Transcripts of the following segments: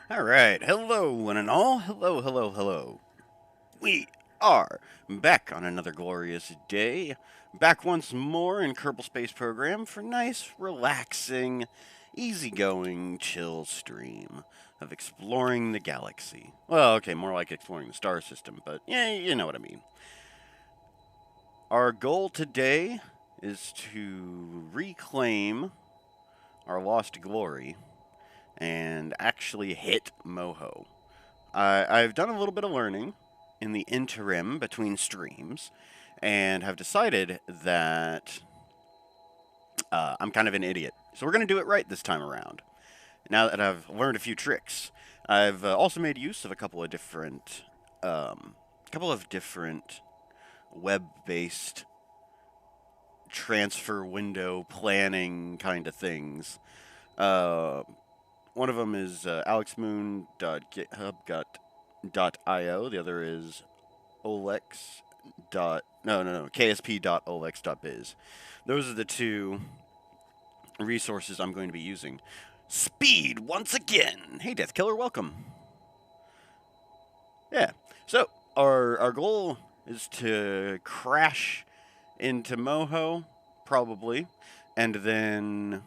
All right, hello one and all. Hello, hello, hello. We are back on another glorious day. Back once more in Kerbal Space Program for nice, relaxing, easygoing, chill stream of exploring the galaxy. Well, okay, more like exploring the star system, but yeah, you know what I mean. Our goal today is to reclaim our lost glory and actually hit Moho. I've done a little bit of learning in the interim between streams and have decided that I'm kind of an idiot. So we're going to do it right this time around. Now that I've learned a few tricks, I've also made use of a couple of different web-based transfer window planning kind of things. Uh, One of them is alexmoon.github.io. The other is olex dot no ksp dot olex dot biz. Those are the two resources I'm going to be using. Speed once again. Hey, Death Killer, welcome. Yeah. So our goal is to crash into Moho, probably, and then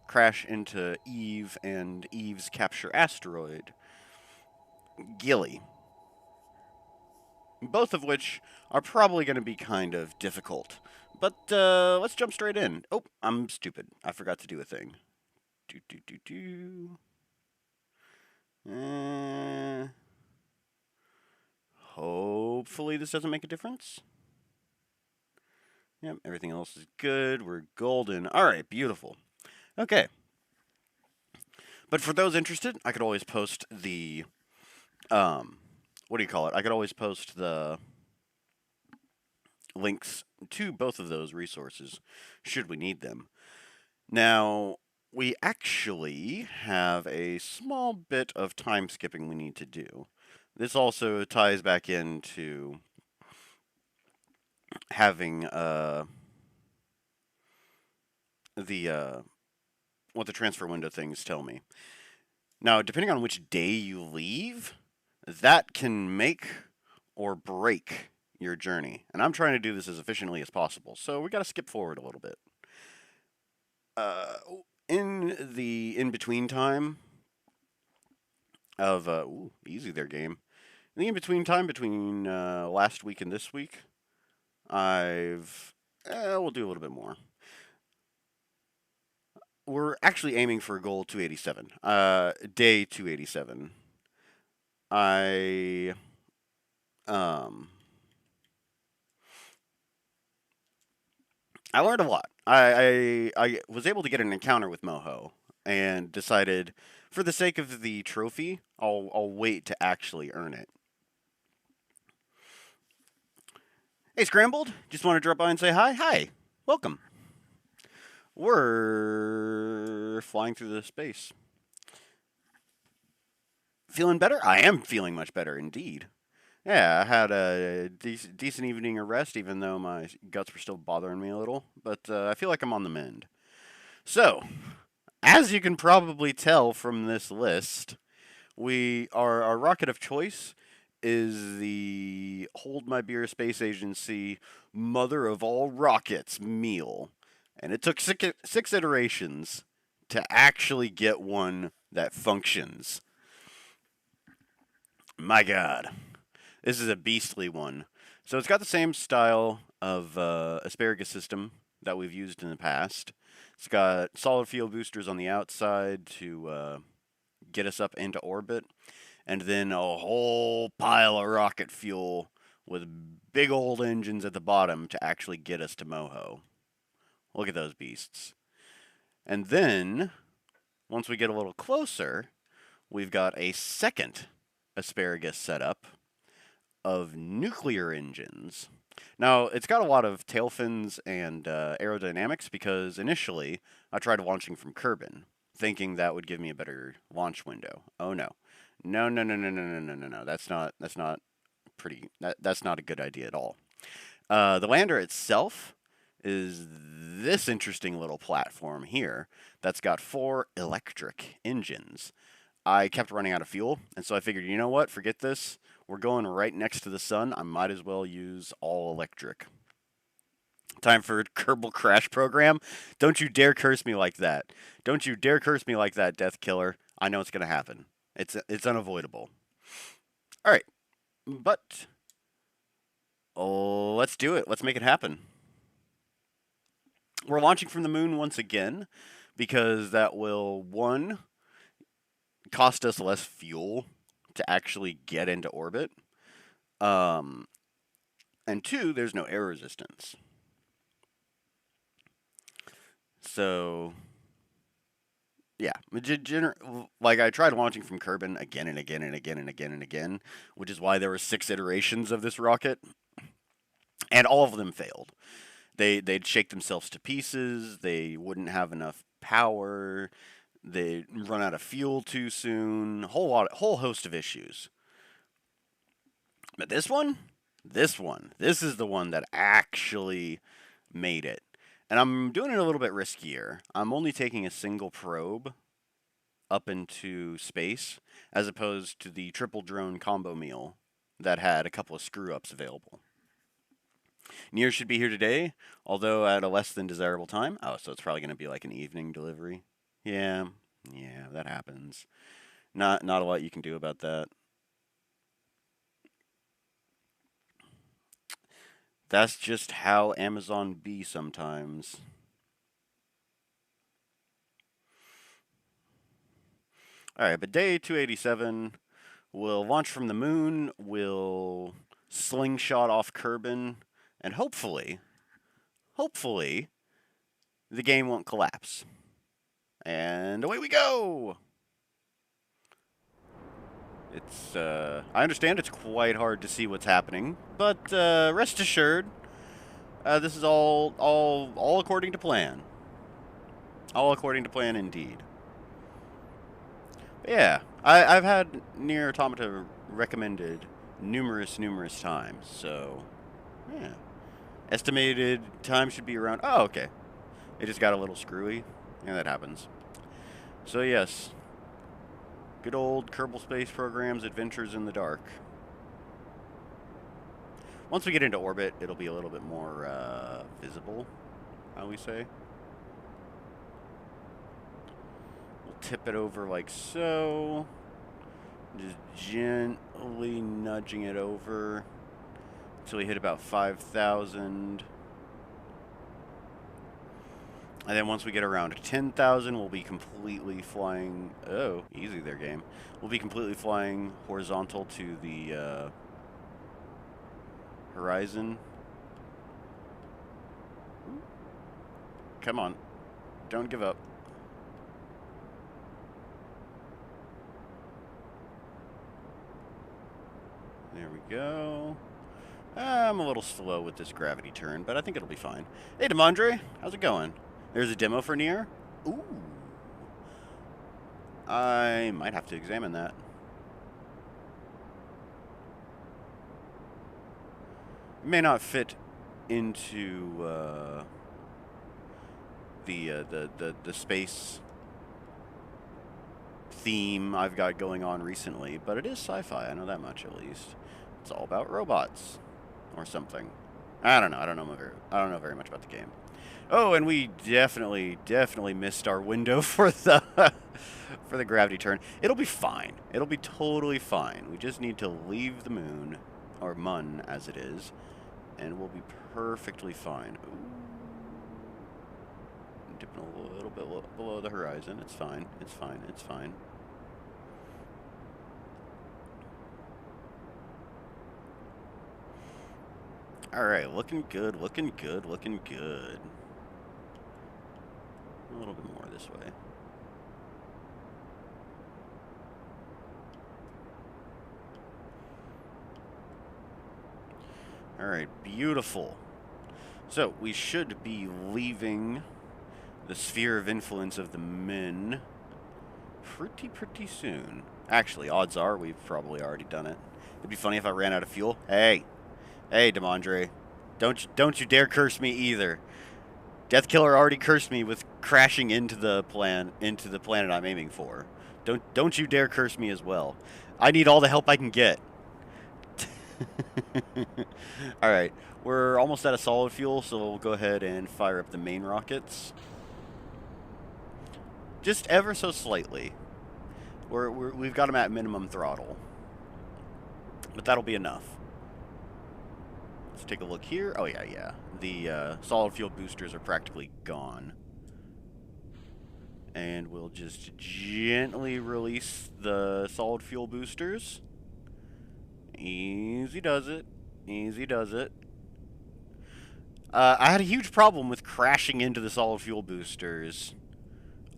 crash into Eve and Eve's capture asteroid, Gilly. Both of which are probably going to be kind of difficult. But let's jump straight in. Oh, I'm stupid. I forgot to do a thing. Do do do do. Uh, Hopefully this doesn't make a difference. Yep, everything else is good. We're golden. All right, beautiful. Okay. But for those interested, I could always post the what do you call it? I could always post the links to both of those resources should we need them. Now, we actually have a small bit of time skipping we need to do. This also ties back into having the what the transfer window things tell me. Now, depending on which day you leave, that can make or break your journey. And I'm trying to do this as efficiently as possible, so we got to skip forward a little bit. Uh, in the in between time of easy there game. In the in between time between last week and this week, I've we'll do a little bit more. We're actually aiming for goal 287. Day 287. I um I learned a lot. I was able to get an encounter with Moho and decided for the sake of the trophy, I'll wait to actually earn it. Hey Scrambled, just want to drop by and say hi. Hi. Welcome. We're flying through the space. Feeling better? I am feeling much better indeed. Yeah, I had a decent evening of rest, even though my guts were still bothering me a little. But I feel like I'm on the mend. So, as you can probably tell from this list, our rocket of choice is the Hold My Beer Space Agency Mother of All Rockets meal, and it took six iterations to actually get one that functions. My God, this is a beastly one. So it's got the same style of asparagus system that we've used in the past. It's got solid fuel boosters on the outside to get us up into orbit, and then a whole pile of rocket fuel with big old engines at the bottom to actually get us to Moho. Look at those beasts. And then, once we get a little closer, we've got a second asparagus setup of nuclear engines. Now, it's got a lot of tail fins and aerodynamics because initially I tried launching from Kerbin, thinking that would give me a better launch window. Oh no. No, no, no, no, no, no, no, no, no. That's not a good idea at all. The lander itself is this interesting little platform here that's got 4 electric engines. I kept running out of fuel, and so I figured, you know what? Forget this. We're going right next to the sun. I might as well use all electric. Time for Kerbal Crash Program. Don't you dare curse me like that. Don't you dare curse me like that, Death Killer. I know it's going to happen. It's unavoidable. All right, but let's do it. Let's make it happen. We're launching from the moon once again because that will, one, cost us less fuel to actually get into orbit. Um, and two, there's no air resistance. So, yeah, like I tried launching from Kerbin again and again and again and again and again, which is why there were 6 iterations of this rocket, and all of them failed. They'd shake themselves to pieces. They wouldn't have enough power. They'd run out of fuel too soon. Whole host of issues. But this is the one that actually made it. And I'm doing it a little bit riskier. I'm only taking a single probe up into space, as opposed to the triple drone combo meal that had a couple of screw-ups available. Nier should be here today, although at a less than desirable time. Oh, so it's probably going to be like an evening delivery. Yeah, that happens. Not a lot you can do about that. That's just how Amazon be sometimes. Alright, but day 287, we'll launch from the moon, we'll slingshot off Kerbin, and hopefully, the game won't collapse. And away we go! I understand it's quite hard to see what's happening, but rest assured, this is all according to plan. All according to plan indeed. But yeah, I've had Nier Automata recommended numerous times, so yeah. Estimated time should be around. Oh, okay. It just got a little screwy. Yeah, that happens. So yes, good old Kerbal Space Program's Adventures in the Dark. Once we get into orbit, it'll be a little bit more visible, how we say. We'll tip it over like so. Just gently nudging it over until we hit about 5,000. And then once we get around 10,000, we'll be completely flying. Oh, easy there, game. We'll be completely flying horizontal to the horizon. Come on. Don't give up. There we go. I'm a little slow with this gravity turn, but I think it'll be fine. Hey, Demondre. How's it going? There's a demo for Nier. Ooh. I might have to examine that. It may not fit into the space theme I've got going on recently, but it is sci-fi. I know that much at least. It's all about robots or something. I don't know. I don't know very much about the game. Oh, and we definitely missed our window for the for the gravity turn. It'll be fine. It'll be totally fine. We just need to leave the moon, or Mun as it is, and we'll be perfectly fine. Ooh. Dipping a little bit below the horizon. It's fine. It's fine. It's fine. All right, looking good. Looking good. Looking good. A little bit more this way. All right, beautiful. So we should be leaving the sphere of influence of the Min pretty soon. Actually, odds are we've probably already done it. It'd be funny if I ran out of fuel. Hey, Demondre, don't you dare curse me either. Death Killer already cursed me with crashing into the planet I'm aiming for. Don't you dare curse me as well. I need all the help I can get. All right, we're almost out of solid fuel, so we'll go ahead and fire up the main rockets. Just ever so slightly. We've got them at minimum throttle, but that'll be enough. Let's take a look here. Oh yeah. The solid fuel boosters are practically gone. And we'll just gently release the solid fuel boosters. Easy does it. Easy does it. I had a huge problem with crashing into the solid fuel boosters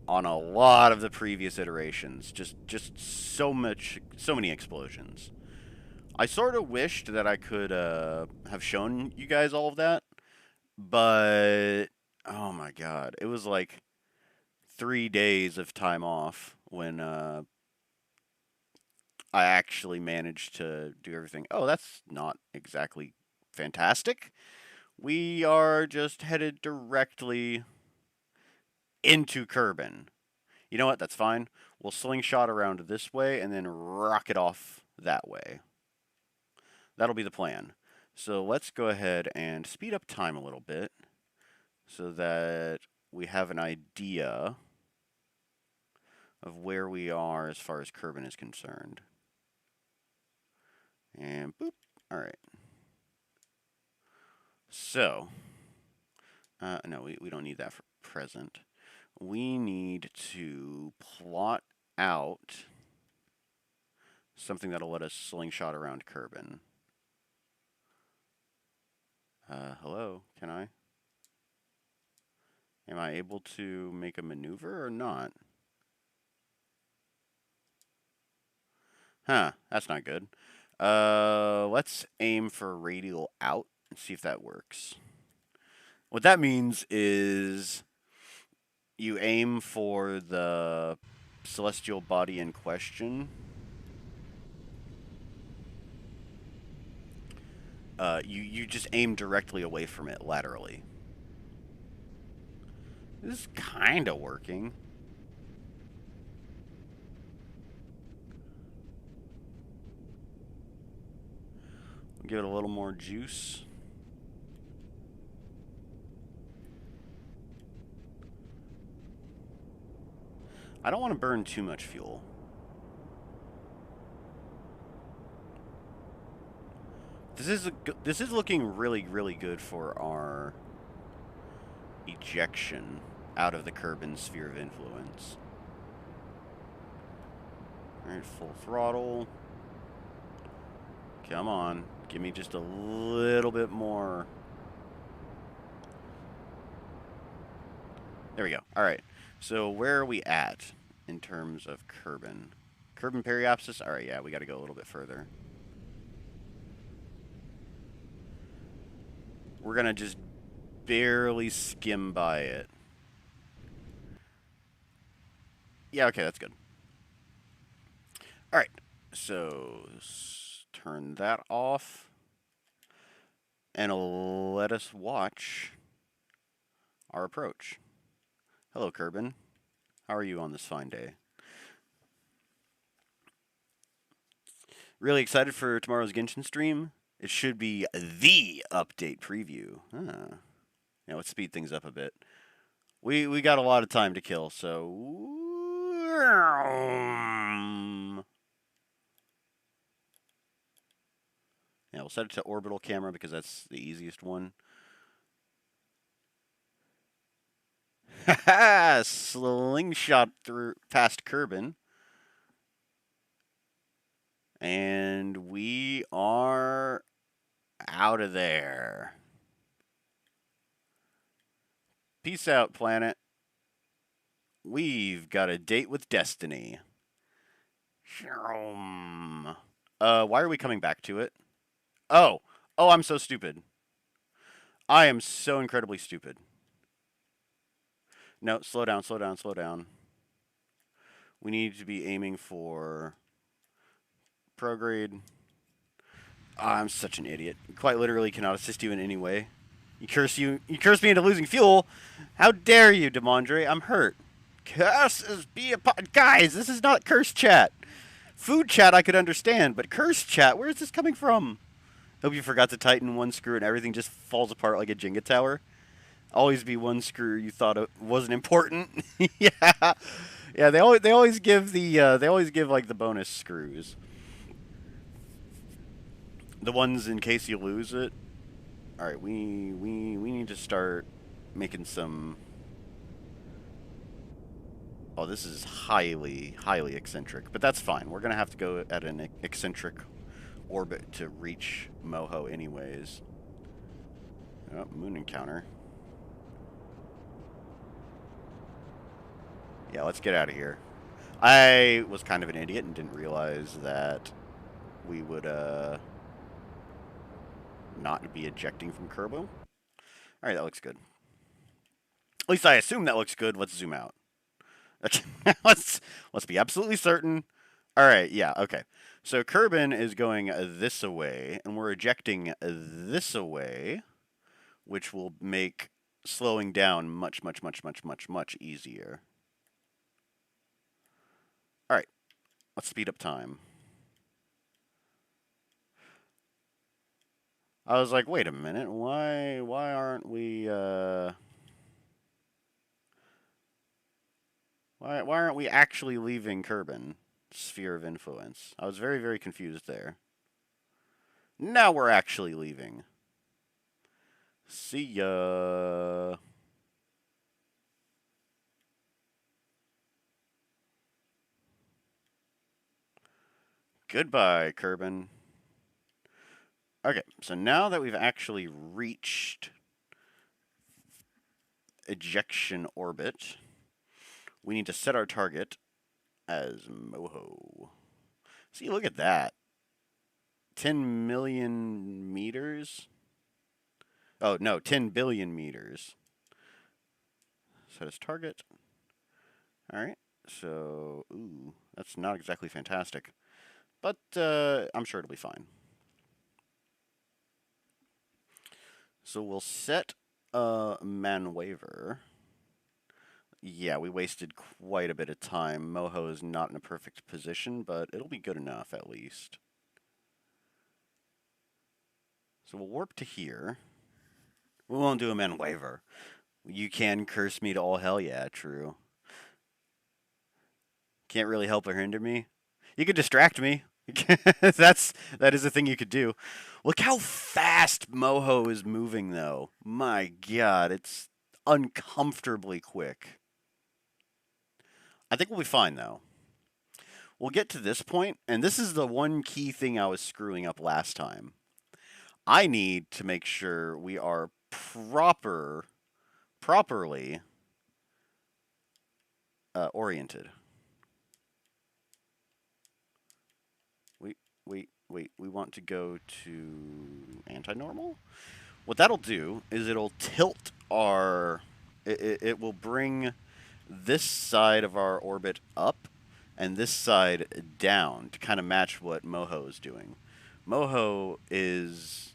on a lot of the previous iterations. Just so many explosions. I sort of wished that I could have shown you guys all of that, but oh my god, it was like 3 days of time off when I actually managed to do everything. Oh, that's not exactly fantastic. We are just headed directly into Kerbin. You know what? That's fine. We'll slingshot around this way and then rocket off that way. That'll be the plan. So let's go ahead and speed up time a little bit so that we have an idea of where we are as far as Kerbin is concerned. And boop. All right. So, no, we don't need that for present. We need to plot out something that'll let us slingshot around Kerbin. Hello, can I? Am I able to make a maneuver or not? Huh, that's not good. Let's aim for radial out and see if that works. What that means is you aim for the celestial body in question. You just aim directly away from it laterally. This is kind of working. Give it a little more juice. I don't want to burn too much fuel. This is looking really good for our ejection out of the Kerbin sphere of influence. Alright, full throttle. Come on. Give me just a little bit more. There we go. Alright. So where are we at in terms of Kerbin? Kerbin Periapsis? Alright, yeah, we gotta go a little bit further. We're gonna just barely skim by it. Yeah, okay, that's good. Alright, so turn that off. And let us watch our approach. Hello, Kerbin. How are you on this fine day? Really excited for tomorrow's Genshin stream. It should be the update preview. Yeah, let's speed things up a bit. We got a lot of time to kill, so yeah, we'll set it to orbital camera because that's the easiest one. Haha! Slingshot through past Kerbin. And we are out of there. Peace out, planet. We've got a date with destiny. Why are we coming back to it? Oh, I'm so stupid. I am so incredibly stupid. No, slow down, slow down, slow down. We need to be aiming for prograde. I'm such an idiot. Quite literally cannot assist you in any way. You curse me into losing fuel. How dare you, Demondre? I'm hurt. Curses be upon... Guys, this is not curse chat. Food chat I could understand, but curse chat, where is this coming from? Hope you forgot to tighten one screw and everything just falls apart like a Jenga tower. Always be one screw you thought it wasn't important. Yeah. Yeah, they always give like the bonus screws. The ones in case you lose it. All right, we need to start making some. Oh, this is highly eccentric, but that's fine. We're gonna have to go at an eccentric orbit to reach Moho, anyways. Oh, moon encounter. Yeah, let's get out of here. I was kind of an idiot and didn't realize that we would not be ejecting from Kerbal. All right, that looks good. At least I assume that looks good. Let's zoom out. let's be absolutely certain. All right, yeah, okay. So Kerbin is going this away, and we're ejecting this away, which will make slowing down much easier. All right, let's speed up time. I was like, wait a minute, why aren't we why aren't we actually leaving Kerbin sphere of influence? I was very confused there. Now we're actually leaving. See ya. Goodbye, Kerbin. Okay, so now that we've actually reached ejection orbit, we need to set our target as Moho. See, look at that. 10 million meters? Oh, no, 10 billion meters. Set as target. Alright, so, ooh, that's not exactly fantastic. But I'm sure it'll be fine. So we'll set a maneuver. Yeah, we wasted quite a bit of time. Moho is not in a perfect position, but it'll be good enough at least. So we'll warp to here. We won't do a maneuver. You can curse me to all hell, yeah, true. Can't really help or hinder me. You could distract me. That is a thing you could do. Look how fast Moho is moving, though. My God, it's uncomfortably quick. I think we'll be fine, though. We'll get to this point, and this is the one key thing I was screwing up last time. I need to make sure we are properly oriented. Wait, we want to go to anti-normal? What that'll do is it'll tilt our... It will bring this side of our orbit up and this side down to kind of match what Moho is doing. Moho is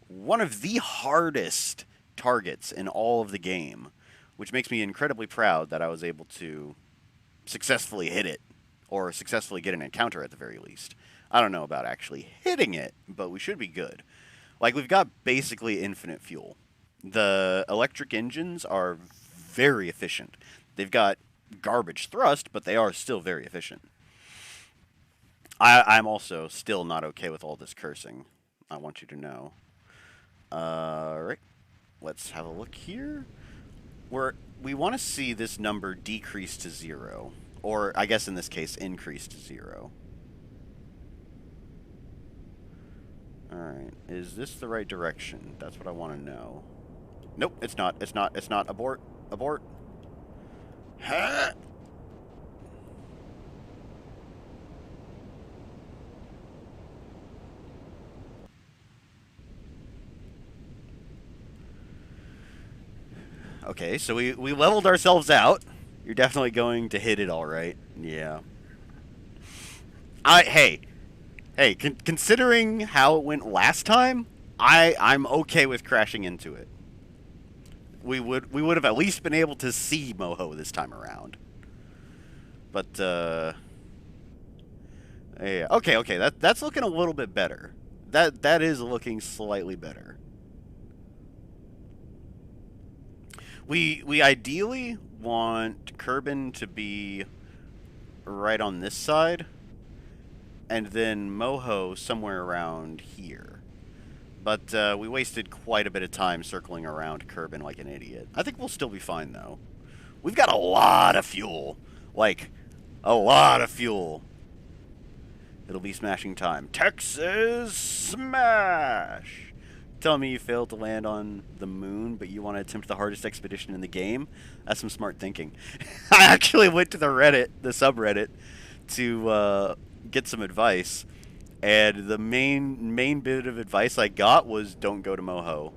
one of the hardest targets in all of the game, which makes me incredibly proud that I was able to successfully hit it, or successfully get an encounter at the very least. I don't know about actually hitting it, but we should be good. Like, we've got basically infinite fuel. The electric engines are very efficient. They've got garbage thrust, but they are still very efficient. I'm also still not okay with all this cursing. I want you to know. Alright. Let's have a look here. We want to see this number decrease to 0. Or, I guess in this case, increase to 0. Alright, is this the right direction? That's what I want to know. Nope, it's not. It's not. It's not. Abort. Abort. Ha! Okay, so we leveled ourselves out. You're definitely going to hit it all right. Yeah. Hey, considering how it went last time, I'm okay with crashing into it. we would have at least been able to see Moho this time around. But yeah, okay, that's looking a little bit better. That is looking slightly better. We ideally want Kerbin to be right on this side, and then Moho somewhere around here. But we wasted quite a bit of time circling around Kerbin like an idiot. I think we'll still be fine, though. We've got a lot of fuel. Like, a lot of fuel. It'll be smashing time. Texas Smash! Tell me you failed to land on the moon, but you want to attempt the hardest expedition in the game? That's some smart thinking. I actually went to the subreddit, to get some advice, and the main bit of advice I got was don't go to Moho.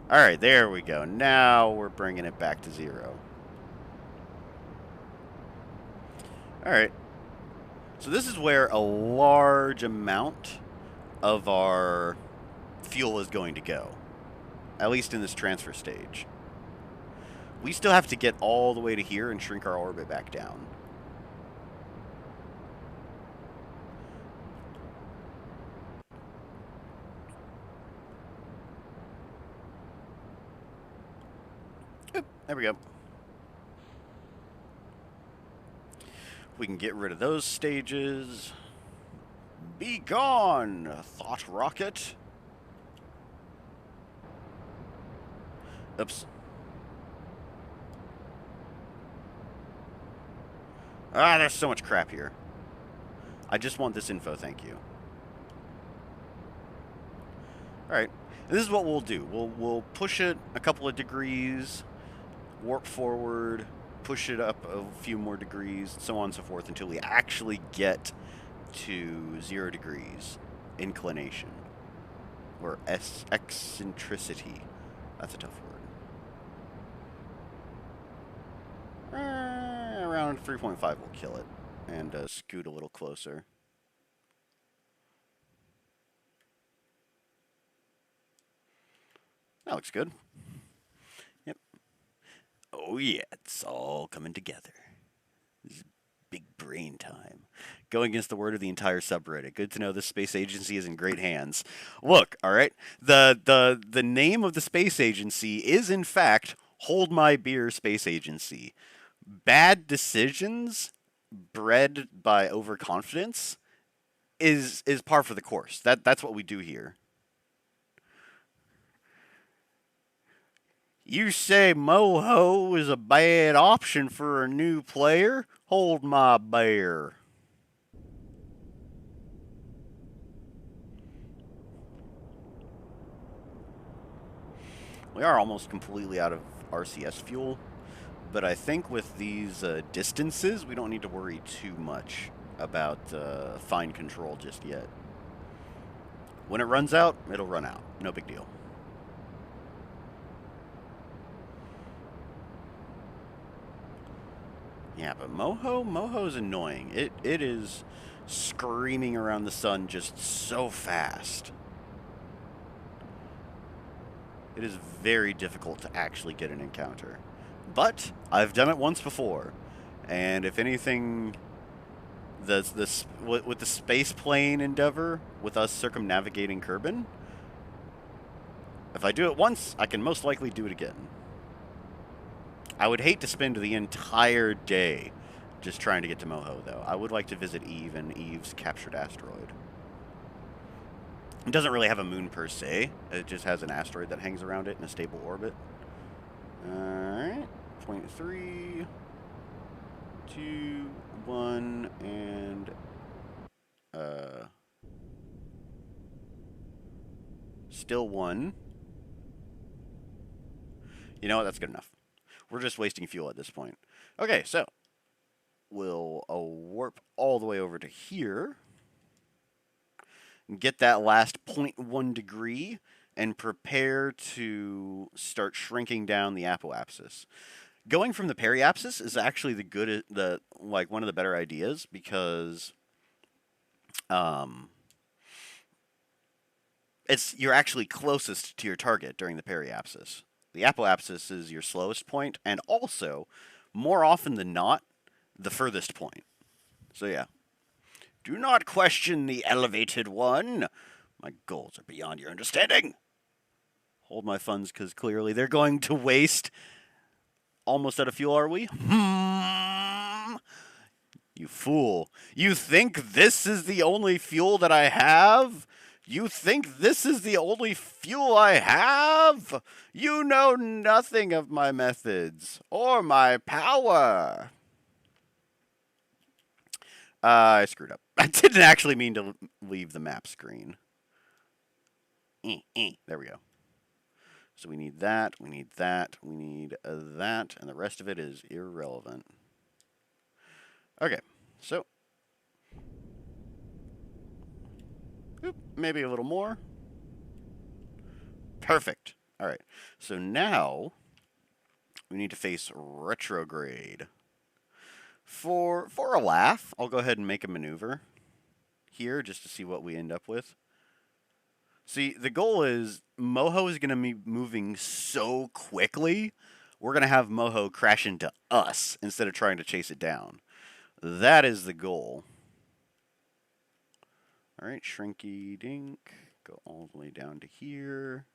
All right, there we go. Now we're bringing it back to 0. All right. So this is where a large amount of our fuel is going to go, at least in this transfer stage. We still have to get all the way to here and shrink our orbit back down. Oop, there we go. We can get rid of those stages. Be gone, Thought Rocket. Oops. Ah, there's so much crap here. I just want this info, thank you. Alright, this is what we'll do. We'll push it a couple of degrees, warp forward, push it up a few more degrees, so on and so forth, until we actually get to 0 degrees inclination, or eccentricity. That's a tough word. Around 3.5 will kill it, and scoot a little closer. That looks good. Yep. Oh yeah, it's all coming together. This is big brain time. Going against the word of the entire subreddit. Good to know this space agency is in great hands. Look, all right. The name of the space agency is in fact Hold My Beer Space Agency. Bad decisions bred by overconfidence is par for the course. That's what we do here. You say Moho is a bad option for a new player? Hold my beer. We are almost completely out of RCS fuel, but I think with these distances, we don't need to worry too much about fine control just yet. When it runs out, it'll run out. No big deal. Yeah, but Moho's annoying. It is screaming around the sun just so fast. It is very difficult to actually get an encounter. But I've done it once before, and if anything, with the space plane endeavor, with us circumnavigating Kerbin, if I do it once, I can most likely do it again. I would hate to spend the entire day just trying to get to Moho, though. I would like to visit Eve and Eve's captured asteroid. It doesn't really have a moon per se. It just has an asteroid that hangs around it in a stable orbit. Alright. 0.3, 2, 1, and still 1. You know what? That's good enough. We're just wasting fuel at this point. Okay, so we'll warp all the way over to here. Get that last 0.1 degree and prepare to start shrinking down the apoapsis. Going from the periapsis is actually one of the better ideas because You're actually closest to your target during the periapsis. The apoapsis is your slowest point, and also, more often than not, the furthest point. So yeah. Do not question the elevated one. My goals are beyond your understanding. Hold my funds, because clearly they're going to waste. Almost out of fuel, are we? You fool. You think this is the only fuel that I have? You think this is the only fuel I have? You know nothing of my methods or my power. I screwed up. I didn't actually mean to leave the map screen. There we go. So we need that, we need that, we need that, and the rest of it is irrelevant. Okay, so maybe a little more. Perfect. All right, so now we need to face retrograde. For a laugh, I'll go ahead and make a maneuver here just to see what we end up with. See, the goal is Moho is going to be moving so quickly, we're going to have Moho crash into us instead of trying to chase it down. That is the goal. All right, shrinky dink. Go all the way down to here.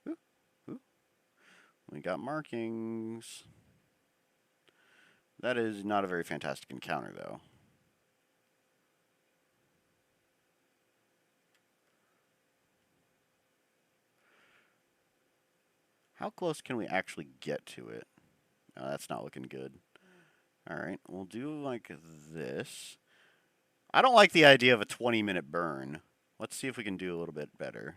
Ooh, ooh. We got markings. That is not a very fantastic encounter, though. How close can we actually get to it? Oh, that's not looking good. Alright, we'll do like this. I don't like the idea of a 20-minute burn. Let's see if we can do a little bit better.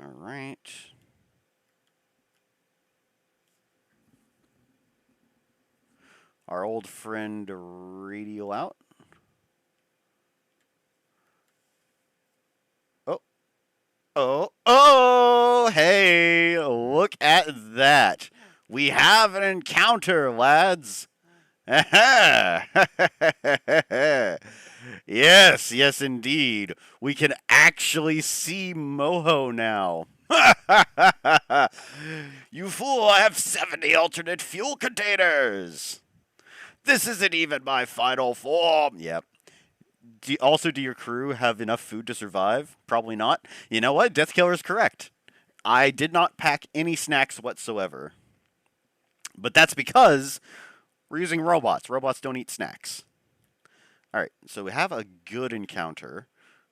Alright. Our old friend radial out. Oh, hey, look at that. We have an encounter, lads. Yes, indeed. We can actually see Moho now. You fool, I have 70 alternate fuel containers. This isn't even my final form. Yep. Do your crew have enough food to survive? Probably not. You know what? Deathkiller is correct. I did not pack any snacks whatsoever. But that's because we're using robots. Robots don't eat snacks. Alright, so we have a good encounter.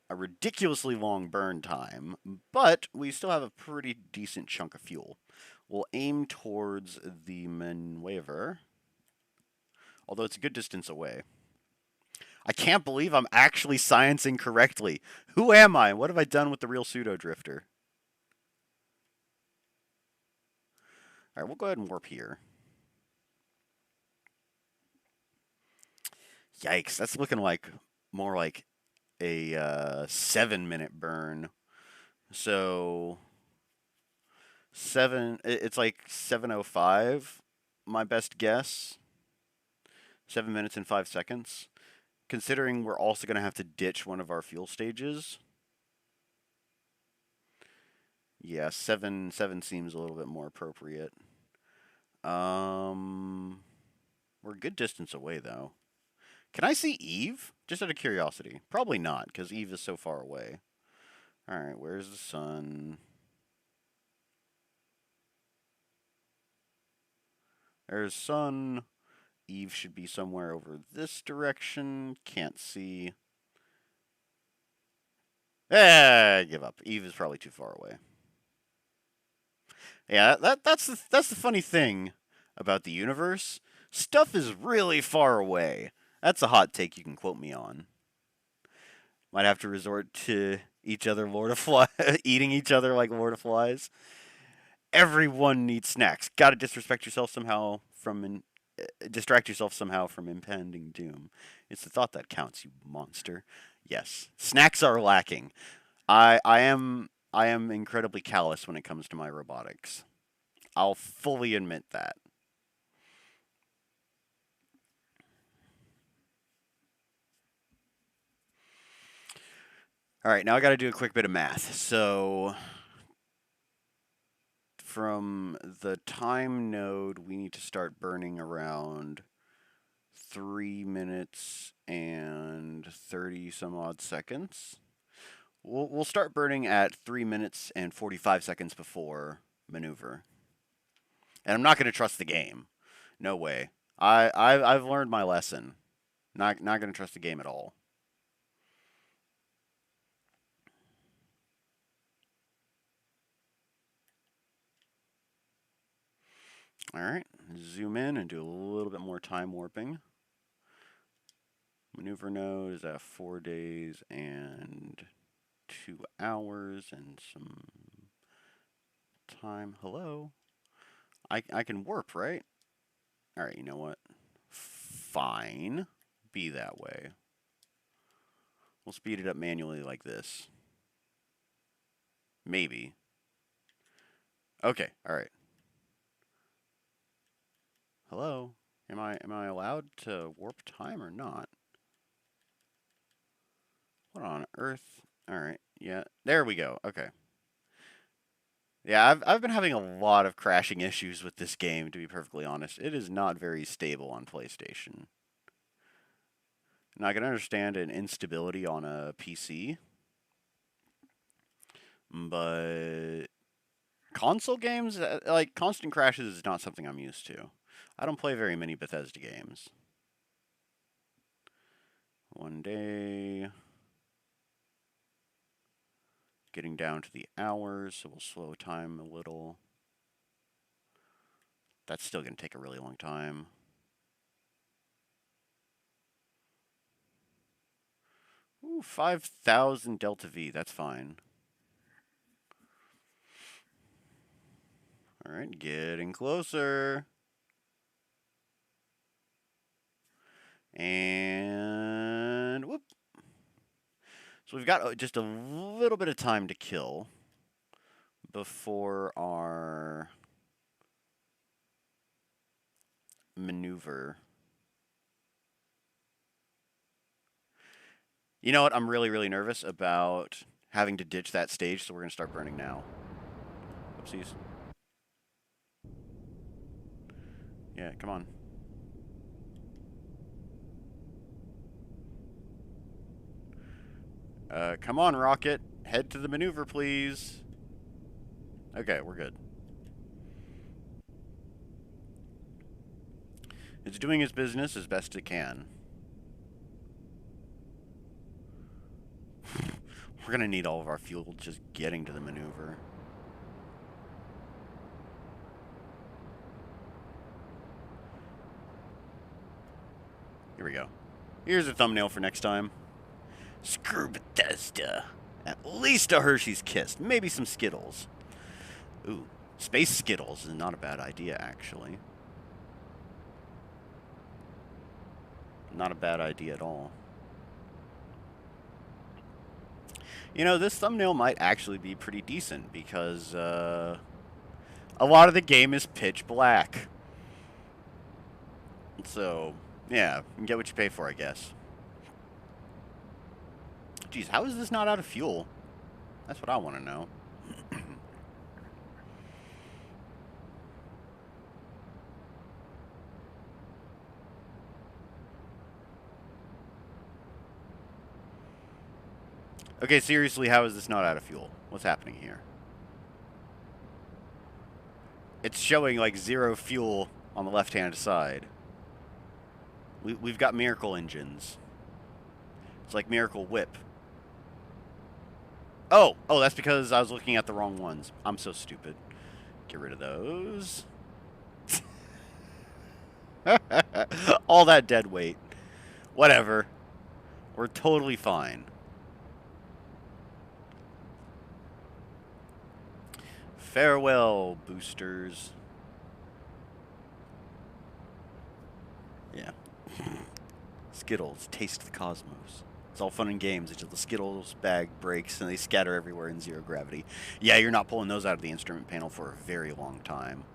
A ridiculously long burn time. But we still have a pretty decent chunk of fuel. We'll aim towards the maneuver. Although it's a good distance away. I can't believe I'm actually sciencing correctly. Who am I? What have I done with the real pseudo-drifter? Alright, we'll go ahead and warp here. Yikes, that's looking like more like a 7-minute burn. So it's like 7:05, my best guess. 7 minutes and 5 seconds. Considering we're also going to have to ditch one of our fuel stages. Yeah, 7 seems a little bit more appropriate. We're a good distance away, though. Can I see Eve? Just out of curiosity. Probably not, because Eve is so far away. Alright, where's the sun? There's sun. Eve should be somewhere over this direction. Can't see. Give up. Eve is probably too far away. Yeah, that's the funny thing about the universe. Stuff is really far away. That's a hot take you can quote me on. Might have to resort to each other Lord of Flies, eating each other like Lord of Flies. Everyone needs snacks. Gotta distract yourself somehow from impending doom. It's the thought that counts, you monster. Yes, snacks are lacking. I am incredibly callous when it comes to my robotics. I'll fully admit that. All right, now I got to do a quick bit of math. So from the time node, we need to start burning around 3 minutes and 30 some odd seconds. We'll start burning at 3 minutes and 45 seconds before maneuver. And I'm not going to trust the game. No way. I've learned my lesson. Not going to trust the game at all. All right, zoom in and do a little bit more time warping. Maneuver node is at 4 days and 2 hours and some time. Hello? I can warp, right? All right, you know what? Fine. Be that way. We'll speed it up manually like this. Maybe. Okay, all right. Hello? Am I allowed to warp time or not? What on earth? All right. Yeah. There we go. Okay. Yeah, I've been having a lot of crashing issues with this game, to be perfectly honest. It is not very stable on PlayStation. Now I can understand an instability on a PC, but console games, like constant crashes, is not something I'm used to. I don't play very many Bethesda games. 1 day. Getting down to the hours, so we'll slow time a little. That's still going to take a really long time. Ooh, 5,000 delta V, that's fine. All right, getting closer. And whoop. So we've got just a little bit of time to kill before our maneuver. You know what? I'm really, really nervous about having to ditch that stage, so we're going to start burning now. Oopsies. Yeah, come on. Come on, Rocket. Head to the maneuver, please. Okay, we're good. It's doing its business as best it can. We're going to need all of our fuel just getting to the maneuver. Here we go. Here's a thumbnail for next time. Screw Bethesda. At least a Hershey's Kiss. Maybe some Skittles. Ooh, Space Skittles is not a bad idea, actually. Not a bad idea at all. You know, this thumbnail might actually be pretty decent because a lot of the game is pitch black. So, yeah, you can get what you pay for, I guess. Geez, how is this not out of fuel? That's what I want to know. Okay, seriously, how is this not out of fuel? What's happening here? It's showing like 0 fuel on the left-hand side. We've got miracle engines. It's like Miracle Whip. Oh, that's because I was looking at the wrong ones. I'm so stupid. Get rid of those. All that dead weight. Whatever. We're totally fine. Farewell, boosters. Yeah. Skittles, taste the cosmos. It's all fun and games until the Skittles bag breaks and they scatter everywhere in 0 gravity. Yeah, you're not pulling those out of the instrument panel for a very long time.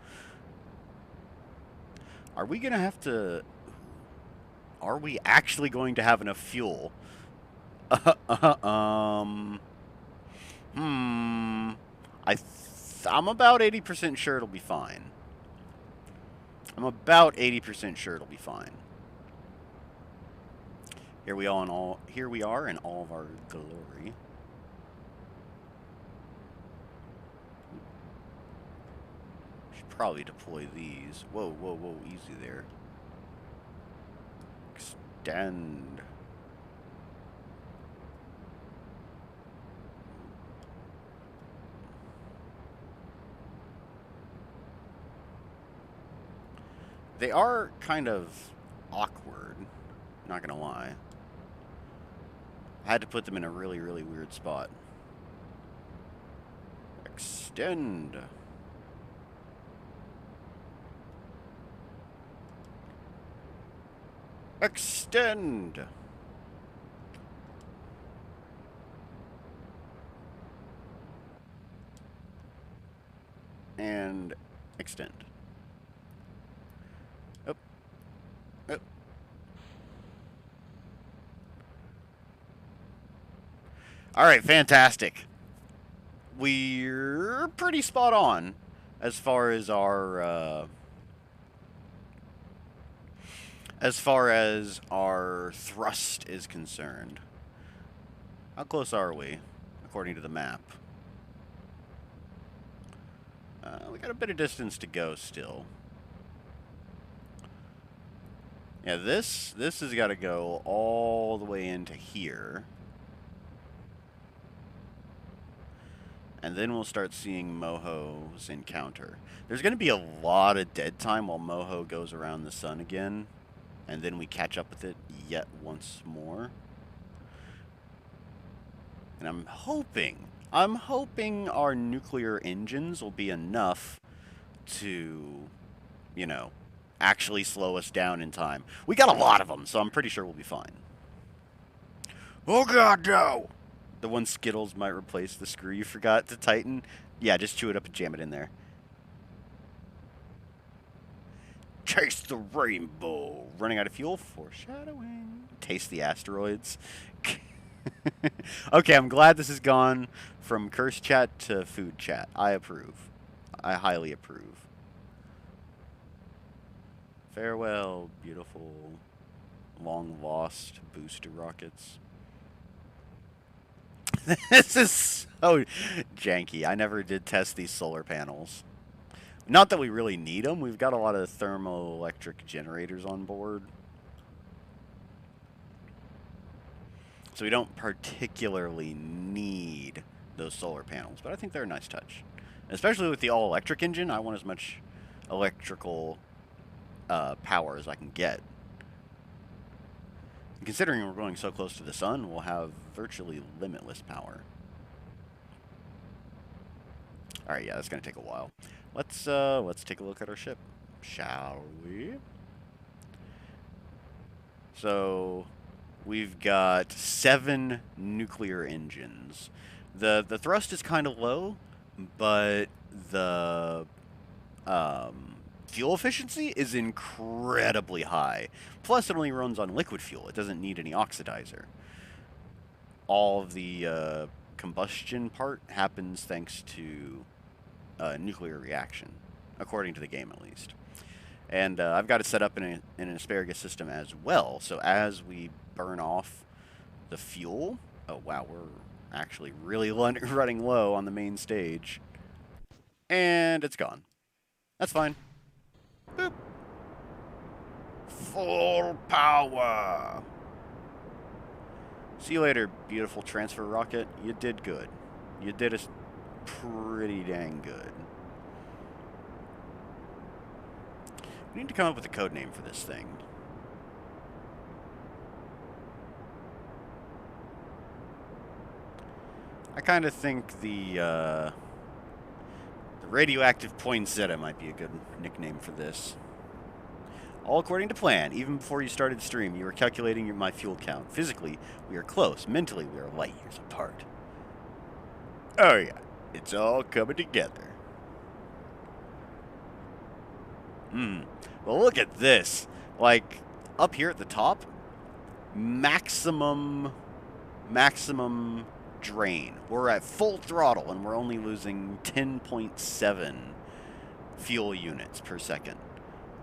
Are we going to have to... Are we actually going to have enough fuel Hmm. I'm about 80% sure it'll be fine. I'm about 80% sure it'll be fine. Here we are in all of our glory. Should probably deploy these. Whoa, whoa, whoa, easy there. Extend. They are kind of awkward, not gonna lie. I had to put them in a really, really weird spot. Extend. Extend. And extend. Up. Up. All right, fantastic. We're pretty spot on as far as our thrust is concerned. How close are we, according to the map? We got a bit of distance to go still. Yeah, this has got to go all the way into here. And then we'll start seeing Moho's encounter. There's going to be a lot of dead time while Moho goes around the sun again. And then we catch up with it yet once more. And I'm hoping our nuclear engines will be enough to, you know, actually slow us down in time. We got a lot of them, so I'm pretty sure we'll be fine. Oh god, no! The one Skittles might replace the screw you forgot to tighten. Yeah, just chew it up and jam it in there. Chase the rainbow. Running out of fuel. Foreshadowing. Taste the asteroids. Okay, I'm glad this has gone from curse chat to food chat. I approve. I highly approve. Farewell, beautiful, long-lost booster rockets. This is so janky. I never did test these solar panels. Not that we really need them. We've got a lot of thermoelectric generators on board. So we don't particularly need those solar panels. But I think they're a nice touch. Especially with the all-electric engine, I want as much electrical power as I can get. And considering we're going so close to the sun, we'll have virtually limitless power. Alright, yeah, that's going to take a while. Let's take a look at our ship, shall we? So, we've got 7 nuclear engines. The thrust is kind of low, but the fuel efficiency is incredibly high. Plus, it only runs on liquid fuel. It doesn't need any oxidizer. All of the combustion part happens thanks to nuclear reaction, according to the game at least. And I've got it set up in an asparagus system as well. So as we burn off the fuel, oh wow, we're actually really running low on the main stage. And it's gone. That's fine. Boop. Full power. See you later, beautiful transfer rocket. You did good. You did us pretty dang good. We need to come up with a code name for this thing. I kind of think the radioactive poinsettia might be a good nickname for this. All according to plan. Even before you started the stream, you were calculating my fuel count. Physically, we are close. Mentally, we are light years apart. Oh yeah, it's all coming together. Well, look at this. Like, up here at the top, maximum maximum drain. We're at full throttle and we're only losing 10.7 fuel units per second.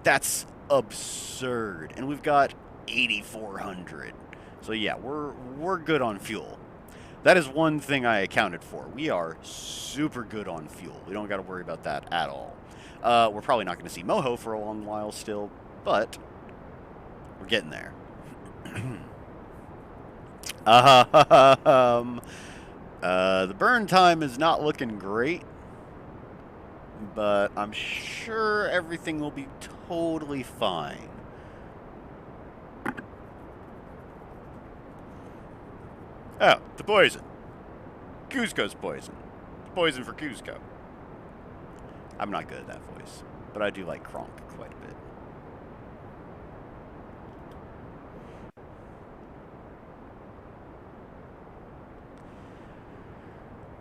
That's absurd. And we've got 8,400. So yeah, we're good on fuel. That is one thing I accounted for. We are super good on fuel. We don't got to worry about that at all. We're probably not going to see Moho for a long while still, but we're getting there. The burn time is not looking great, but I'm sure everything will be totally fine. Oh, the poison. Cusco's poison. Poison for Cusco. I'm not good at that voice, but I do like Kronk quite a bit.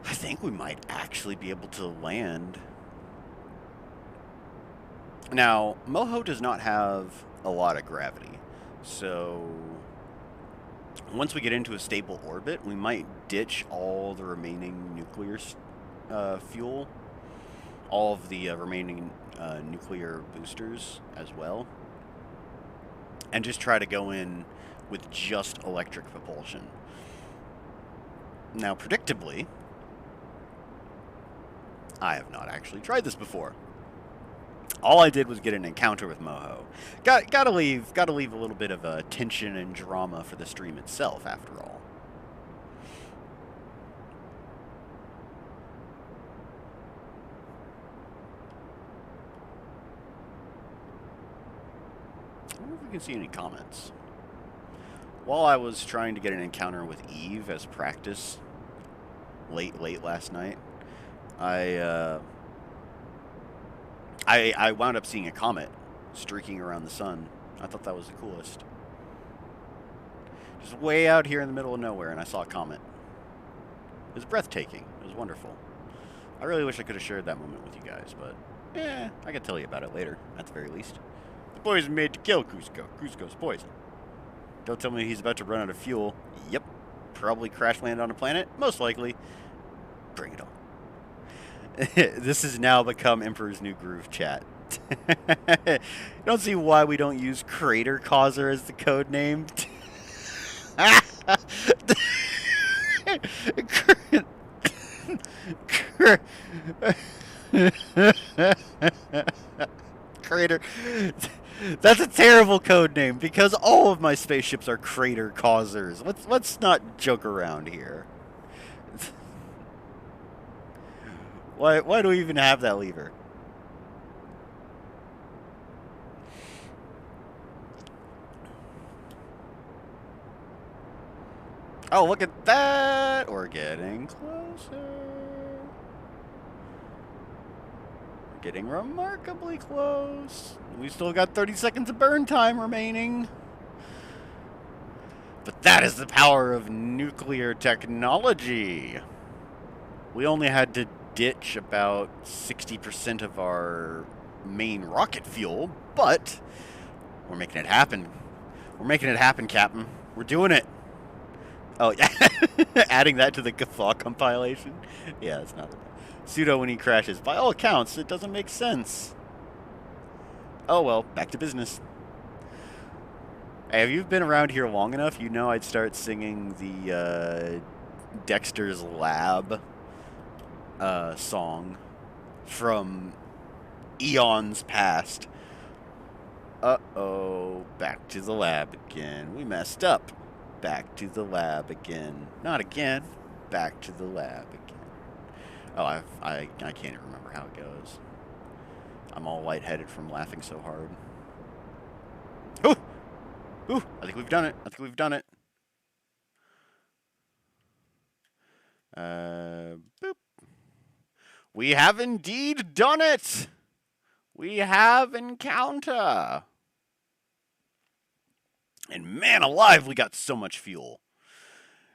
I think we might actually be able to land. Now, Moho does not have a lot of gravity, so once we get into a stable orbit, we might ditch all the remaining nuclear fuel, all of the remaining nuclear boosters as well, and just try to go in with just electric propulsion. Now, predictably, I have not actually tried this before. All I did was get an encounter with Moho. Gotta leave a little bit of tension and drama for the stream itself, after all. I wonder if we can see any comments. While I was trying to get an encounter with Eve as practice late last night, I wound up seeing a comet streaking around the sun. I thought that was the coolest. Just way out here in the middle of nowhere, and I saw a comet. It was breathtaking. It was wonderful. I really wish I could have shared that moment with you guys, but I can tell you about it later, at the very least. The poison made to kill Cusco. Cusco's poison. Don't tell me he's about to run out of fuel. Yep. Probably crash land on a planet. Most likely. Bring it on. This has now become Emperor's New Groove chat. Don't see why we don't use Crater Causer as the code name. Crater. That's a terrible code name because all of my spaceships are Crater Causers. Let's not joke around here. Why do we even have that lever? Oh, look at that! We're getting closer. We're getting remarkably close. We still got 30 seconds of burn time remaining. But that is the power of nuclear technology. We only had to ditch about 60% of our main rocket fuel, but we're making it happen. We're making it happen, Captain. We're doing it. Oh, yeah. Adding that to the Guffaw compilation? Yeah, it's not. Pseudo when he crashes. By all accounts, it doesn't make sense. Oh, well, back to business. Hey, have you been around here long enough? You know I'd start singing the Dexter's Lab song from eons past. Uh-oh, back to the lab again. We messed up. Back to the lab again. Not again. Back to the lab again. Oh, I can't even remember how it goes. I'm all lightheaded from laughing so hard. Ooh! Ooh! I think we've done it. I think we've done it. Boop. We have indeed done it! We have encounter! And man alive, we got so much fuel.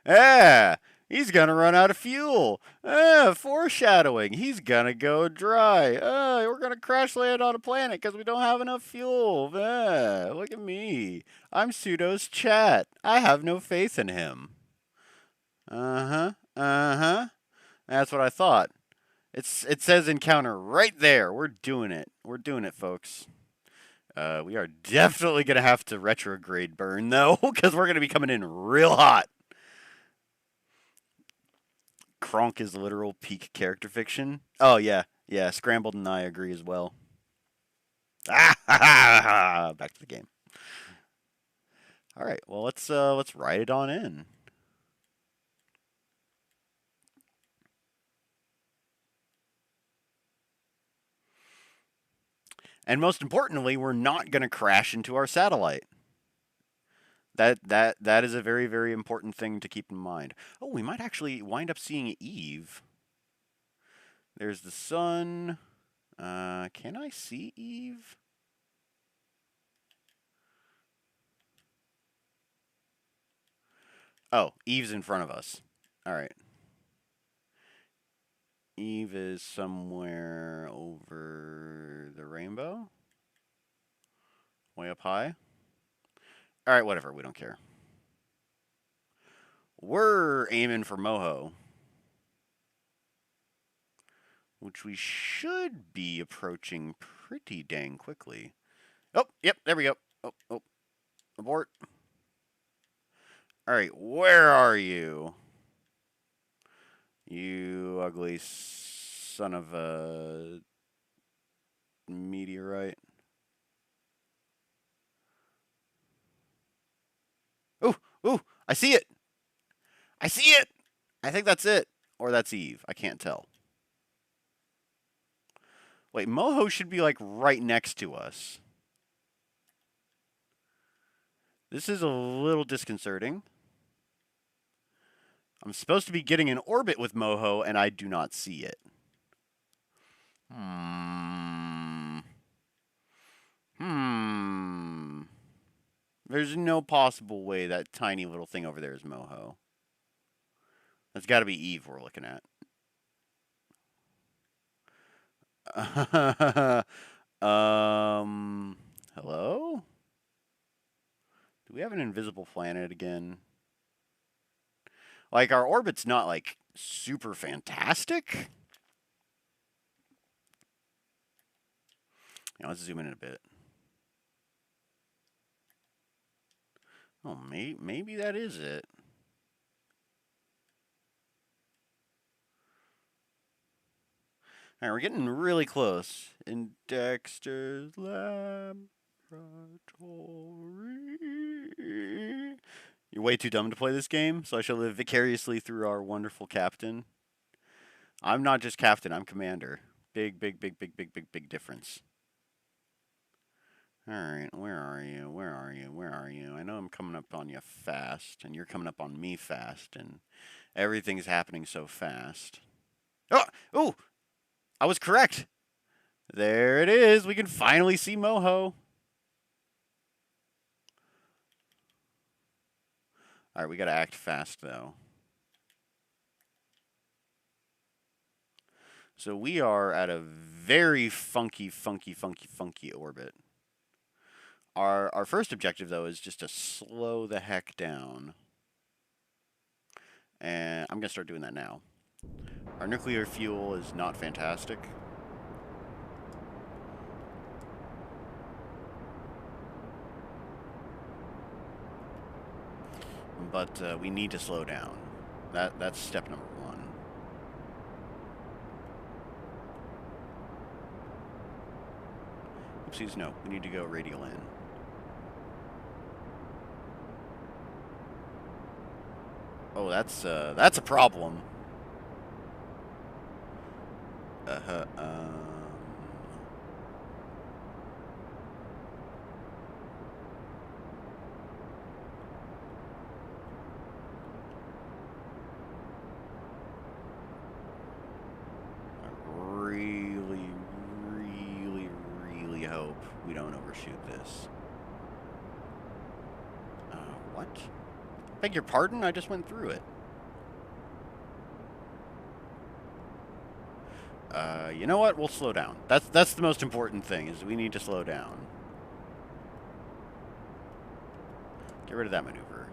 He's gonna run out of fuel. Foreshadowing. He's gonna go dry. We're gonna crash land on a planet because we don't have enough fuel. Look at me. I'm Pseudo's chat. I have no faith in him. Uh-huh. Uh-huh. That's what I thought. It says encounter right there. We're doing it. We're doing it, folks. We are definitely gonna have to retrograde burn though, because we're gonna be coming in real hot. Kronk is literal peak character fiction. Oh yeah, yeah. Scrambled and I agree as well. Ah, back to the game. All right. Well, let's write it on in. And most importantly, we're not going to crash into our satellite. That is a very, very important thing to keep in mind. Oh, we might actually wind up seeing Eve. There's the sun. Can I see Eve? Oh, Eve's in front of us. All right. Eve is somewhere over the rainbow. Way up high. All right, whatever. We don't care. We're aiming for Moho, which we should be approaching pretty dang quickly. Oh, yep, there we go. Oh, oh, abort. All right, where are you? You ugly son of a meteorite. Ooh, ooh, I see it. I see it. I think that's it. Or that's Eve. I can't tell. Wait, Moho should be like right next to us. This is a little disconcerting. I'm supposed to be getting in orbit with Moho, and I do not see it. There's no possible way that tiny little thing over there is Moho. That's got to be Eve we're looking at. Hello? Do we have an invisible planet again? Like, our orbit's not, like, super fantastic. Let's zoom in a bit. Oh, maybe that is it. All right, we're getting really close. In Dexter's laboratory. You're way too dumb to play this game, so I shall live vicariously through our wonderful captain. I'm not just captain, I'm commander. Big difference. Alright, where are you? Where are you? Where are you? I know I'm coming up on you fast, and you're coming up on me fast, and everything's happening so fast. Oh! Ooh! I was correct! There it is! We can finally see Moho! Alright, we gotta act fast, though. So we are at a very funky orbit. Our first objective, though, is just to slow the heck down. And I'm going to start doing that now. Our nuclear fuel is not fantastic. But we need to slow down. That's step number one. Oopsies, no. We need to go radial in. Oh, that's a problem. Really hope we don't overshoot this. What? Beg your pardon? I just went through it. You know what? We'll slow down. That's the most important thing, is we need to slow down. Get rid of that maneuver.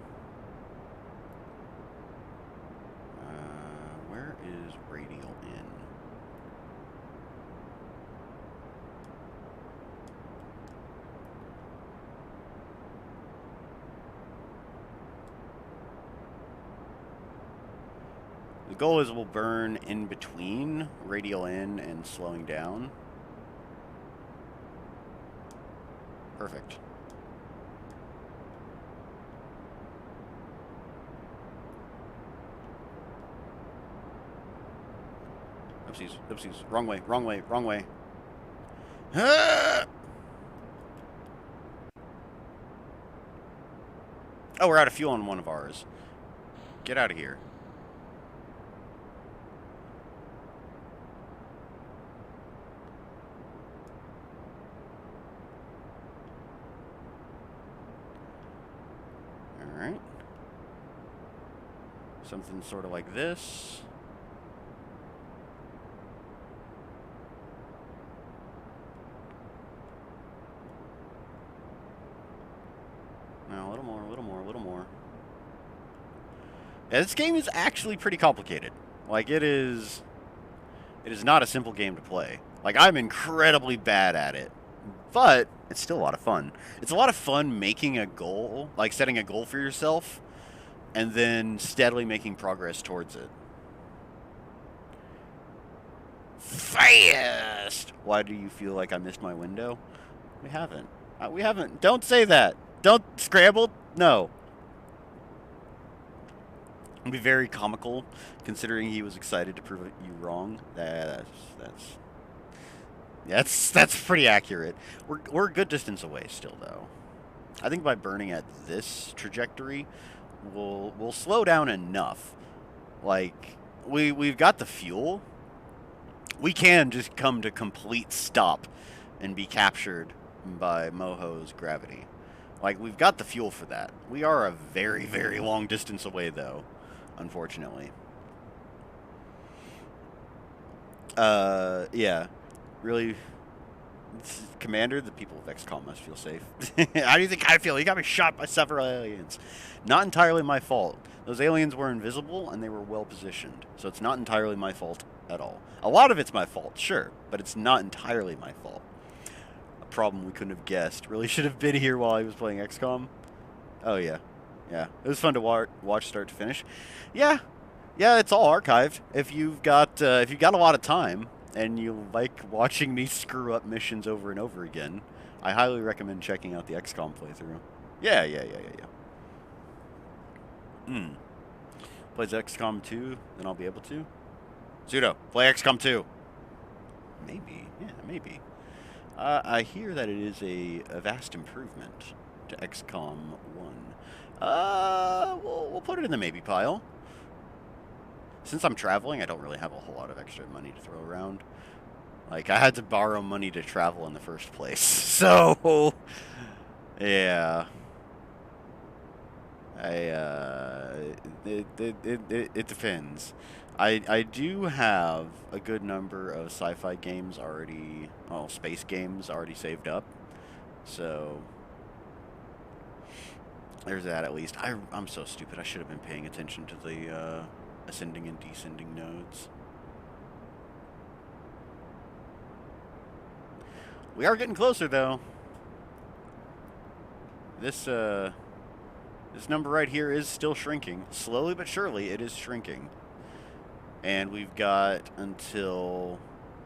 is radial in? The goal is we'll burn in between radial in and slowing down. Perfect. Oopsies, oopsies. Wrong way, wrong way, wrong way. Ah! Oh, we're out of fuel on one of ours. Get out of here. Alright. Something sort of like this. Now, a little more, a little more, a little more. Yeah, this game is actually pretty complicated. Like, it is not a simple game to play. Like, I'm incredibly bad at it. But it's still a lot of fun. It's a lot of fun making a goal, like setting a goal for yourself, and then steadily making progress towards it. Fast! Why do you feel like I missed my window? We haven't. We haven't. Don't say that. Don't scramble. No. It'd be very comical, considering he was excited to prove you wrong. That's pretty accurate. We're a good distance away still, though. I think by burning at this trajectory, we'll slow down enough. Like we've got the fuel. We can just come to complete stop and be captured by Moho's gravity. Like, we've got the fuel for that. We are a very, very long distance away, though, unfortunately. Yeah. Really, Commander, the people of XCOM must feel safe. How do you think I feel? He got me shot by several aliens. Not entirely my fault. Those aliens were invisible, and they were well positioned. So it's not entirely my fault at all. A lot of it's my fault, sure, but it's not entirely my fault. A problem we couldn't have guessed. Really should have been here while I was playing XCOM. Oh, yeah. Yeah. It was fun to watch start to finish. Yeah. Yeah, it's all archived. If you've got a lot of time, and you like watching me screw up missions over and over again, I highly recommend checking out the XCOM playthrough. Yeah. Plays XCOM 2, then I'll be able to. Pseudo, play XCOM 2. Maybe, yeah, maybe. I hear that it is a vast improvement to XCOM 1. We'll put it in the maybe pile. Since I'm traveling, I don't really have a whole lot of extra money to throw around. Like, I had to borrow money to travel in the first place. So, yeah. It depends. I do have a good number of sci-fi games already, well, space games already saved up. So, there's that at least. I'm so stupid. I should have been paying attention to the, ascending and descending nodes. We are getting closer, though. This number right here is still shrinking. Slowly but surely, it is shrinking. And we've got until...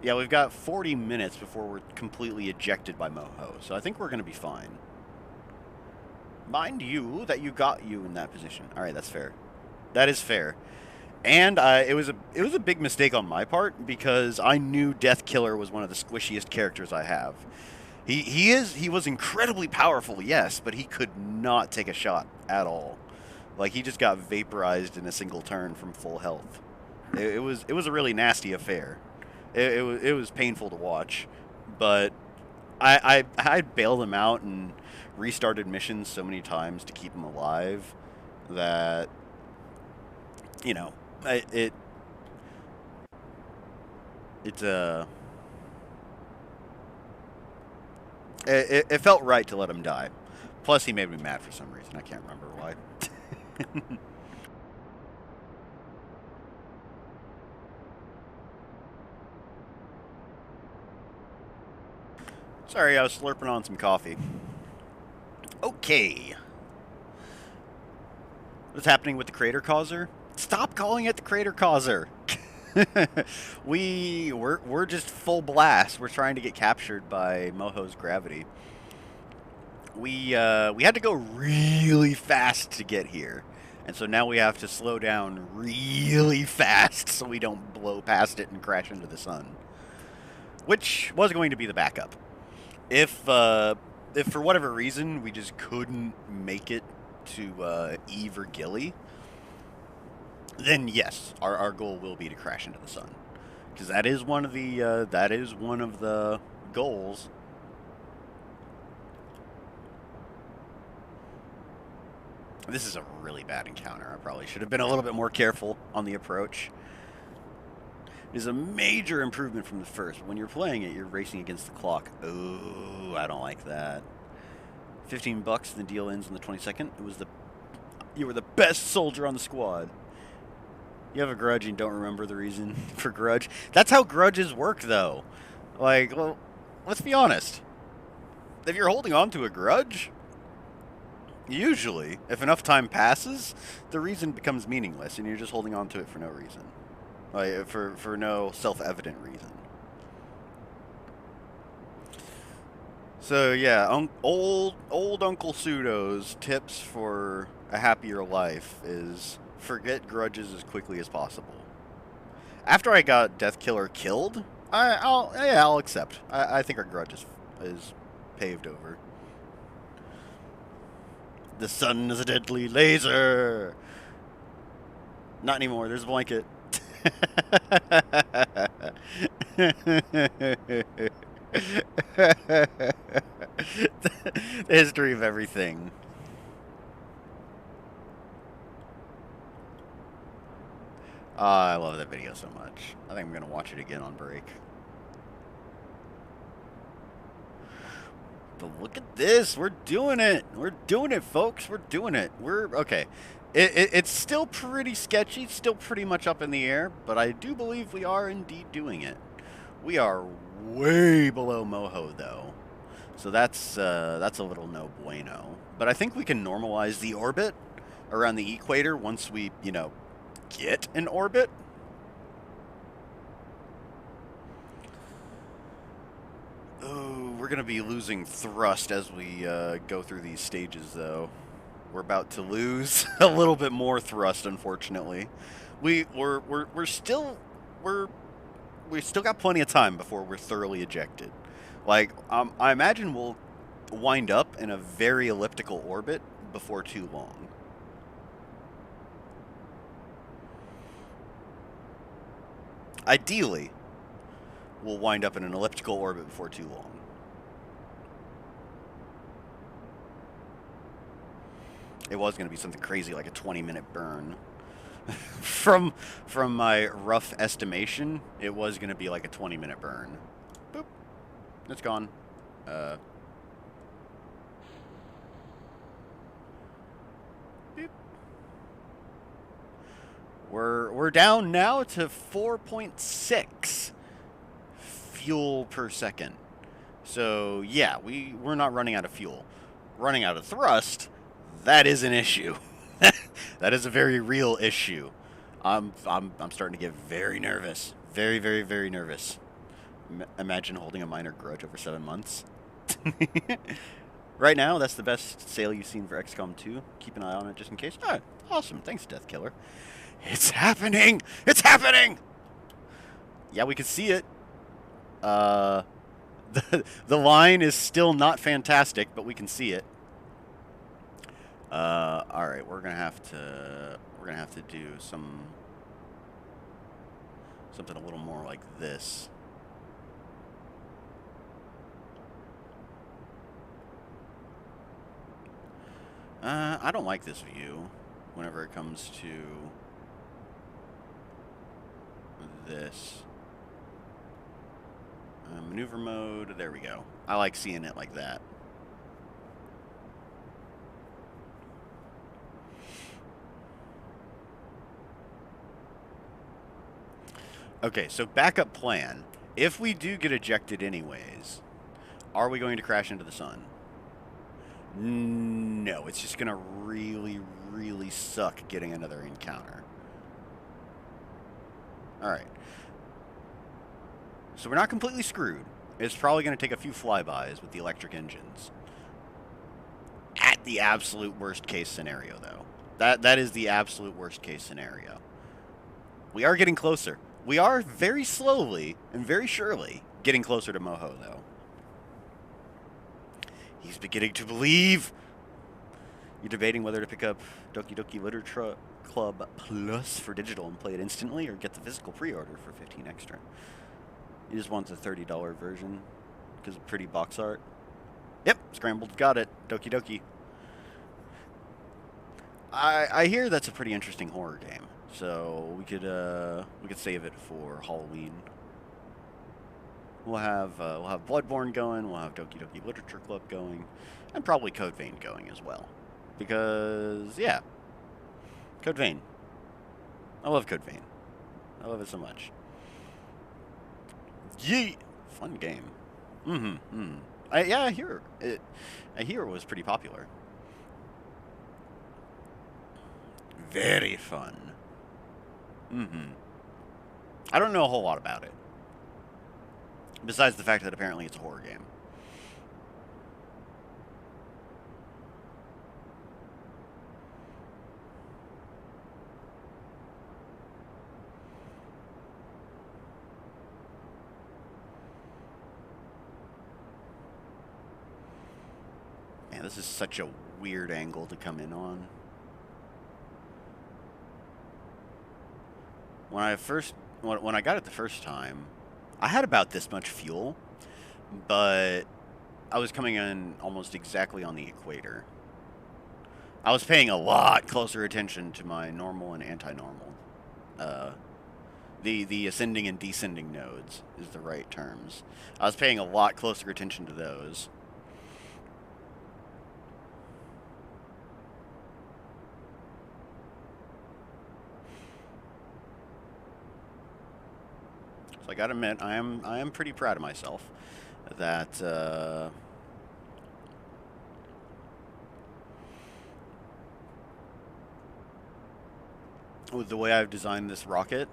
Yeah, we've got 40 minutes before we're completely ejected by Moho. So I think we're going to be fine. Mind you that you got you in that position. Alright, that's fair. That is fair. And it was a big mistake on my part, because I knew Death Killer was one of the squishiest characters I have. He was incredibly powerful, yes, but he could not take a shot at all. Like, he just got vaporized in a single turn from full health. It was a really nasty affair. It was painful to watch, but I bailed him out and restarted missions so many times to keep him alive that, you know, it felt right to let him die. Plus, he made me mad for some reason. I can't remember why. Sorry, I was slurping on some coffee. Okay. What's happening with the crater causer? Stop calling it the crater causer. we're just full blast. We're trying to get captured by Moho's gravity. We had to go really fast to get here, and so now we have to slow down really fast so we don't blow past it and crash into the sun, which was going to be the backup. If for whatever reason we just couldn't make it to Eve or Gilly, then yes, our goal will be to crash into the sun, because that is one of the goals. This is a really bad encounter. I probably should have been a little bit more careful on the approach. It is a major improvement from the first. When you're playing it, you're racing against the clock. Oh, I don't like that. $15, the deal ends on the 22nd. You were the best soldier on the squad. You have a grudge and don't remember the reason for grudge. That's how grudges work, though. Like, well, let's be honest. If you're holding on to a grudge, usually, if enough time passes, the reason becomes meaningless, and you're just holding on to it for no reason. Like, for no self-evident reason. So, yeah, old Uncle Pseudo's tips for a happier life is forget grudges as quickly as possible. After I got Death Killer killed, I'll accept. I think our grudge is paved over. The sun is a deadly laser. Not anymore. There's a blanket. The history of everything. I love that video so much. I think I'm going to watch it again on break. But look at this. We're doing it. We're doing it, folks. We're doing it. Okay. It's still pretty sketchy. It's still pretty much up in the air. But I do believe we are indeed doing it. We are way below Moho, though. So that's a little no bueno. But I think we can normalize the orbit around the equator once we, get an orbit. Oh, we're going to be losing thrust as we go through these stages, though. We're about to lose a little bit more thrust, unfortunately. We still got plenty of time before we're thoroughly ejected. Like, I imagine we'll wind up in a very elliptical orbit before too long. Ideally, we'll wind up in an elliptical orbit before too long. It was going to be something crazy like a 20-minute burn. From my rough estimation, it was going to be like a 20-minute burn. Boop. It's gone. Beep. We're down now to 4.6 fuel per second. So, yeah, we're not running out of fuel. Running out of thrust, that is an issue. That is a very real issue. I'm starting to get very nervous. Very, very, very nervous. Imagine holding a minor grudge over 7 months. Right now, that's the best sale you've seen for XCOM 2. Keep an eye on it just in case. Oh, awesome. Thanks, Death Killer. It's happening! It's happening! Yeah, we can see it. The line is still not fantastic, but we can see it. All right, we're gonna have to do something a little more like this. I don't like this view whenever it comes to this. Maneuver mode, there we go. I like seeing it like that. Okay, so backup plan. If we do get ejected anyways, Are we going to crash into the sun? No, it's just going to really, really suck getting another encounter. Alright. So we're not completely screwed. It's probably going to take a few flybys with the electric engines. At the absolute worst case scenario, though. That is the absolute worst case scenario. We are getting closer. We are very slowly and very surely getting closer to Moho, though. He's beginning to believe. You're debating whether to pick up Doki Doki Literature Club Plus for digital and play it instantly, or get the physical pre-order for 15 extra. You just want the $30 version because of pretty box art. Yep, Scrambled got it. Doki Doki. I hear that's a pretty interesting horror game, so we could save it for Halloween. We'll have Bloodborne going. We'll have Doki Doki Literature Club going, and probably Code Vein going as well. Because yeah, Code Vein. I love Code Vein. I love it so much. Yee! Fun game. I hear it. I hear it was pretty popular. Very fun. I don't know a whole lot about it. Besides the fact that apparently it's a horror game. Man, this is such a weird angle to come in on. When I got it the first time, I had about this much fuel, but I was coming in almost exactly on the equator. I was paying a lot closer attention to my normal and anti-normal. The ascending and descending nodes is the right terms. I was paying a lot closer attention to those. So I gotta admit, I am pretty proud of myself that with the way I've designed this rocket,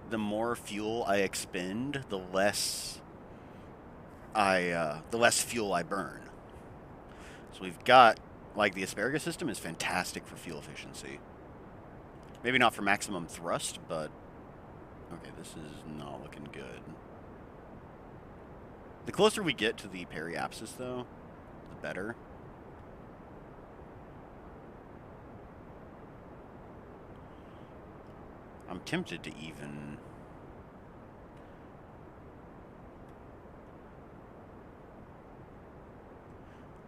the more fuel I expend, the less fuel I burn. So we've got, like, the asparagus system is fantastic for fuel efficiency. Maybe not for maximum thrust, but okay, this is not looking good. The closer we get to the periapsis, though, the better. I'm tempted to even...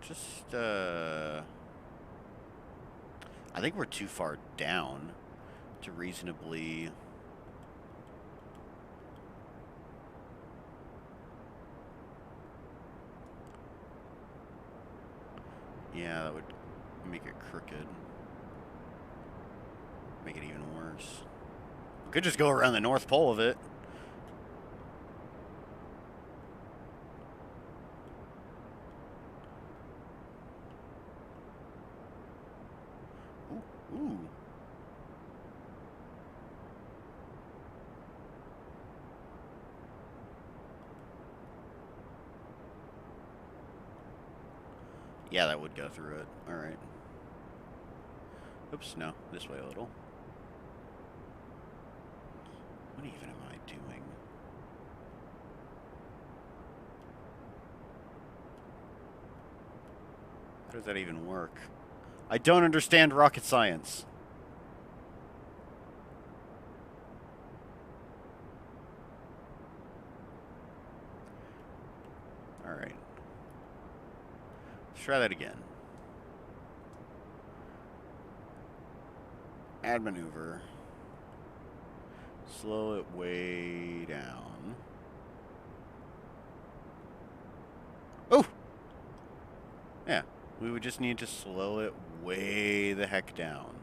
just, I think we're too far down to reasonably... Yeah, that would make it crooked. Make it even worse. We could just go around the North Pole of it. Ooh. Yeah, that would go through it. Alright. Oops, no. This way a little. What even am I doing? How does that even work? I don't understand rocket science. Alright. Let's try that again. Add maneuver. Slow it way down. Oh! Yeah. We would just need to slow it way the heck down.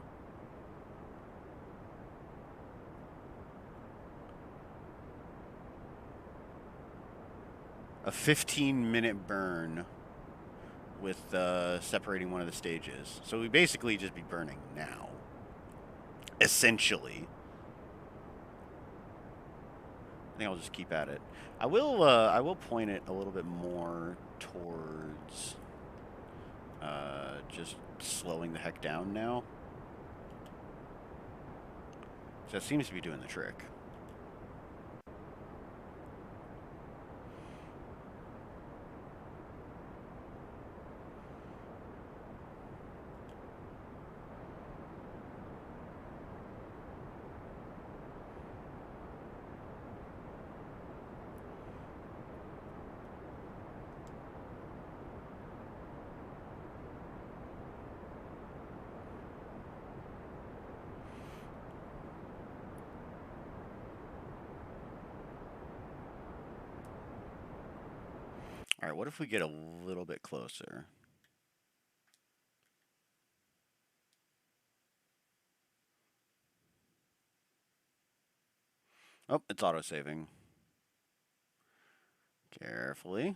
a 15-minute burn with separating one of the stages. So we basically just be burning now. Essentially. I think I'll just keep at it. I will point it a little bit more towards just slowing the heck down now. So that seems to be doing the trick. All right, what if we get a little bit closer? Oh, it's auto-saving. Carefully.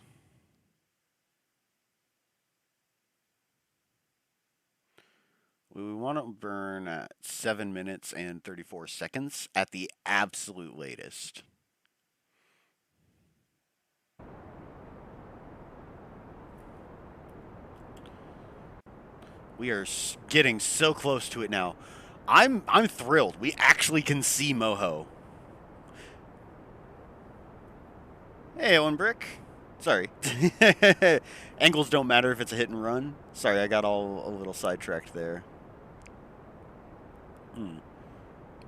We want to burn at 7 minutes and 34 seconds at the absolute latest. We are getting so close to it now. I'm thrilled. We actually can see Moho. Hey, Owen Brick. Sorry. Angles don't matter if it's a hit and run. Sorry, I got all a little sidetracked there.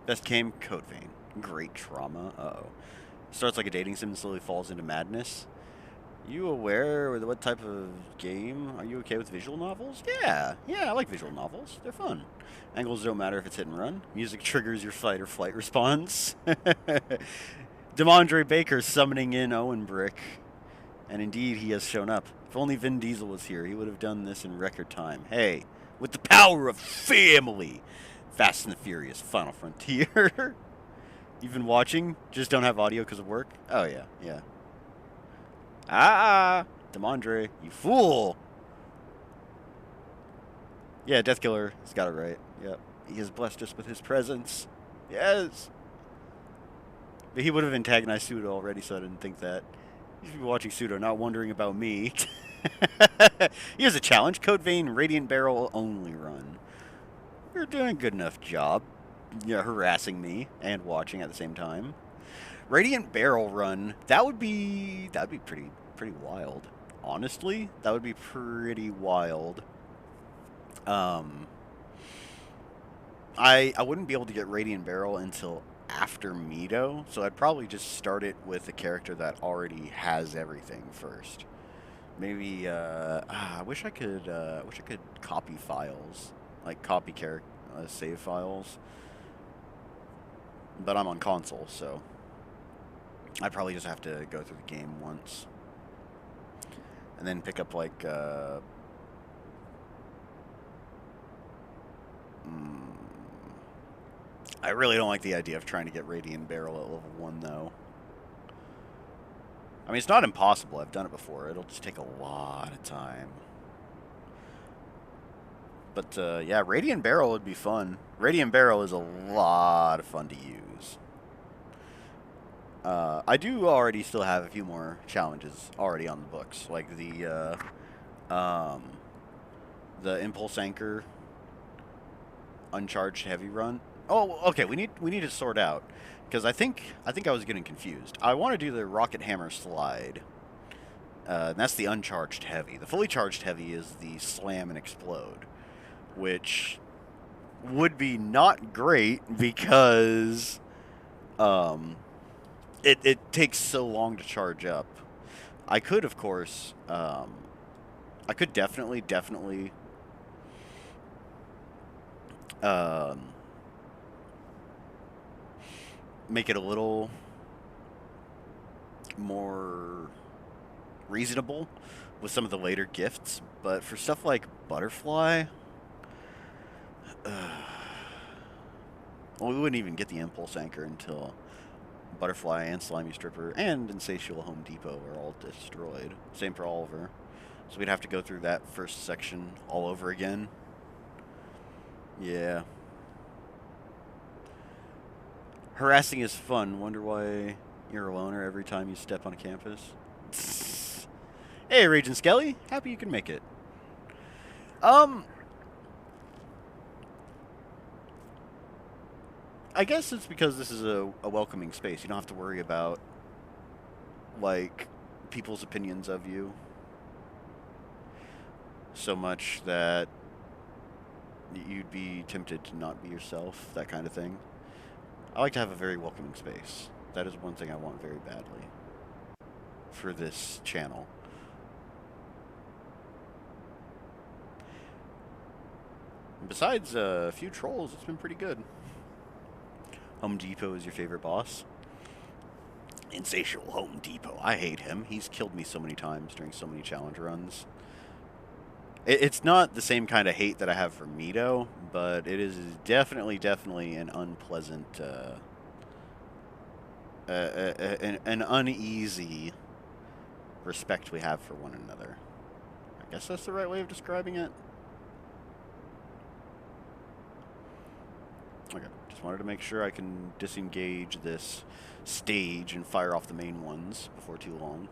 Best game, Code Vein. Great trauma. Uh-oh. Starts like a dating sim and slowly falls into madness. You aware with what type of game? Are you okay with visual novels? Yeah, I like visual novels. They're fun. Angles don't matter if it's hit and run. Music triggers your fight or flight response. Demondre Baker summoning in Owen Brick. And indeed, he has shown up. If only Vin Diesel was here, he would have done this in record time. Hey, with the power of family. Fast and the Furious, Final Frontier. You've been watching? Just don't have audio because of work? Oh, yeah. Demondre, you fool! Yeah, Deathkiller has got it right. Yep. He has blessed us with his presence. Yes! But he would have antagonized Pseudo already, so I didn't think that. You should be watching Pseudo, not wondering about me. Here's a challenge. Code Vein Radiant Barrel only run. You're doing a good enough job. Yeah, harassing me and watching at the same time. Radiant Barrel run, that would be pretty wild. Honestly, that would be pretty wild. I wouldn't be able to get Radiant Barrel until after Mido, so I'd probably just start it with a character that already has everything first. Maybe I wish I could copy files, like copy save files. But I'm on console, so I'd probably just have to go through the game once. And then pick up, like, I really don't like the idea of trying to get Radiant Barrel at level 1, though. I mean, it's not impossible. I've done it before. It'll just take a lot of time. But, yeah, Radiant Barrel would be fun. Radiant Barrel is a lot of fun to use. I do already still have a few more challenges already on the books, like the Impulse Anchor Uncharged Heavy Run. Oh, okay. We need to sort out because I think I was getting confused. I want to do the Rocket Hammer Slide. And that's the Uncharged Heavy. The Fully Charged Heavy is the Slam and Explode, which would be not great because it takes so long to charge up. I could, of course, I could definitely make it a little more reasonable with some of the later gifts, but for stuff like Butterfly, well, we wouldn't even get the Impulse Anchor until Butterfly and Slimy Stripper and Insatiable Home Depot are all destroyed. Same for Oliver. So we'd have to go through that first section all over again. Yeah. Harassing is fun. Wonder why you're a loner every time you step on a campus. Hey, Regent Skelly. Happy you can make it. I guess it's because this is a welcoming space. You don't have to worry about, like, people's opinions of you so much that you'd be tempted to not be yourself, that kind of thing. I like to have a very welcoming space. That is one thing I want very badly for this channel. Besides a few trolls, it's been pretty good. Home Depot is your favorite boss? Insatiable Home Depot. I hate him. He's killed me so many times during so many challenge runs. It's not the same kind of hate that I have for Mito, but it is definitely an unpleasant, an uneasy respect we have for one another. I guess that's the right way of describing it. Okay, just wanted to make sure I can disengage this stage and fire off the main ones before too long.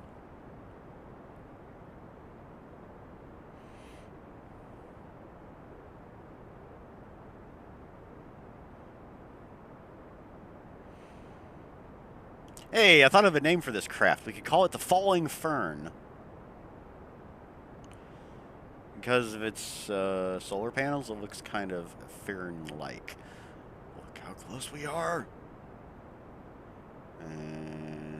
Hey, I thought of a name for this craft. We could call it the Falling Fern. Because of its solar panels, it looks kind of fern-like. Look how close we are. And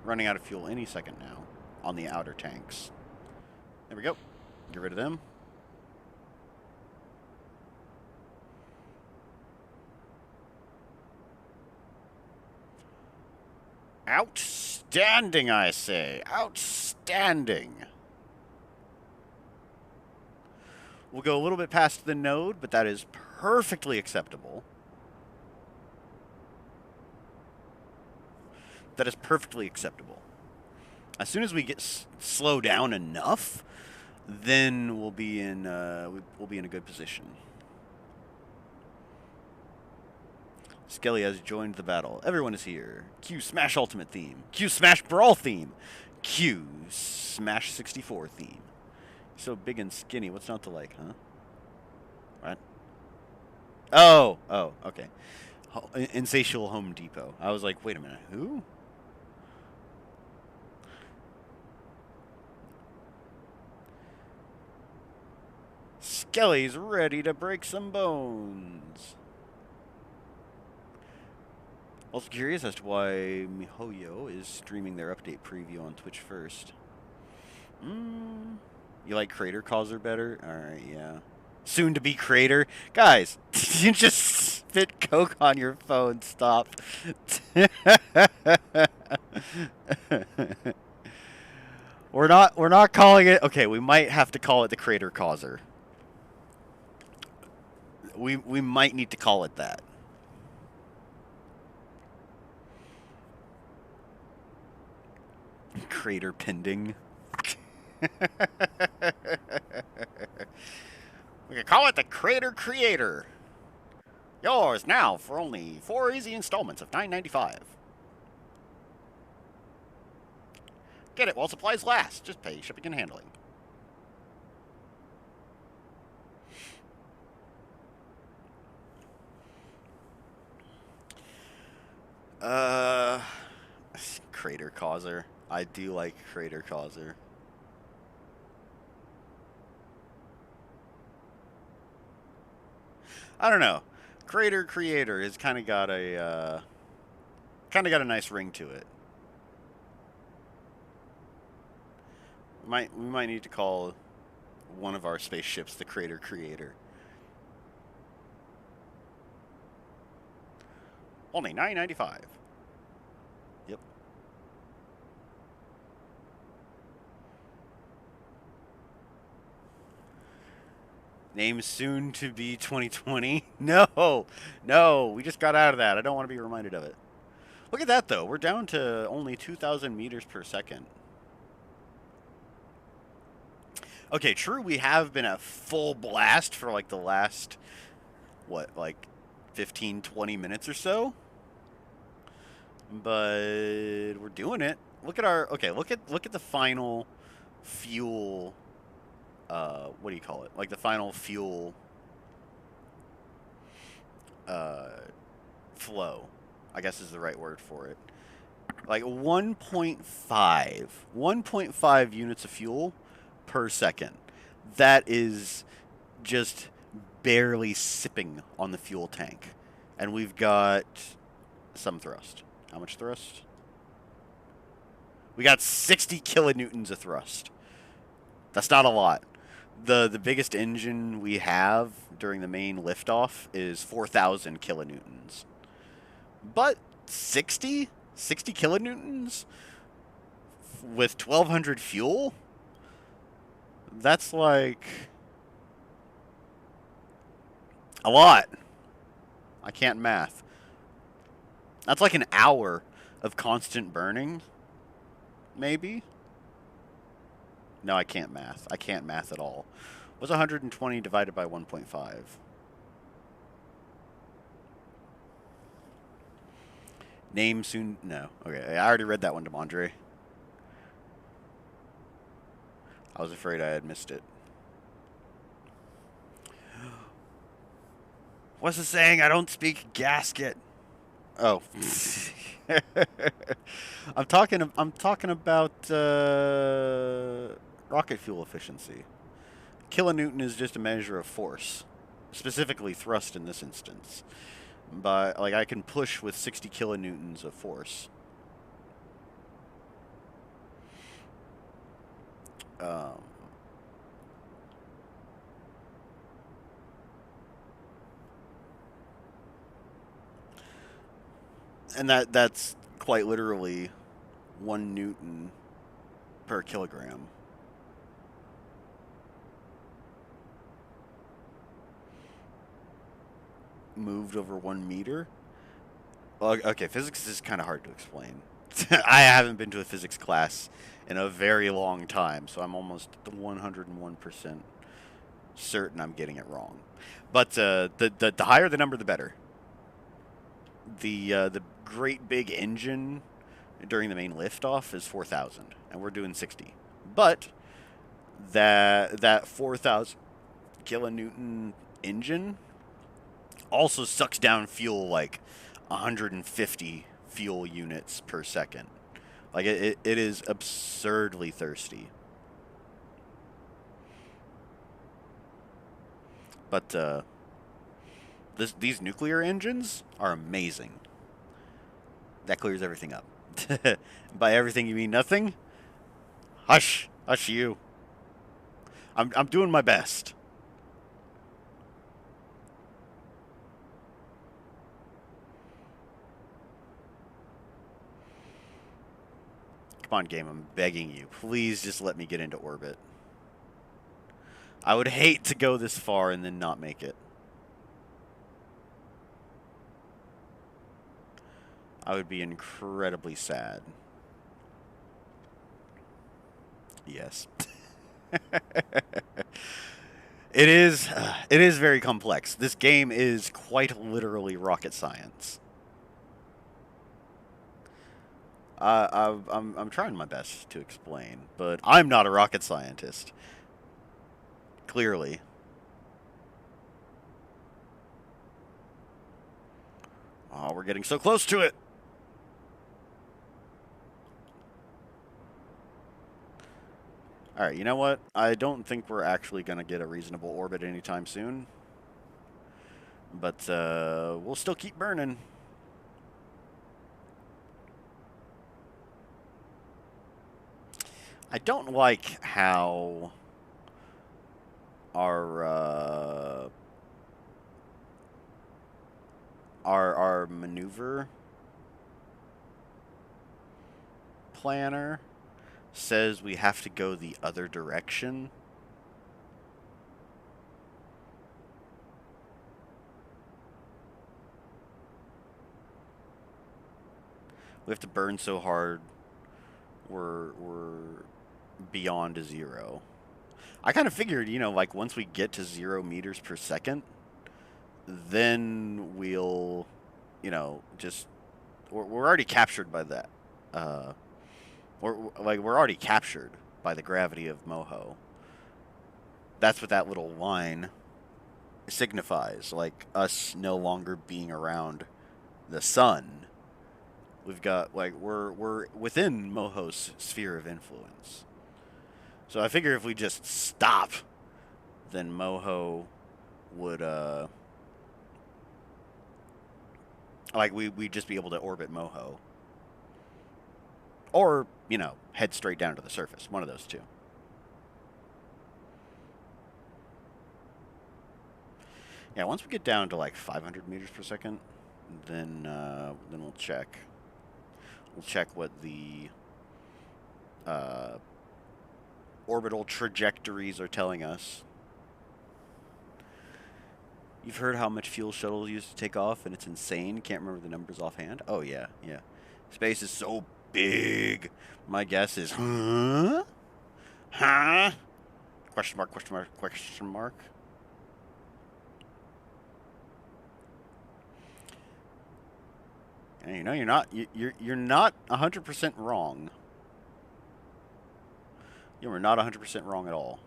running out of fuel any second now on the outer tanks. There we go. Get rid of them. Outstanding, I say. Outstanding. We'll go a little bit past the node, but that is perfectly acceptable. That is perfectly acceptable. As soon as we get slow down enough, then we'll be in a good position. Skelly has joined the battle. Everyone is here. Q Smash Ultimate theme. Q Smash Brawl theme. Q Smash 64 theme. So big and skinny. What's not to like, huh? What? Oh, okay. Insatiable Home Depot. I was like, wait a minute, who? Skelly's ready to break some bones. Also curious as to why Moho is streaming their update preview on Twitch first. You like Crater Causer better? Alright, yeah. Soon to be Crater. Guys, you just spit Coke on your phone. Stop. We're not calling it. Okay, we might have to call it the Crater Causer. We might need to call it that. Crater pending. We could call it the Crater Creator. Yours now for only 4 easy installments of $9.95. Get it while supplies last. Just pay shipping and handling. Crater Causer. I do like Crater Causer. I don't know. Crater Creator has kind of got a nice ring to it. We might need to call one of our spaceships the Crater Creator. Only $9.95. Yep. Name soon to be 2020. No, no, we just got out of that. I don't want to be reminded of it. Look at that, though. We're down to only 2,000 meters per second. Okay, true, we have been at full blast for like the last, what, like 15, 20 minutes or so? But we're doing it. Look at our, okay, look at the final fuel, what do you call it? Like the final fuel, uh, flow, I guess is the right word for it. Like 1.5 units of fuel per second. That is just barely sipping on the fuel tank. And we've got some thrust. How much thrust? We got 60 kilonewtons of thrust. That's not a lot. The biggest engine we have during the main liftoff is 4,000 kilonewtons. But 60 kilonewtons with 1,200 fuel? That's like a lot. I can't math. That's like an hour of constant burning, maybe? No, I can't math. I can't math at all. What's 120 divided by 1.5? Name soon. No. Okay, I already read that one, Demondre. I was afraid I had missed it. What's the saying? I don't speak gasket. Oh. I'm talking about rocket fuel efficiency. Kilonewton is just a measure of force, specifically thrust in this instance. But like I can push with 60 kilonewtons of force. Um, and that's quite literally 1 Newton per kilogram. Moved over 1 meter. Well, okay, physics is kind of hard to explain. I haven't been to a physics class in a very long time, so I'm almost 101% certain I'm getting it wrong. But the higher the number, the better. The great big engine during the main liftoff is 4,000, and we're doing 60. But that 4,000 kilonewton engine also sucks down fuel like 150 fuel units per second. Like it is absurdly thirsty. But these nuclear engines are amazing. That clears everything up. By everything you mean nothing? Hush, hush you. I'm doing my best. Come on, game, I'm begging you. Please just let me get into orbit. I would hate to go this far and then not make it. I would be incredibly sad. Yes. It is very complex. This game is quite literally rocket science. I'm trying my best to explain, but I'm not a rocket scientist. Clearly. Oh, we're getting so close to it. All right, you know what? I don't think we're actually going to get a reasonable orbit anytime soon. But we'll still keep burning. I don't like how our our maneuver planner says we have to go the other direction. We have to burn so hard, we're beyond a zero. I kind of figured, you know, like once we get to 0 meters per second, then we'll, you know, just we're already captured by that. Uh, we're already captured by the gravity of Moho. That's what that little line signifies, like us no longer being around the sun. We've got like we're within Moho's sphere of influence. So I figure if we just stop, then Moho would like we'd just be able to orbit Moho. Or, you know, head straight down to the surface. One of those two. Yeah, once we get down to like 500 meters per second, then we'll check. We'll check what the uh, orbital trajectories are telling us. You've heard how much fuel shuttles use to take off, and it's insane. Can't remember the numbers offhand. Oh, yeah, yeah. Space is so big. My guess is, huh? Huh? Question mark, question mark, question mark. And you know, you're not 100% wrong. You are not 100% wrong at all.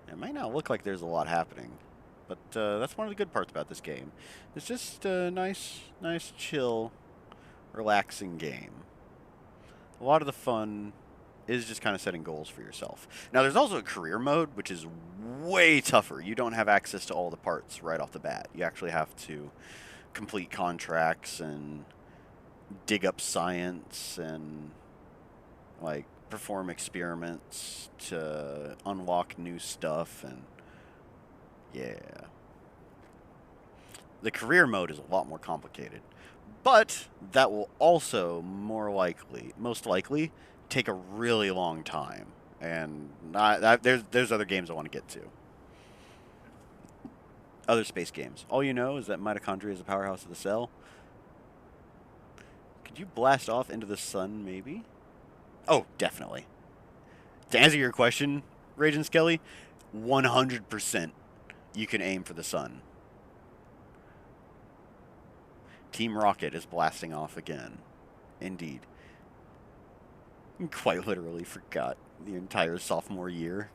It might not look like there's a lot happening, but that's one of the good parts about this game. It's just a nice, chill, relaxing game. A lot of the fun is just kind of setting goals for yourself. Now, there's also a career mode, which is way tougher. You don't have access to all the parts right off the bat. You actually have to complete contracts and dig up science and, like, perform experiments to unlock new stuff, and yeah. The career mode is a lot more complicated. But that will also most likely, take a really long time. And there's other games I want to get to. Other space games. All you know is that mitochondria is the powerhouse of the cell. Could you blast off into the sun, maybe? Oh, definitely. To answer your question, Raging Skelly, 100% you can aim for the sun. Team Rocket is blasting off again. Indeed. Quite literally forgot the entire sophomore year.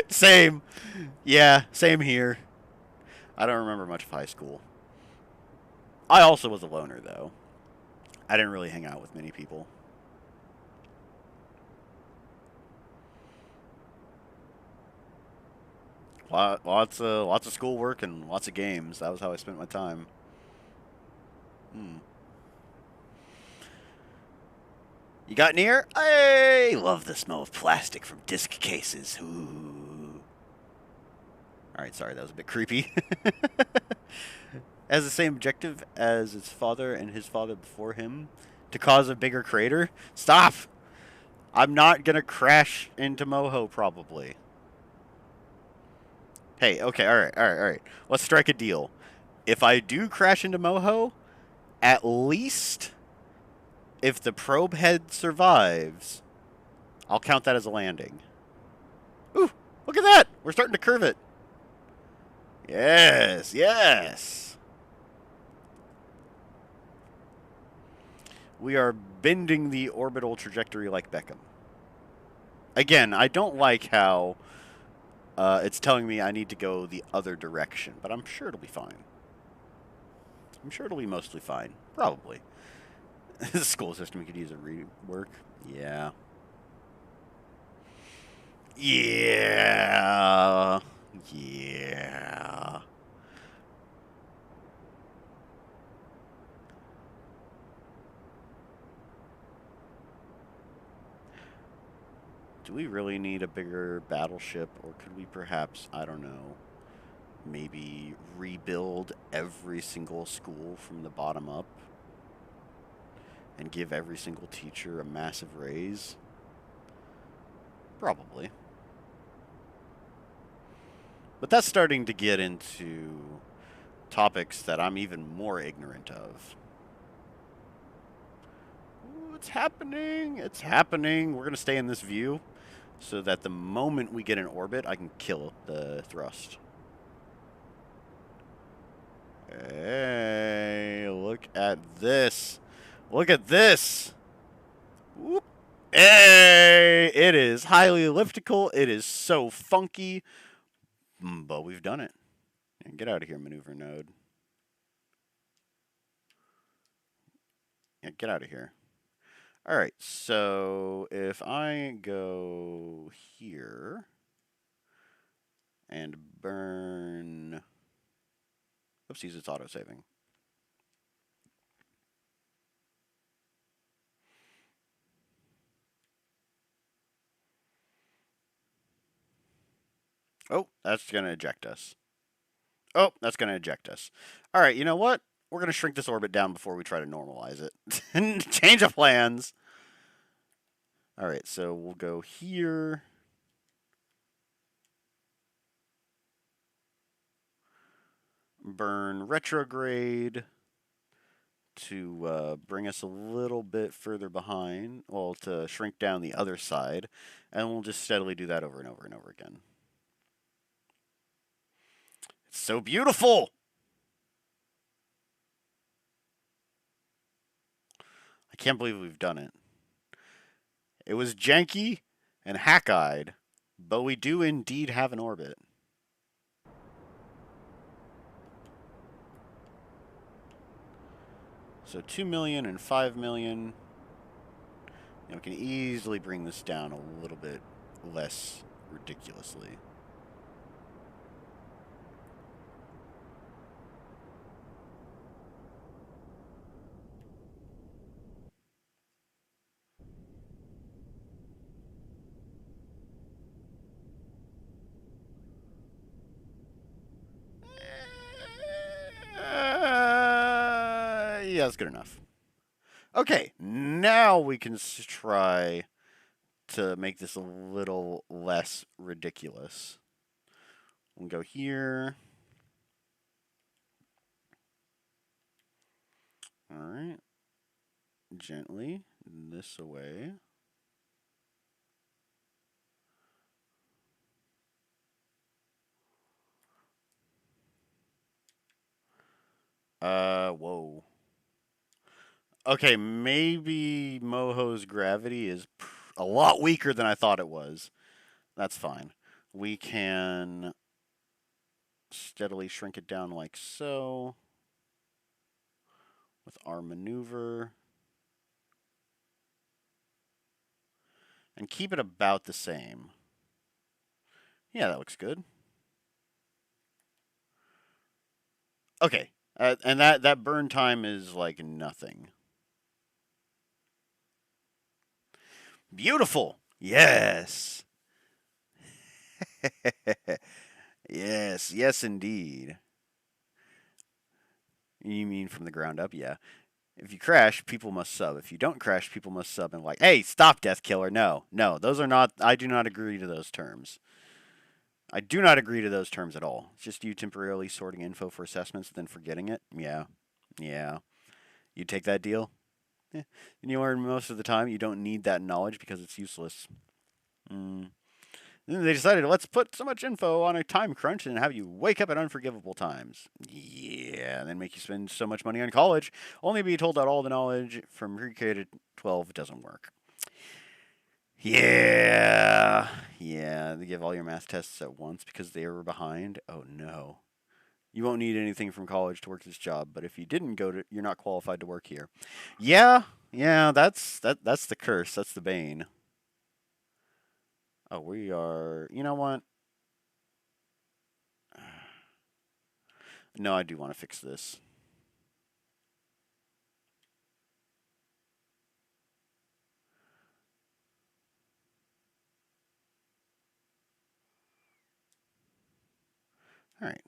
Same. Yeah, same here. I don't remember much of high school. I also was a loner, though. I didn't really hang out with many people. Lots of schoolwork and lots of games. That was how I spent my time. You got near? I love the smell of plastic from disc cases. Ooh. Alright, sorry, that was a bit creepy. Has the same objective as its father and his father before him, to cause a bigger crater. Stop! I'm not gonna crash into Moho, probably. Hey, okay, alright. Let's strike a deal. If I do crash into Moho, at least if the probe head survives, I'll count that as a landing. Ooh, look at that! We're starting to curve it. Yes, yes. We are bending the orbital trajectory like Beckham. Again, I don't like how it's telling me I need to go the other direction, but I'm sure it'll be fine. I'm sure it'll be mostly fine. Probably. The school system could use a rework. Yeah. Yeah. Yeah. Do we really need a bigger battleship, or could we perhaps, I don't know, maybe rebuild every single school from the bottom up and give every single teacher a massive raise? Probably. But that's starting to get into topics that I'm even more ignorant of. Ooh, it's happening! It's happening! We're going to stay in this view so that the moment we get in orbit, I can kill the thrust. Hey, look at this. Look at this. Whoop. Hey, it is highly elliptical. It is so funky. But we've done it. Get out of here, maneuver node. Yeah, get out of here. All right, so if I go here and burn... Oopsies, it's auto-saving. Oh, that's going to eject us. Oh, that's going to eject us. All right, you know what? We're going to shrink this orbit down before we try to normalize it. Change of plans. All right, so we'll go here. Burn retrograde to bring us a little bit further behind. Well, to shrink down the other side. And we'll just steadily do that over and over and over again. It's so beautiful! I can't believe we've done it. It was janky and hack-eyed, but we do indeed have an orbit. So 2 million and 5 million. You know, we can easily bring this down a little bit less ridiculously. Yeah, that's good enough. Okay, now we can try to make this a little less ridiculous. We'll go here. All right. Gently this away. Whoa. Okay, maybe Moho's gravity is a lot weaker than I thought it was. That's fine. We can steadily shrink it down like so with our maneuver. And keep it about the same. Yeah, that looks good. Okay, and that burn time is like nothing. Beautiful. Yes. Yes, yes indeed. You mean from the ground up? Yeah. If you crash, people must sub. If you don't crash, people must sub. And like, hey, stop, Death Killer. No, no, those are not. I do not agree to those terms. I do not agree to those terms at all. It's just you temporarily sorting info for assessments, then forgetting it. Yeah, yeah. You take that deal. Yeah. And you learn most of the time you don't need that knowledge because it's useless. Mm. Then they decided, let's put so much info on a time crunch and have you wake up at unforgivable times. Yeah, and then make you spend so much money on college, only to be told that all the knowledge from pre-K to 12 doesn't work. Yeah, yeah, they give all your math tests at once because they were behind. Oh no. You won't need anything from college to work this job, but if you didn't go to, you're not qualified to work here. Yeah, yeah, that's the curse. That's the bane. Oh, we are. You know what? No, I do want to fix this. All right.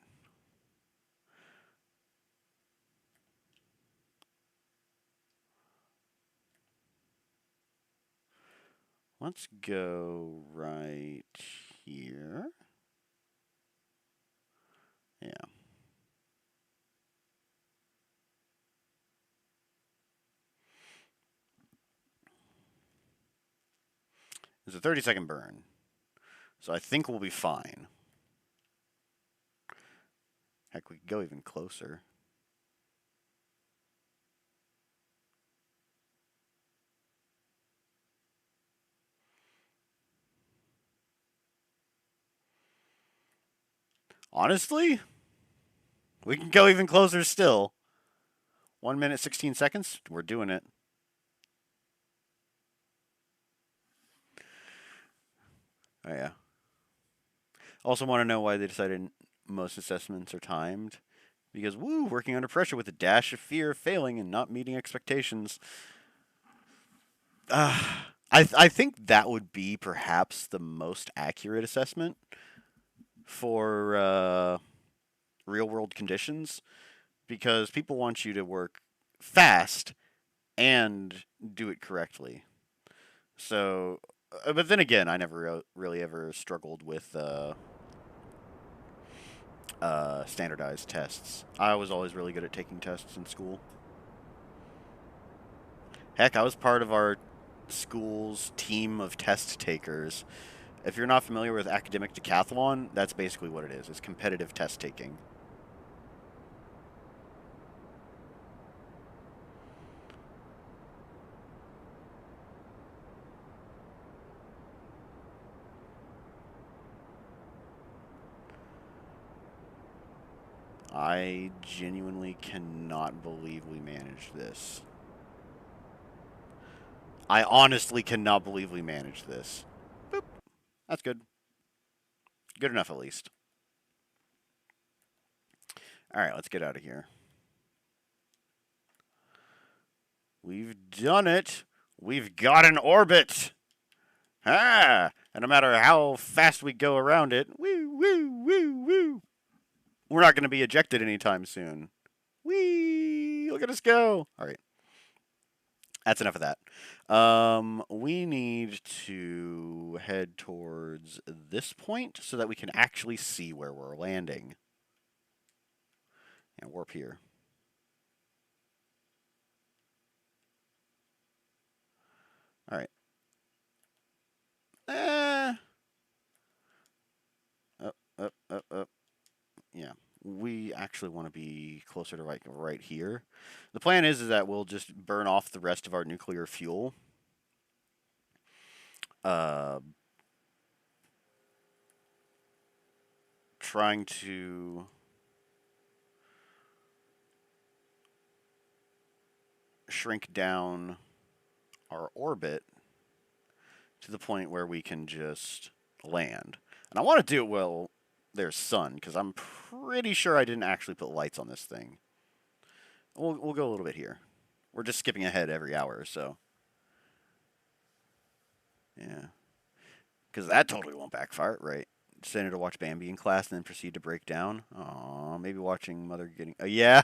Let's go right here. Yeah. It's a 30-second burn. So I think we'll be fine. Heck, we could go even closer. Honestly, we can go even closer still. 1 minute, 16 seconds. We're doing it. Oh, yeah. Also want to know why they decided most assessments are timed. Because, woo, working under pressure with a dash of fear of failing and not meeting expectations. I think that would be perhaps the most accurate assessment for real world conditions. Because people want you to work fast and do it correctly. So, but then again, I never really ever struggled with standardized tests. I was always really good at taking tests in school. Heck, I was part of our school's team of test takers. If you're not familiar with academic decathlon, that's basically what it is. It's competitive test taking. I genuinely cannot believe we managed this. I honestly cannot believe we managed this. Boop. That's good. Good enough, at least. Alright, let's get out of here. We've done it! We've got an orbit! Ah! And no matter how fast we go around it, woo, woo, woo, woo, we're not going to be ejected anytime soon. Whee! Look at us go! Alright. That's enough of that. We need to head towards this point so that we can actually see where we're landing. And warp here. Alright. Up. Yeah. We actually want to be closer to right here. The plan is that we'll just burn off the rest of our nuclear fuel. Trying to shrink down our orbit to the point where we can just land. And I want to do it while there's sun, because I'm pretty sure I didn't actually put lights on this thing. We'll go a little bit here. We're just skipping ahead every hour or so. Yeah. Because that totally won't backfire, right? Send her to watch Bambi in class and then proceed to break down. Aw, maybe watching Mother getting... yeah,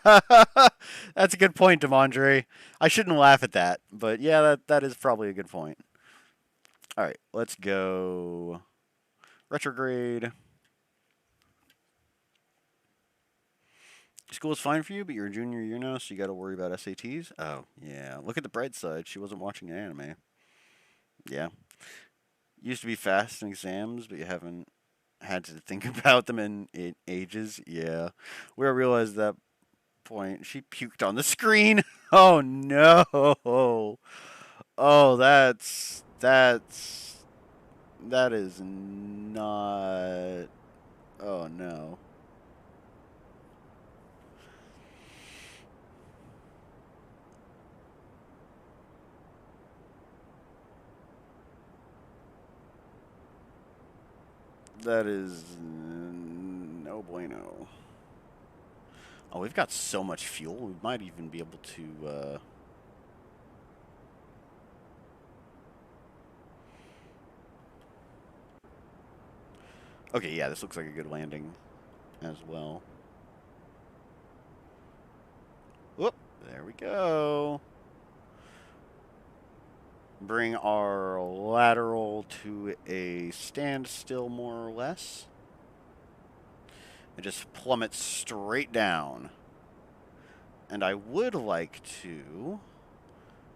that's a good point, Demondre. I shouldn't laugh at that, but yeah, that is probably a good point. Alright, let's go... retrograde. School is fine for you, but you're a junior year now, so you gotta worry about SATs? Oh, yeah. Look at the bright side. She wasn't watching an anime. Yeah. Used to be fast in exams, but you haven't had to think about them in ages. Yeah. We all realized that point. She puked on the screen. Oh, no. Oh, that is not... oh, no. That is no bueno. Oh, we've got so much fuel. We might even be able to... okay, yeah, this looks like a good landing as well. Whoop, there we go. Bring our lateral to a standstill, more or less. It just plummets straight down. And I would like to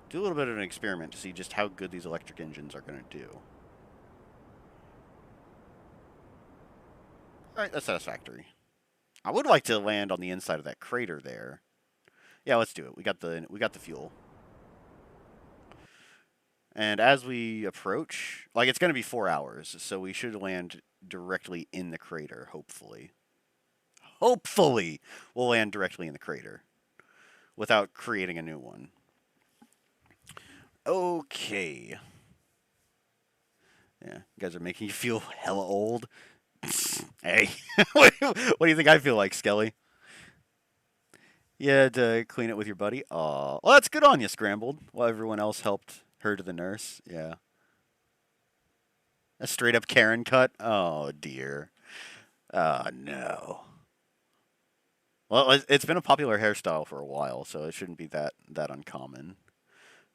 do a little bit of an experiment to see just how good these electric engines are going to do. All right, that's satisfactory. I would like to land on the inside of that crater there. Yeah, let's do it. We got the fuel. And as we approach, like it's going to be 4 hours, so we should land directly in the crater, hopefully. Hopefully, we'll land directly in the crater without creating a new one. Okay. Yeah, you guys are making you feel hella old. Hey, what do you think I feel like, Skelly? You had to clean it with your buddy? Aw. Well, that's good on you, Scrambled. While everyone else helped her to the nurse. Yeah. A straight up Karen cut? Oh, dear. Oh, no. Well, it's been a popular hairstyle for a while, so it shouldn't be that uncommon.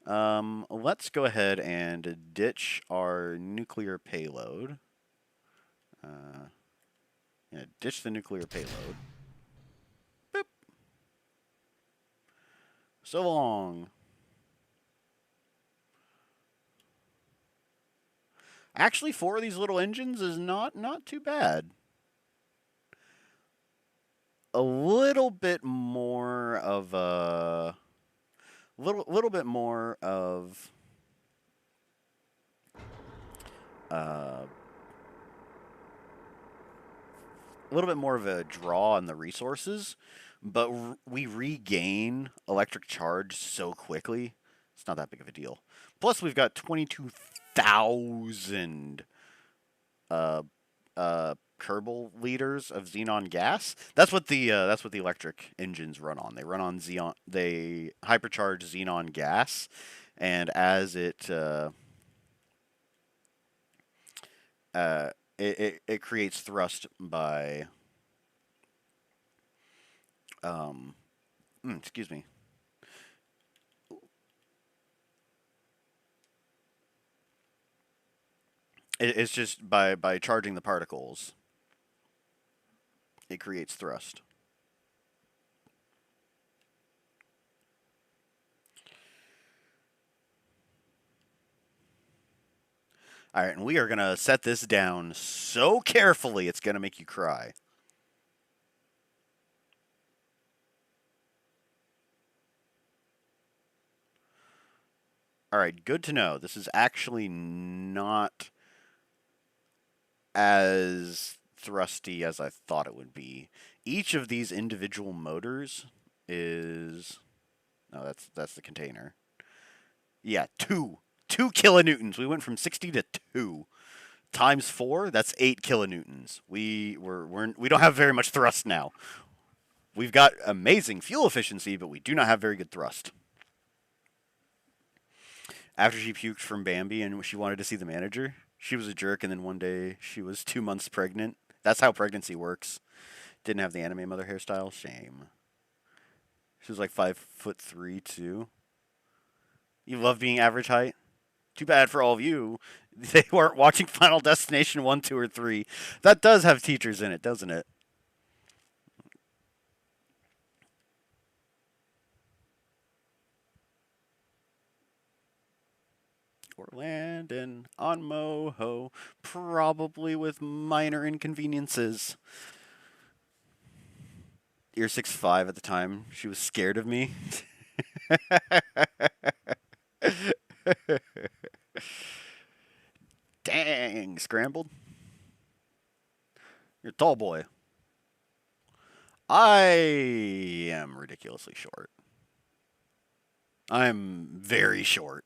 Let's go ahead and ditch our nuclear payload. Uh, yeah, ditch the nuclear payload. Boop. So long. Actually, 4 of these little engines is not too bad. A little bit more of a little bit more of uh, a little bit more of a draw on the resources, but we regain electric charge so quickly. It's not that big of a deal. Plus, we've got 22,000 uh, Kerbal liters of xenon gas. That's what the electric engines run on. They run on xenon. They hypercharge xenon gas, and as uh, it creates thrust by um, excuse me. It's just by charging the particles, it creates thrust. All right, and we are gonna set this down so carefully it's gonna make you cry. All right, good to know. This is actually not as thrusty as I thought it would be. Each of these individual motors is no, that's the container. Yeah, two kilonewtons. We went from 60 to 2 times 4. That's 8 kilonewtons. We don't have very much thrust now. We've got amazing fuel efficiency, but we do not have very good thrust. After she puked from Bambi and she wanted to see the manager, she was a jerk, and then one day she was 2 months pregnant. That's how pregnancy works. Didn't have the anime mother hairstyle. Shame. She was like 5'3" too. You love being average height. Too bad for all of you. They weren't watching Final Destination 1, 2, or 3. That does have teachers in it, doesn't it? We're landing on Moho, probably with minor inconveniences. You're 6'5" at the time. She was scared of me. Dang, scrambled. You're a tall boy. I am ridiculously short. I'm very short.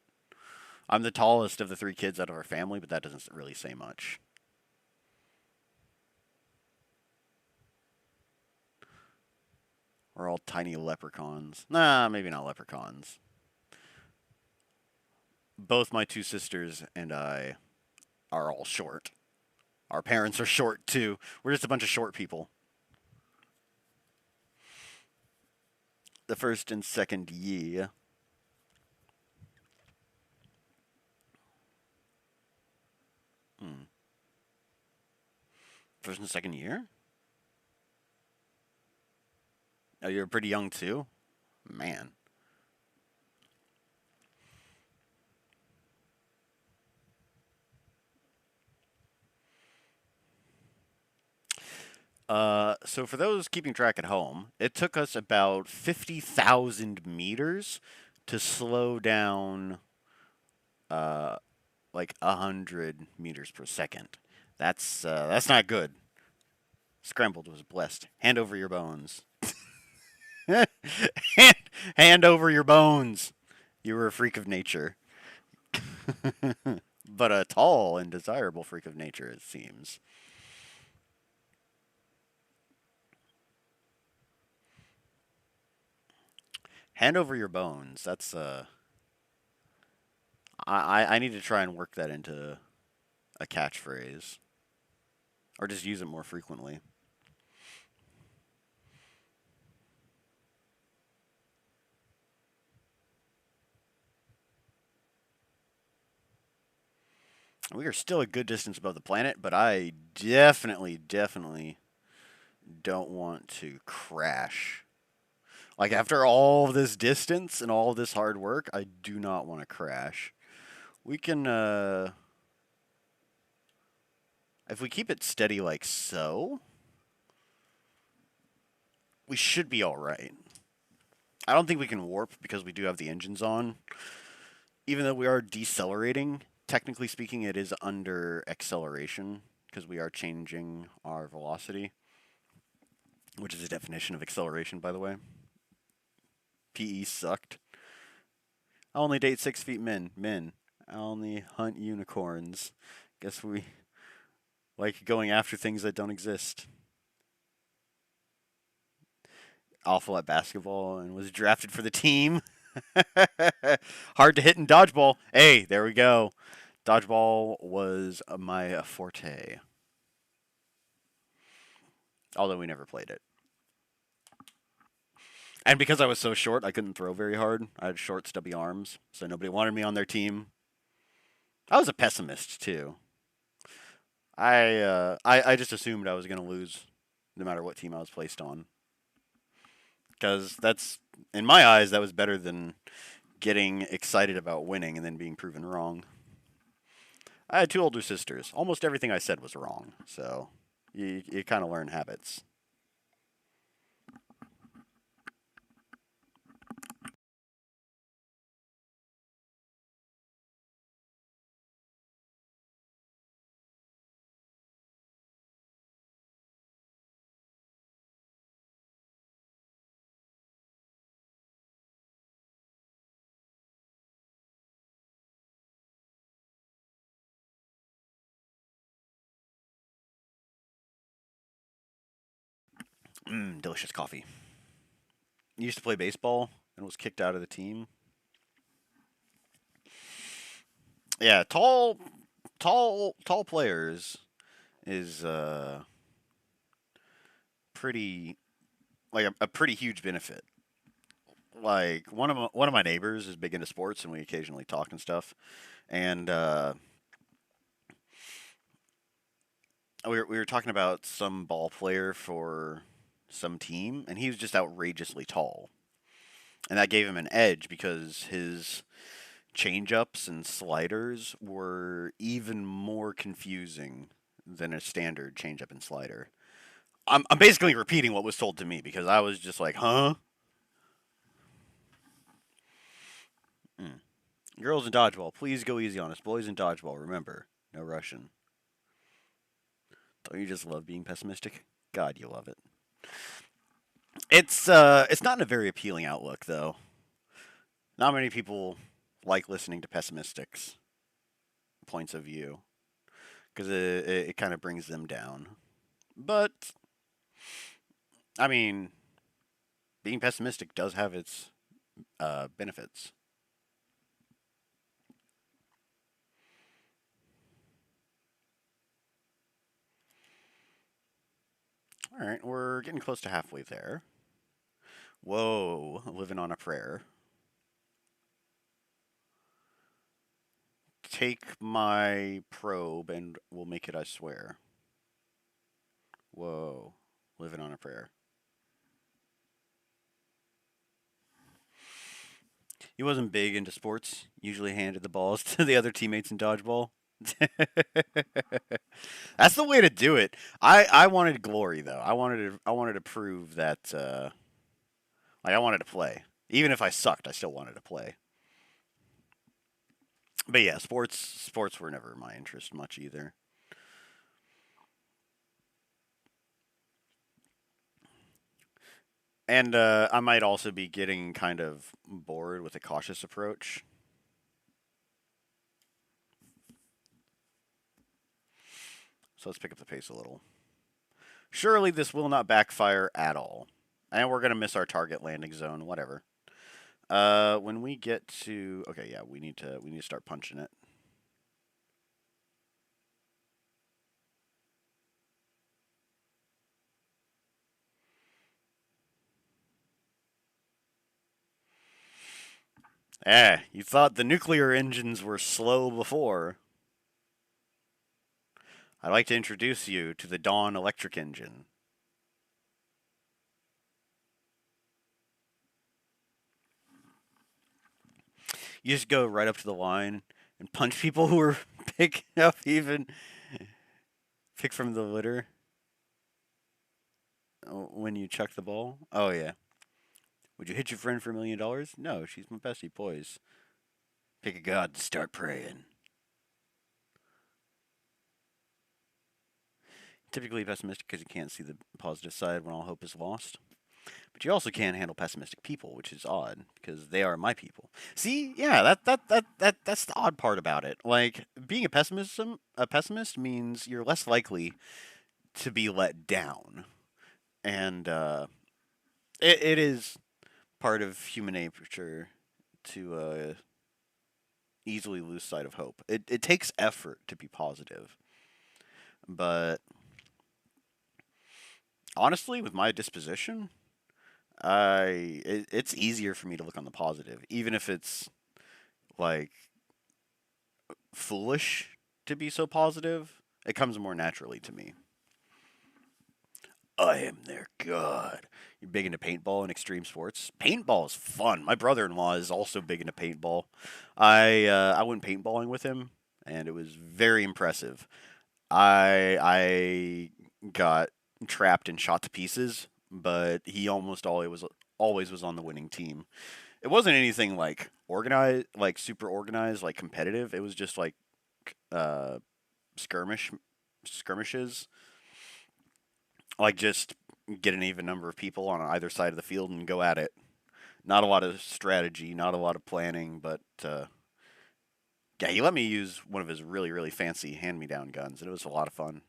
I'm the tallest of the 3 kids out of our family, but that doesn't really say much. We're all tiny leprechauns. Nah, maybe not leprechauns. Both my 2 sisters and I are all short. Our parents are short too. We're just a bunch of short people. The first and second year. Hmm. First and second year? Oh, you're pretty young too? Man. So for those keeping track at home, it took us about 50,000 meters to slow down uh, like 100 meters per second. That's not good. Scrambled was blessed. Hand over your bones. hand, hand over your bones. You were a freak of nature. But a tall and desirable freak of nature, it seems. Hand over your bones. I need to try and work that into a catchphrase, or just use it more frequently. We are still a good distance above the planet, but I definitely don't want to crash. Like after all this distance and all this hard work, I do not want to crash. We can if we keep it steady like so, we should be all right. I don't think we can warp because we do have the engines on. Even though we are decelerating, technically speaking, it is under acceleration because we are changing our velocity, which is the definition of acceleration, by the way. PE sucked. I only date 6 feet men. I only hunt unicorns. Guess we like going after things that don't exist. Awful at basketball and was drafted for the team. Hard to hit in dodgeball. Hey, there we go. Dodgeball was my forte, although we never played it. And because I was so short, I couldn't throw very hard. I had short, stubby arms, so nobody wanted me on their team. I was a pessimist too. I just assumed I was going to lose no matter what team I was placed on. Because that's, in my eyes, that was better than getting excited about winning and then being proven wrong. I had two older sisters. Almost everything I said was wrong, so you kind of learn habits. Delicious coffee. Used to play baseball and was kicked out of the team. Yeah, tall players is pretty like a pretty huge benefit. Like one of my neighbors is big into sports, and we occasionally talk and stuff. And we were talking about some ball player for some team, and he was just outrageously tall, and that gave him an edge because his changeups and sliders were even more confusing than a standard changeup and slider. I'm basically repeating what was told to me because I was just like, huh? Mm. Girls in dodgeball, please go easy on us. Boys in dodgeball, remember, no Russian. Don't you just love being pessimistic? God, you love it. It's not a very appealing outlook though. Not many people like listening to pessimistics points of view because it kind of brings them down. But I mean, being pessimistic does have its benefits. All right, we're getting close to halfway there. Whoa, living on a prayer. Take my probe and we'll make it, I swear. Whoa, living on a prayer. He wasn't big into sports, usually handed the balls to the other teammates in dodgeball. That's the way to do it. I wanted glory though. I wanted to prove that like I wanted to play. Even if I sucked, I still wanted to play. But yeah, sports were never my interest much either. And I might also be getting kind of bored with a cautious approach. So let's pick up the pace a little. Surely this will not backfire at all. And we're gonna miss our target landing zone, whatever. When we get to okay, yeah, we need to start punching it. You thought the nuclear engines were slow before. I'd like to introduce you to the Dawn electric engine. You just go right up to the line and punch people who are picking up even pick from the litter when you chuck the ball. Oh yeah. Would you hit your friend for $1 million? No, she's my bestie, poise. Pick a god to start praying. Typically pessimistic because you can't see the positive side when all hope is lost. But you also can't handle pessimistic people, which is odd because they are my people. See, yeah, that's the odd part about it. Like being a pessimist means you're less likely to be let down, and it is part of human nature to easily lose sight of hope. It takes effort to be positive, but honestly, with my disposition, it's easier for me to look on the positive, even if it's like foolish to be so positive. It comes more naturally to me. I am their god. You're big into paintball and extreme sports. Paintball is fun. My brother-in-law is also big into paintball. I went paintballing with him, and it was very impressive. I got trapped and shot to pieces, but he almost always was on the winning team. It wasn't anything like organized, like super organized, like competitive. It was just like uh, skirmish skirmishes, like just get an even number of people on either side of the field and go at it. Not a lot of strategy, not a lot of planning, but yeah, he let me use one of his really fancy hand-me-down guns, and it was a lot of fun.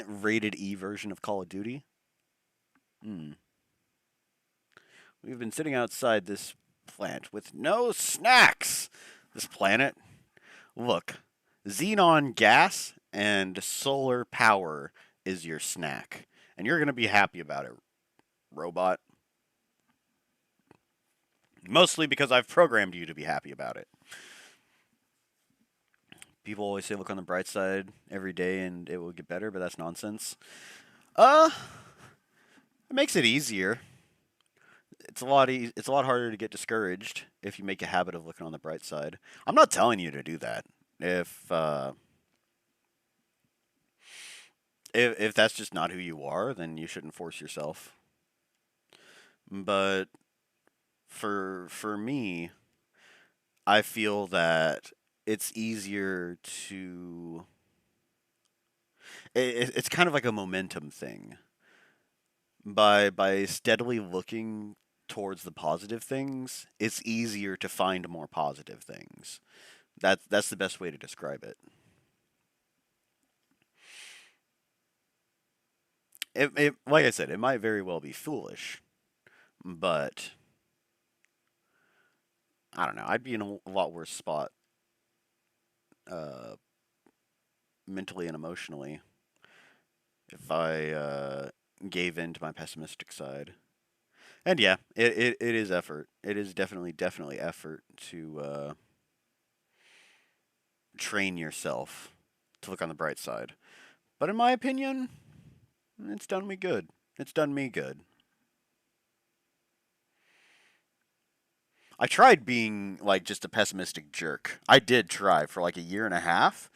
Rated E version of Call of Duty. Hmm. We've been sitting outside this plant with no snacks. This planet. Look, xenon gas and solar power is your snack. And you're going to be happy about it, robot. Mostly because I've programmed you to be happy about it. People always say look on the bright side every day and it will get better, but that's nonsense. Uh, it makes it easier. It's a lot harder to get discouraged if you make a habit of looking on the bright side. I'm not telling you to do that. If uh, if that's just not who you are, then you shouldn't force yourself. But for me, I feel that it's easier to. It's kind of like a momentum thing. By steadily looking towards the positive things, it's easier to find more positive things. That's the best way to describe it. Like I said, it might very well be foolish, but I don't know. I'd be in a lot worse spot uh, mentally and emotionally if I gave in to my pessimistic side. And yeah, it is effort. It is definitely effort to train yourself to look on the bright side. But in my opinion, it's done me good. It's done me good. I tried being like just a pessimistic jerk. I did try for like a year and a half.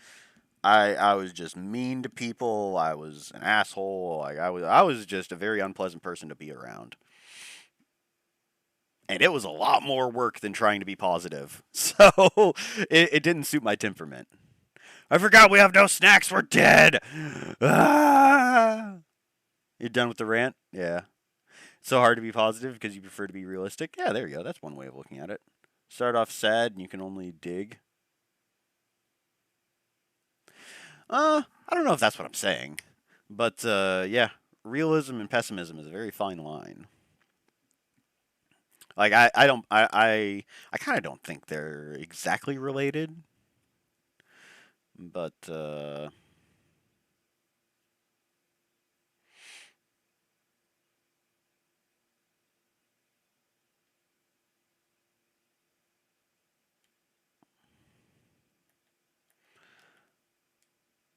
I was just mean to people. I was an asshole. Like I was just a very unpleasant person to be around. And it was a lot more work than trying to be positive. So it didn't suit my temperament. I forgot we have no snacks. We're dead. Ah! You're done with the rant? Yeah. So hard to be positive because you prefer to be realistic? Yeah, there you go. That's one way of looking at it. Start off sad and you can only dig. I don't know if that's what I'm saying. But yeah, realism and pessimism is a very fine line. Like I don't I kind of don't think they're exactly related, but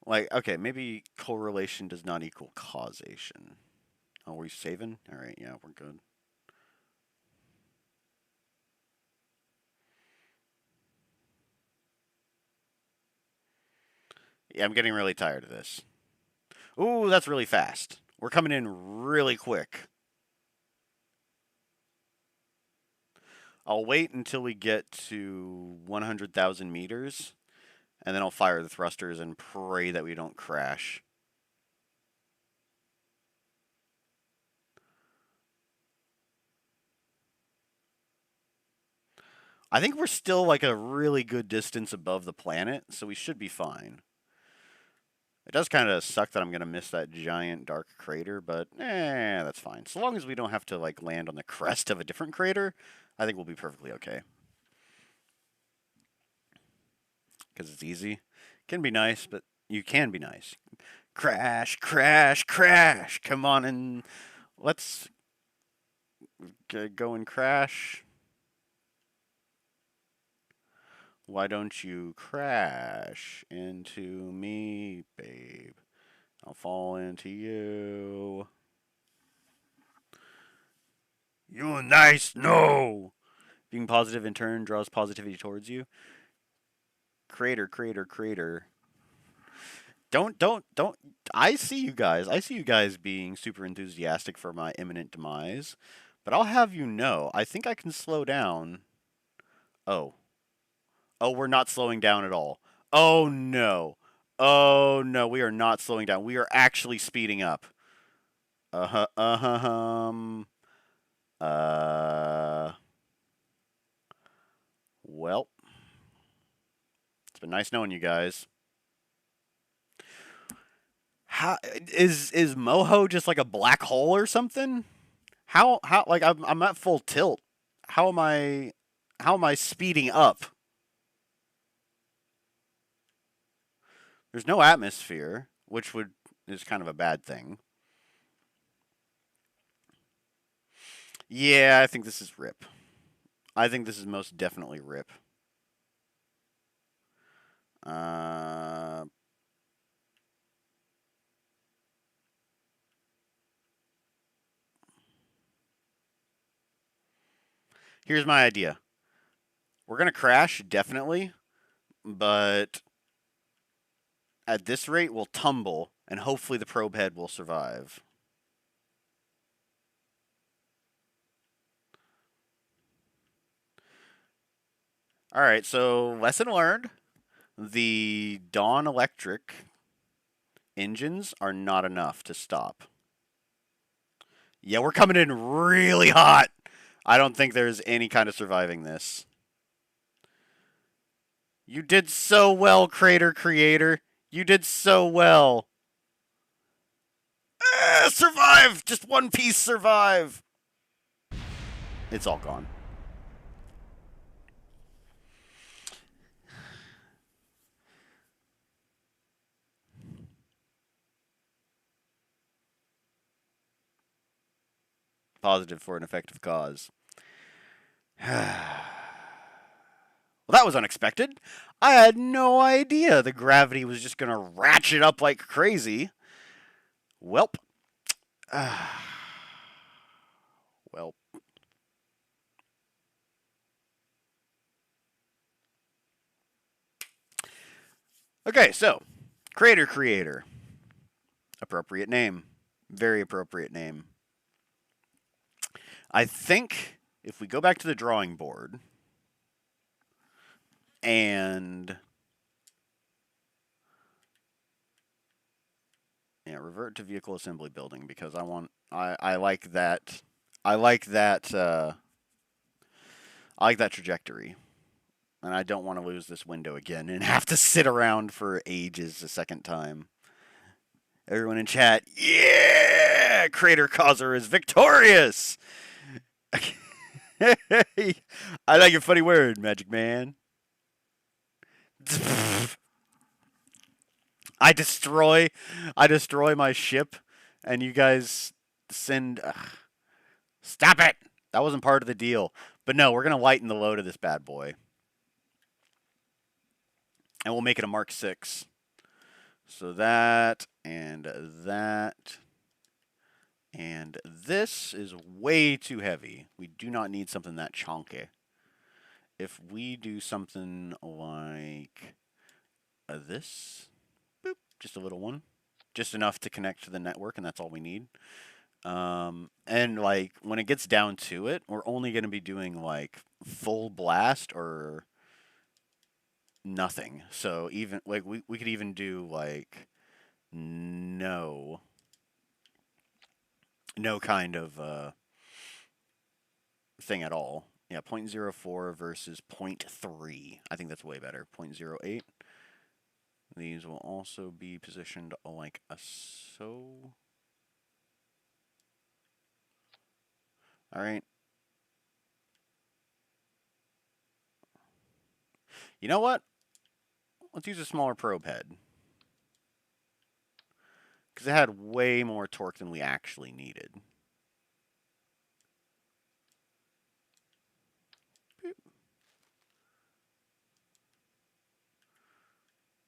like okay, maybe correlation does not equal causation. Oh, we saving? All right, yeah, we're good. Yeah, I'm getting really tired of this. Ooh, that's really fast. We're coming in really quick. I'll wait until we get to 100,000 meters, and then I'll fire the thrusters and pray that we don't crash. I think we're still like a really good distance above the planet, so we should be fine. It does kind of suck that I'm going to miss that giant dark crater, but that's fine. So long as we don't have to like land on the crest of a different crater, I think we'll be perfectly okay. Because it's easy. Can be nice, but you can be nice. Crash, crash, crash. Come on and let's go and crash. Why don't you crash into me, babe? I'll fall into you. You nice, no. Being positive in turn draws positivity towards you. Crater, crater, crater. Don't. I see you guys. I see you guys being super enthusiastic for my imminent demise. But I'll have you know, I think I can slow down. Oh. Oh, we're not slowing down at all. Oh, no. Oh, no. We are not slowing down. We are actually speeding up. Uh-huh. Uh-huh. Uh. Well, it's been nice knowing you guys. How is Moho just like a black hole or something? How like I'm at full tilt. How am I how am I speeding up? There's no atmosphere, which would is kind of a bad thing. Yeah, I think this is rip. I think this is most definitely rip. Uh, Here's my idea. We're gonna crash definitely, but at this rate we'll tumble, and hopefully the probe head will survive. All right, so lesson learned. The Dawn Electric engines are not enough to stop. Yeah, we're coming in really hot. I don't think there's any kind of surviving this. You did so well, Crater Creator. You did so well. Survive! Just one piece survive. It's all gone. Positive for an effective cause. Well, that was unexpected. I had no idea the gravity was just going to ratchet up like crazy. Welp. Well, Okay, so creator. Appropriate name. Very appropriate name. I think if we go back to the drawing board and revert to vehicle assembly building because I like that I like that I like that trajectory. And I don't want to lose this window again and have to sit around for ages a second time. Everyone in chat, yeah! Crater Causer is victorious! I like your funny word, Magic Man. I destroy my ship, and you guys send. Stop it! That wasn't part of the deal. But no, we're gonna lighten the load of this bad boy, and we'll make it a Mark 6. So that and that. And this is way too heavy. We do not need something that chunky. If we do something like this, boop, just a little one, just enough to connect to the network, and that's all we need. And like when it gets down to it, we're only going to be doing like full blast or nothing. So even like we could even do like no kind of thing at all. Yeah, 0.04 versus 0.3. I think that's way better. 0.08. These will also be positioned like so. All right. You know what? Let's use a smaller probe head. Because it had way more torque than we actually needed.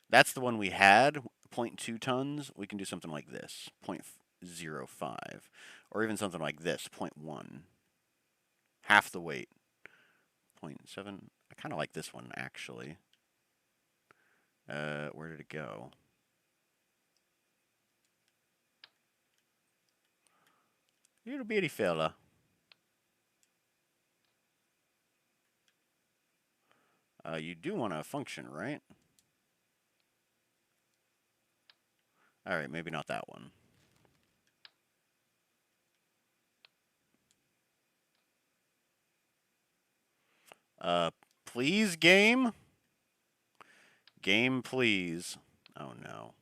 That's the one we had, 0.2 tons. We can do something like this, 0.05. Or even something like this, 0.1. Half the weight. 0.7. I kind of like this one, actually. Where did it go? Little bitty fella. You do want a function, right? Alright, maybe not that one. Please, game? Game, please. Oh, no.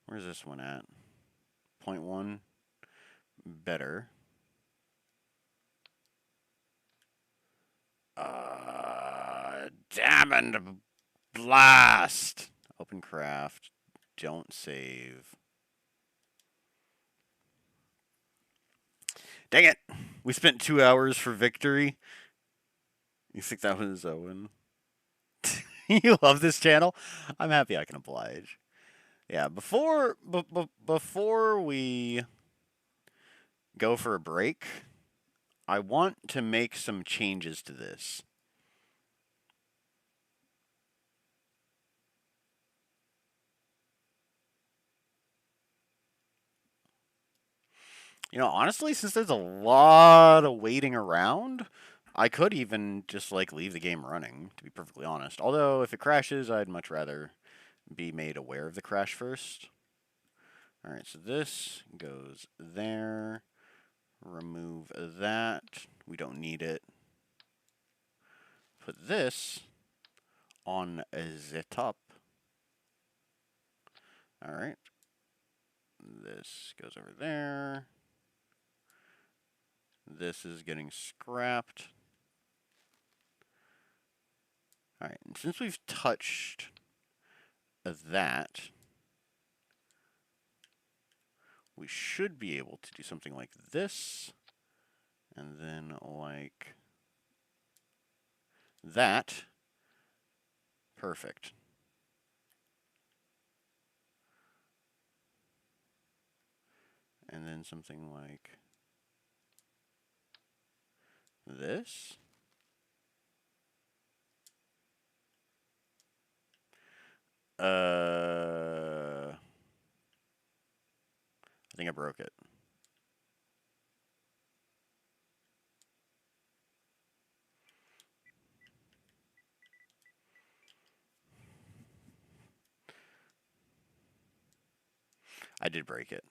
Where's this one at? 0.1. Better. Damn blast. Open craft. Don't save. Dang it. We spent 2 hours for victory. You think that was Owen? You love this channel? I'm happy I can oblige. Yeah, before we go for a break, I want to make some changes to this. You know, honestly, since there's a lot of waiting around, I could even just like leave the game running, to be perfectly honest. Although if it crashes, I'd much rather be made aware of the crash first. Alright, so this goes there. Remove that. We don't need it. Put this on the top. Alright. This goes over there. This is getting scrapped. Alright, and since we've touched that, we should be able to do something like this, and then like that. Perfect. And then something like this. I think I broke it. I did break it.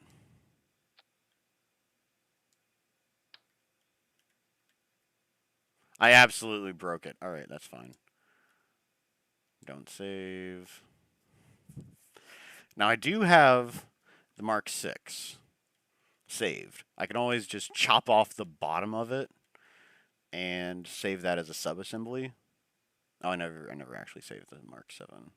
I absolutely broke it. All right, that's fine. Don't save. Now I do have the Mark 6 saved. I can always just chop off the bottom of it and save that as a subassembly. Oh, I never actually saved the Mark 7.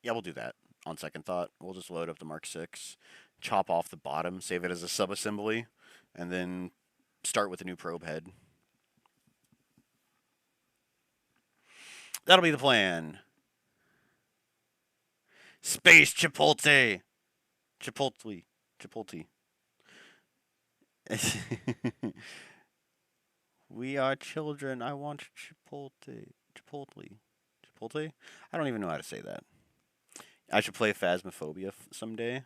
Yeah, we'll do that on second thought. We'll just load up the Mark 6, chop off the bottom, save it as a subassembly, and then start with a new probe head. That'll be the plan. Space Chipotle. Chipotle. We are children. I want Chipotle. Chipotle? I don't even know how to say that. I should play Phasmophobia someday.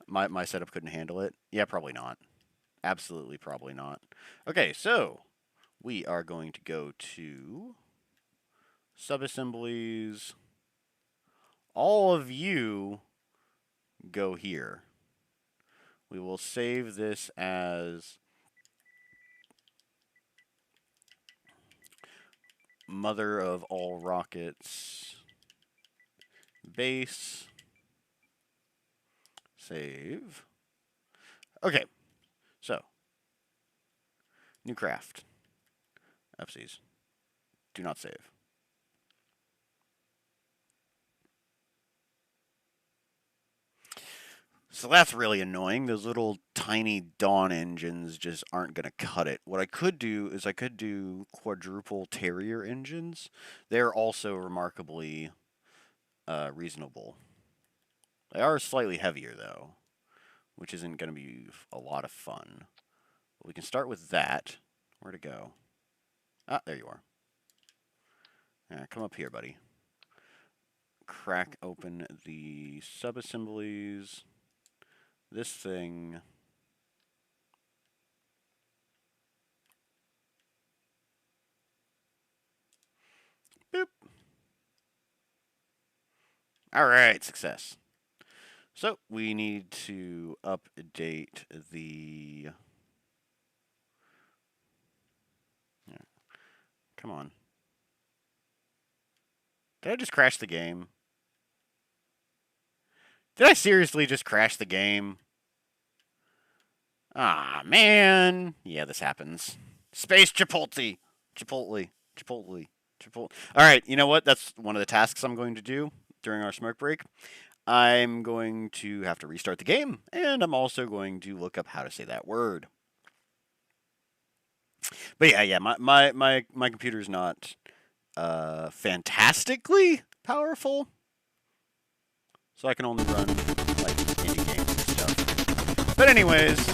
My setup couldn't handle it. Yeah, probably not. Absolutely probably not. Okay, so we are going to go to subassemblies. All of you go here. We will save this as mother of all rockets base. Save. Okay, so new craft. Upsies. Do not save. So that's really annoying. Those little tiny Dawn engines just aren't going to cut it. What I could do is I could do quadruple Terrier engines. They're also remarkably reasonable. They are slightly heavier, though, which isn't going to be a lot of fun. But we can start with that. Where to go? Ah, there you are. Yeah, come up here, buddy. Crack open the subassemblies. This thing. Boop. All right, success. So we need to update the. Yeah. Come on. Did I just crash the game? Did I seriously just crash the game? Ah, man. Yeah, this happens. Space Chipotle. Chipotle. Alright, you know what? That's one of the tasks I'm going to do during our smoke break. I'm going to have to restart the game, and I'm also going to look up how to say that word. But yeah, my computer's not fantastically powerful, so I can only run like indie games and stuff. But anyways,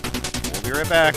we'll be right back.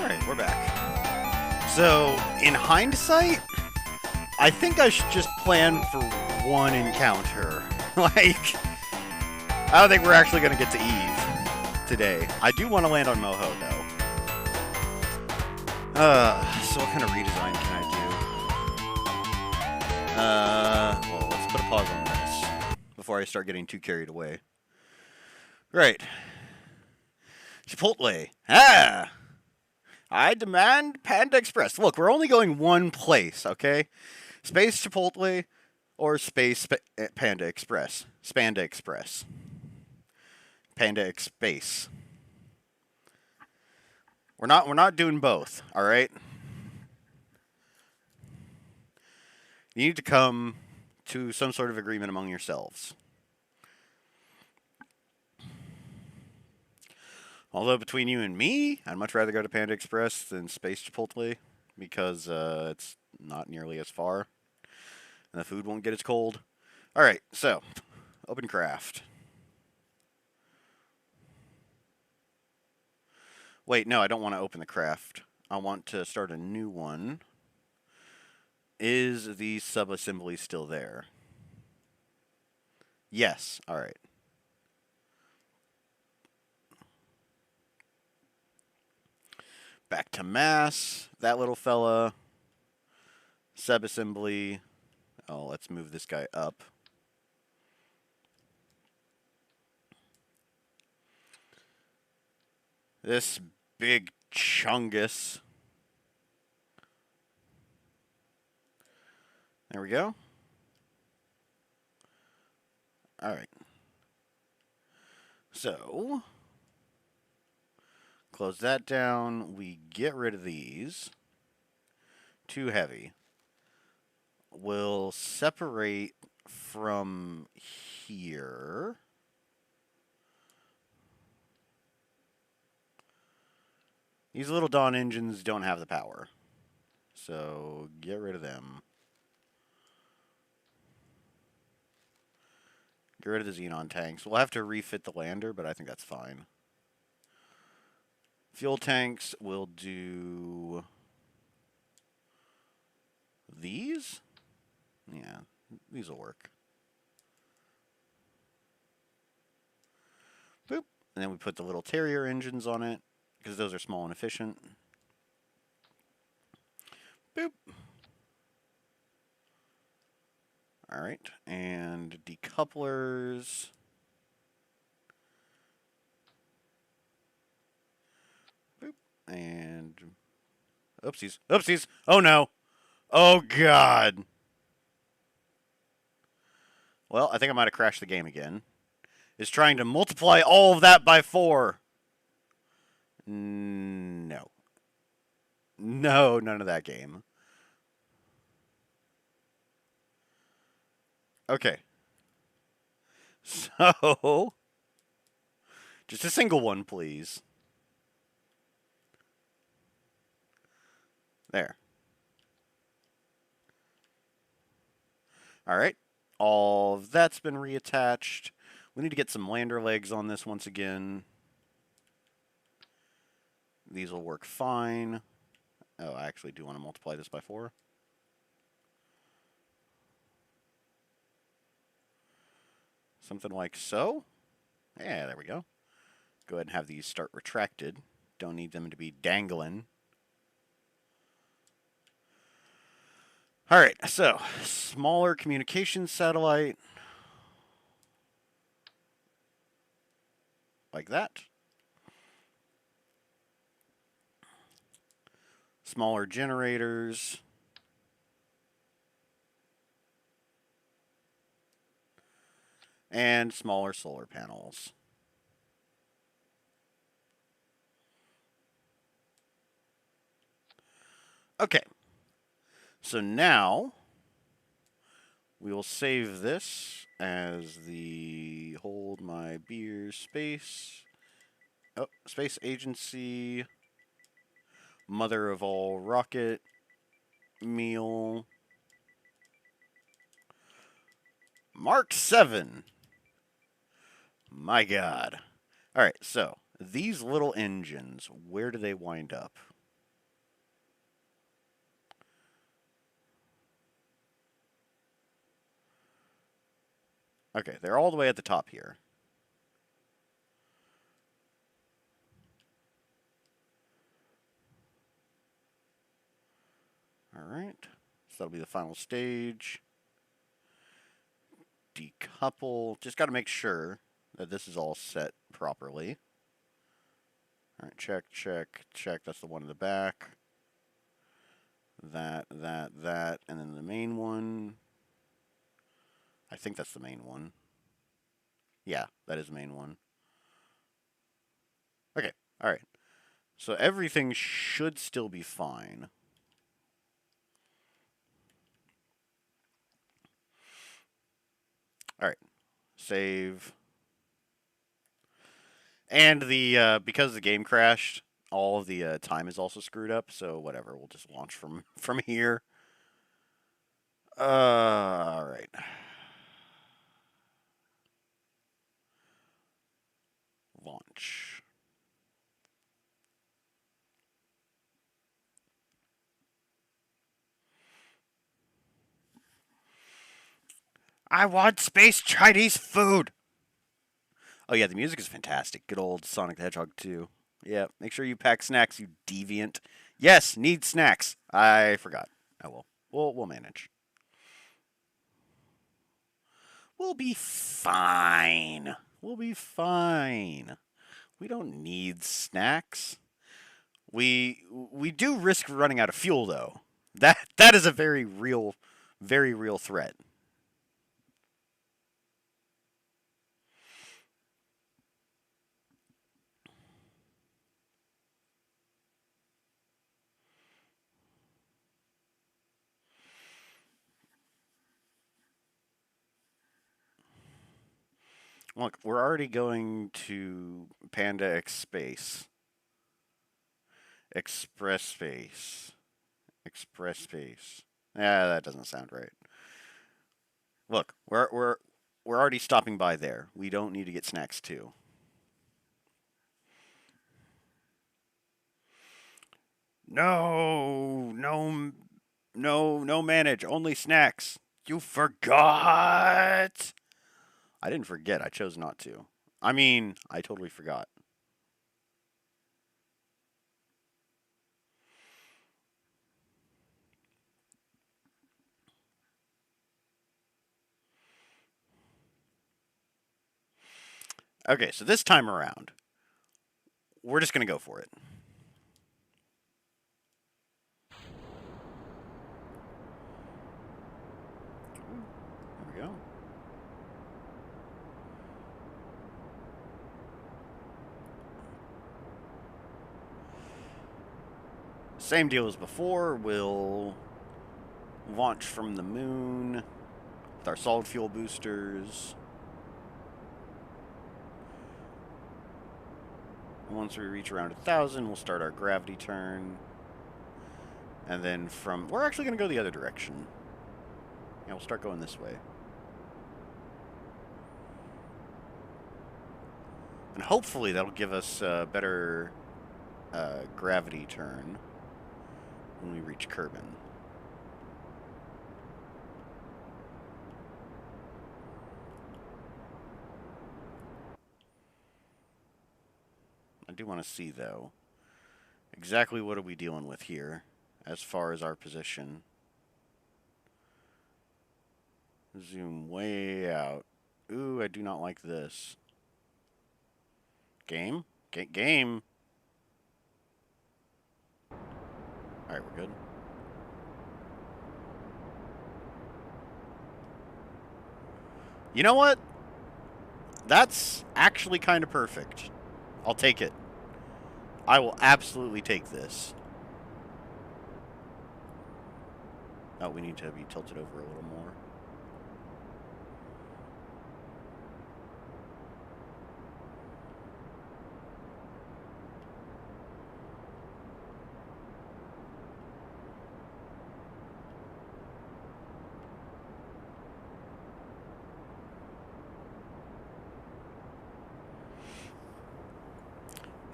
Alright, we're back. So, in hindsight, I think I should just plan for one encounter. Like, I don't think we're actually going to get to Eve today. I do want to land on Moho, though. So what kind of redesign can I do? Well, let's put a pause on this before I start getting too carried away. Right. Chipotle. Ah! I demand Panda Express. Look, we're only going one place, okay? Space Chipotle or Space Panda Express. Spanda Express. Panda Space. We're not doing both, all right? You need to come to some sort of agreement among yourselves. Although between you and me, I'd much rather go to Panda Express than Space Chipotle because it's not nearly as far. And the food won't get as cold. Alright, so, open craft. Wait, no, I don't want to open the craft. I want to start a new one. Is the sub-assembly still there? Yes, alright. Back to mass, that little fella. Sub-assembly. Oh, let's move this guy up. This big chungus. There we go. Alright. So, close that down. We get rid of these. Too heavy. We'll separate from here. These little Dawn engines don't have the power. So, get rid of them. Get rid of the xenon tanks. We'll have to refit the lander, but I think that's fine. Fuel tanks, we'll do these? Yeah, these will work. Boop. And then we put the little Terrier engines on it, because those are small and efficient. Boop. Alright, and decouplers. Boop. And oopsies. Oopsies! Oh no! Oh god! Well, I think I might have crashed the game again. It's trying to multiply all of that by 4. No. No, none of that game. Okay. So, just a single one, please. There. Alright. All of that's been reattached. We need to get some lander legs on this once again. These will work fine. Oh, I actually do want to multiply this by 4. Something like so. Yeah, there we go. Go ahead and have these start retracted. Don't need them to be dangling. Alright, so, smaller communications satellite. Like that. Smaller generators. And smaller solar panels. Okay. So now, we will save this as the hold my beer space. Oh, space agency. Mother of all rocket meal. Mark 7. My god. Alright, so, these little engines, where do they wind up? Okay, they're all the way at the top here. Alright. So that'll be the final stage. Decouple. Just got to make sure that this is all set properly. Alright, check, check, check. That's the one in the back. That, and then the main one. I think that's the main one. Yeah, that is the main one. Okay, alright. So everything should still be fine. Alright. Save. And the because the game crashed, all of the time is also screwed up, so whatever, we'll just launch from here. Alright. Launch. I want space Chinese food! Oh yeah, the music is fantastic. Good old Sonic the Hedgehog 2. Yeah, make sure you pack snacks, you deviant. Yes, need snacks. I forgot. Oh well. We'll manage. We'll be fine. We'll be fine. We don't need snacks. We do risk running out of fuel though. That is a very real threat. Look, we're already going to Panda X Space. Express Space. Express Space. Yeah, that doesn't sound right. Look, we're already stopping by there. We don't need to get snacks too. No, no manage. Only snacks. You forgot. I didn't forget. I chose not to. I mean, I totally forgot. Okay, so this time around, we're just going to go for it. There we go. Same deal as before. We'll launch from the moon with our solid fuel boosters. Once we reach around 1,000, we'll start our gravity turn. And then we're actually going to go the other direction. Yeah, we'll start going this way. And hopefully that'll give us a better gravity turn when we reach Kerbal. I do want to see, though, exactly what are we dealing with here as far as our position. Zoom way out. Ooh, I do not like this. Game? Game. Alright, we're good. You know what? That's actually kind of perfect. I'll take it. I will absolutely take this. Oh, we need to be tilted over a little more.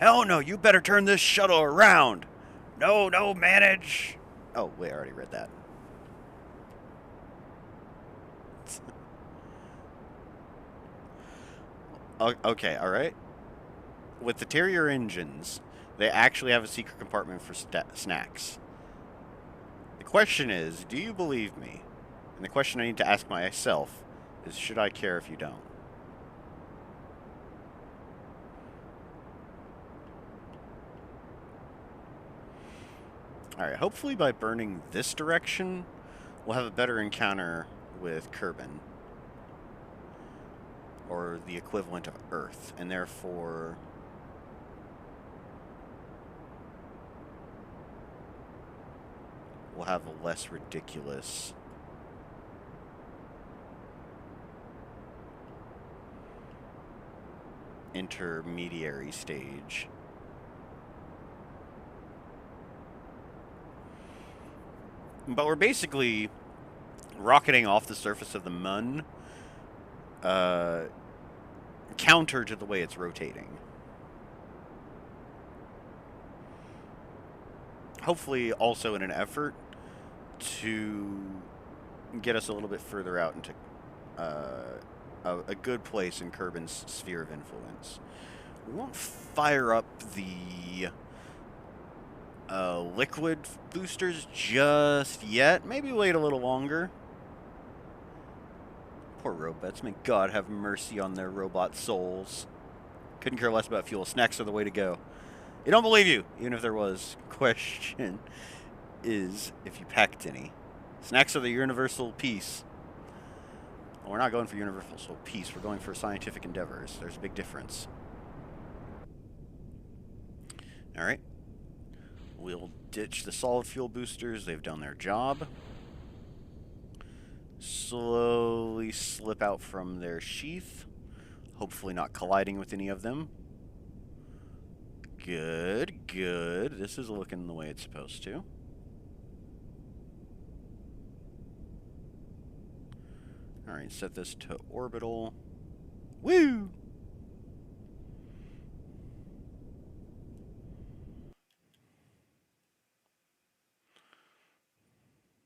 Hell no, you better turn this shuttle around. No, manage. Oh, wait, I already read that. Okay, all right. With the Terrier engines, they actually have a secret compartment for snacks. The question is, do you believe me? And the question I need to ask myself is, should I care if you don't? Alright, hopefully by burning this direction, we'll have a better encounter with Kerbin. Or the equivalent of Earth, and therefore we'll have a less ridiculous intermediary stage. But we're basically rocketing off the surface of the Mun, counter to the way it's rotating. Hopefully also in an effort to get us a little bit further out into a good place in Kerbin's sphere of influence. We won't fire up the liquid boosters just yet. Maybe wait a little longer. Poor robots. May God have mercy on their robot souls. Couldn't care less about fuel. Snacks are the way to go. You don't believe you, even if there was. Question is if you packed any. Snacks are the universal peace. Well, we're not going for universal peace. We're going for scientific endeavors. There's a big difference. Alright. We'll ditch the solid fuel boosters. They've done their job. Slowly slip out from their sheath. Hopefully not colliding with any of them. Good, good. This is looking the way it's supposed to. Alright, set this to orbital. Woo!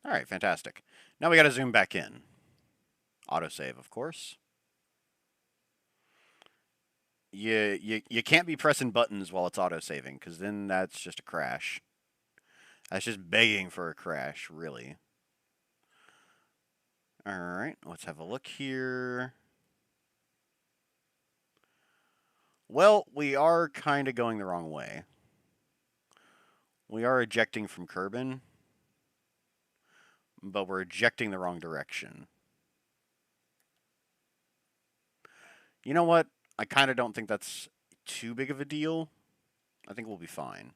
Alright, fantastic. Now we gotta zoom back in. Autosave, of course. You can't be pressing buttons while it's autosaving, because then that's just a crash. That's just begging for a crash, really. Alright, let's have a look here. Well, we are kind of going the wrong way. We are ejecting from Kerbin, but we're ejecting the wrong direction. You know what? I kind of don't think that's too big of a deal. I think we'll be fine.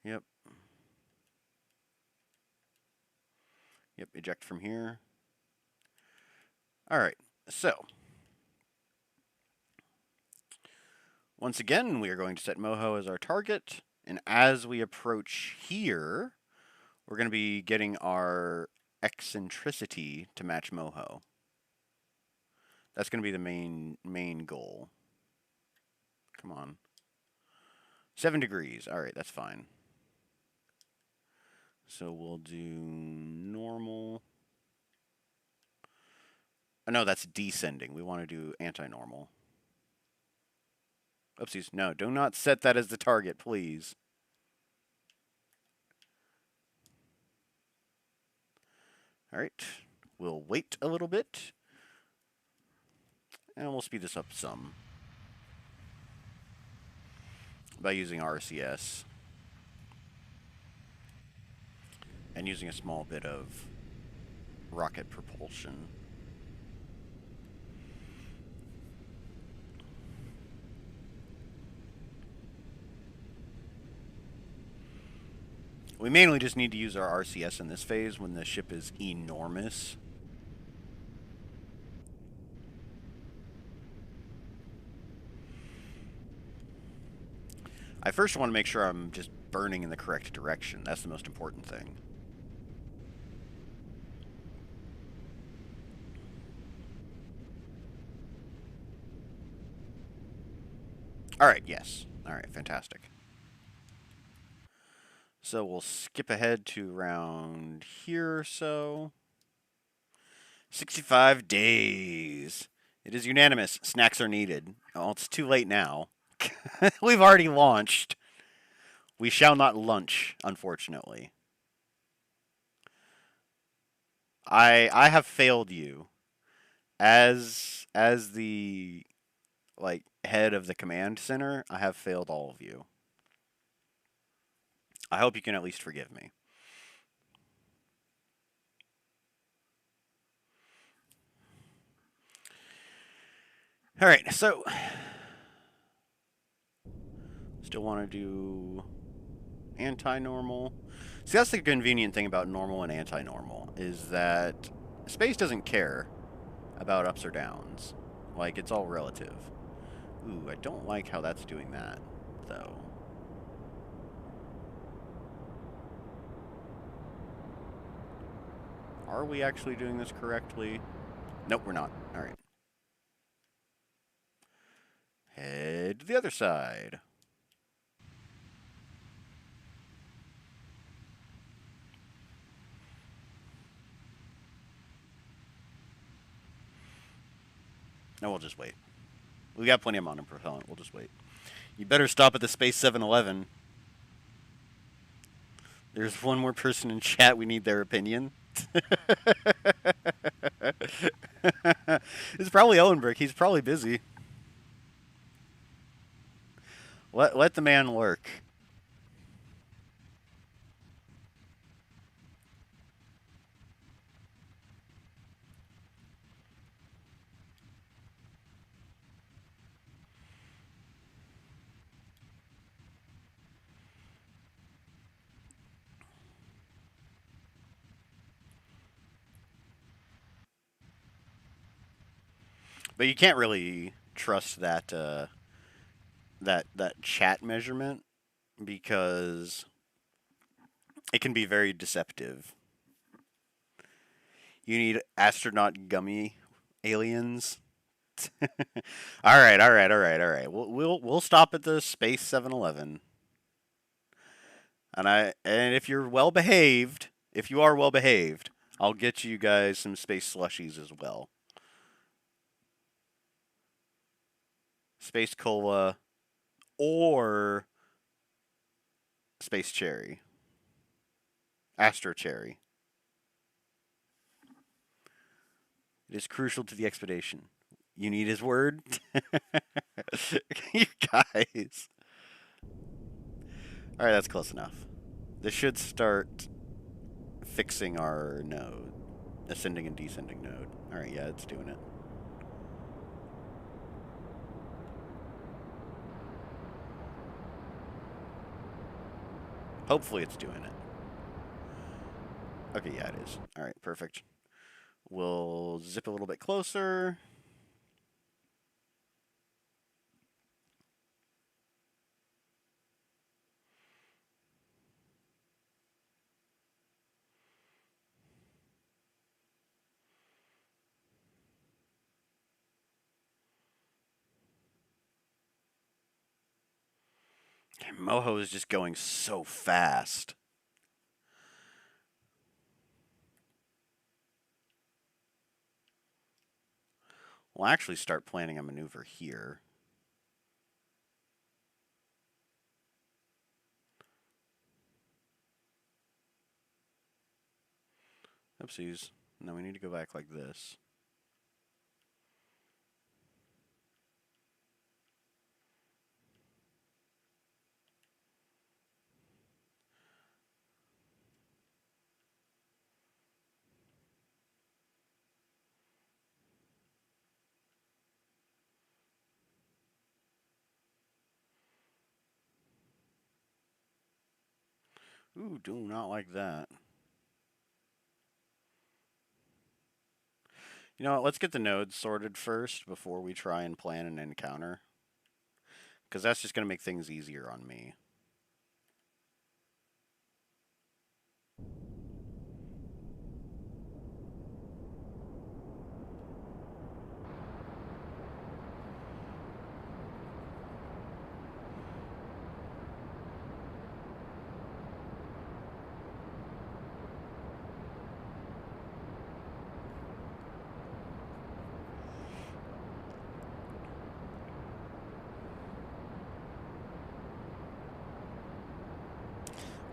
Yep. Yep, eject from here. Alright, so. Once again, we are going to set Moho as our target. And as we approach here, we're going to be getting our eccentricity to match Moho. That's going to be the main goal. Come on. 7 degrees. Alright, that's fine. So we'll do normal. Oh, no, that's descending. We want to do anti-normal. Oopsies. No, do not set that as the target, please. Alright. We'll wait a little bit. And we'll speed this up some. By using RCS. And using a small bit of rocket propulsion. We mainly just need to use our RCS in this phase when the ship is enormous. I first want to make sure I'm just burning in the correct direction. That's the most important thing. Alright, yes. Alright, fantastic. So we'll skip ahead to around here or so. 65 days. It is unanimous. Snacks are needed. Oh, it's too late now. We've already launched. We shall not lunch, unfortunately. I have failed you as the like head of the command center. I have failed all of you. I hope you can at least forgive me. All right, so still want to do anti-normal. See, that's the convenient thing about normal and anti-normal is that space doesn't care about ups or downs. Like, it's all relative. Ooh, I don't like how that's doing that, though. Are we actually doing this correctly? Nope, we're not. All right. Head to the other side. No, we'll just wait. We got plenty of mana propellant. We'll just wait. You better stop at the Space 7-Eleven. There's one more person in chat. We need their opinion. It's probably Owenbrick. He's probably busy. Let the man work. But you can't really trust that chat measurement because it can be very deceptive. You need astronaut gummy aliens. All right, all right, all right, all right. We'll stop at the Space 7-Eleven. And if you're well behaved, if you are well behaved, I'll get you guys some space slushies as well. Space cola or space cherry. Astro cherry. It is crucial to the expedition. You need his word? You guys. Alright, that's close enough. This should start fixing our node. Ascending and descending node. Alright, yeah, it's doing it. Hopefully it's doing it. Okay, yeah, it is. Alright, perfect. We'll zip a little bit closer. Moho is just going so fast. We'll actually start planning a maneuver here. Oopsies. No, we need to go back like this. Ooh, do not like that. You know what, let's get the nodes sorted first before we try and plan an encounter. Because that's just going to make things easier on me.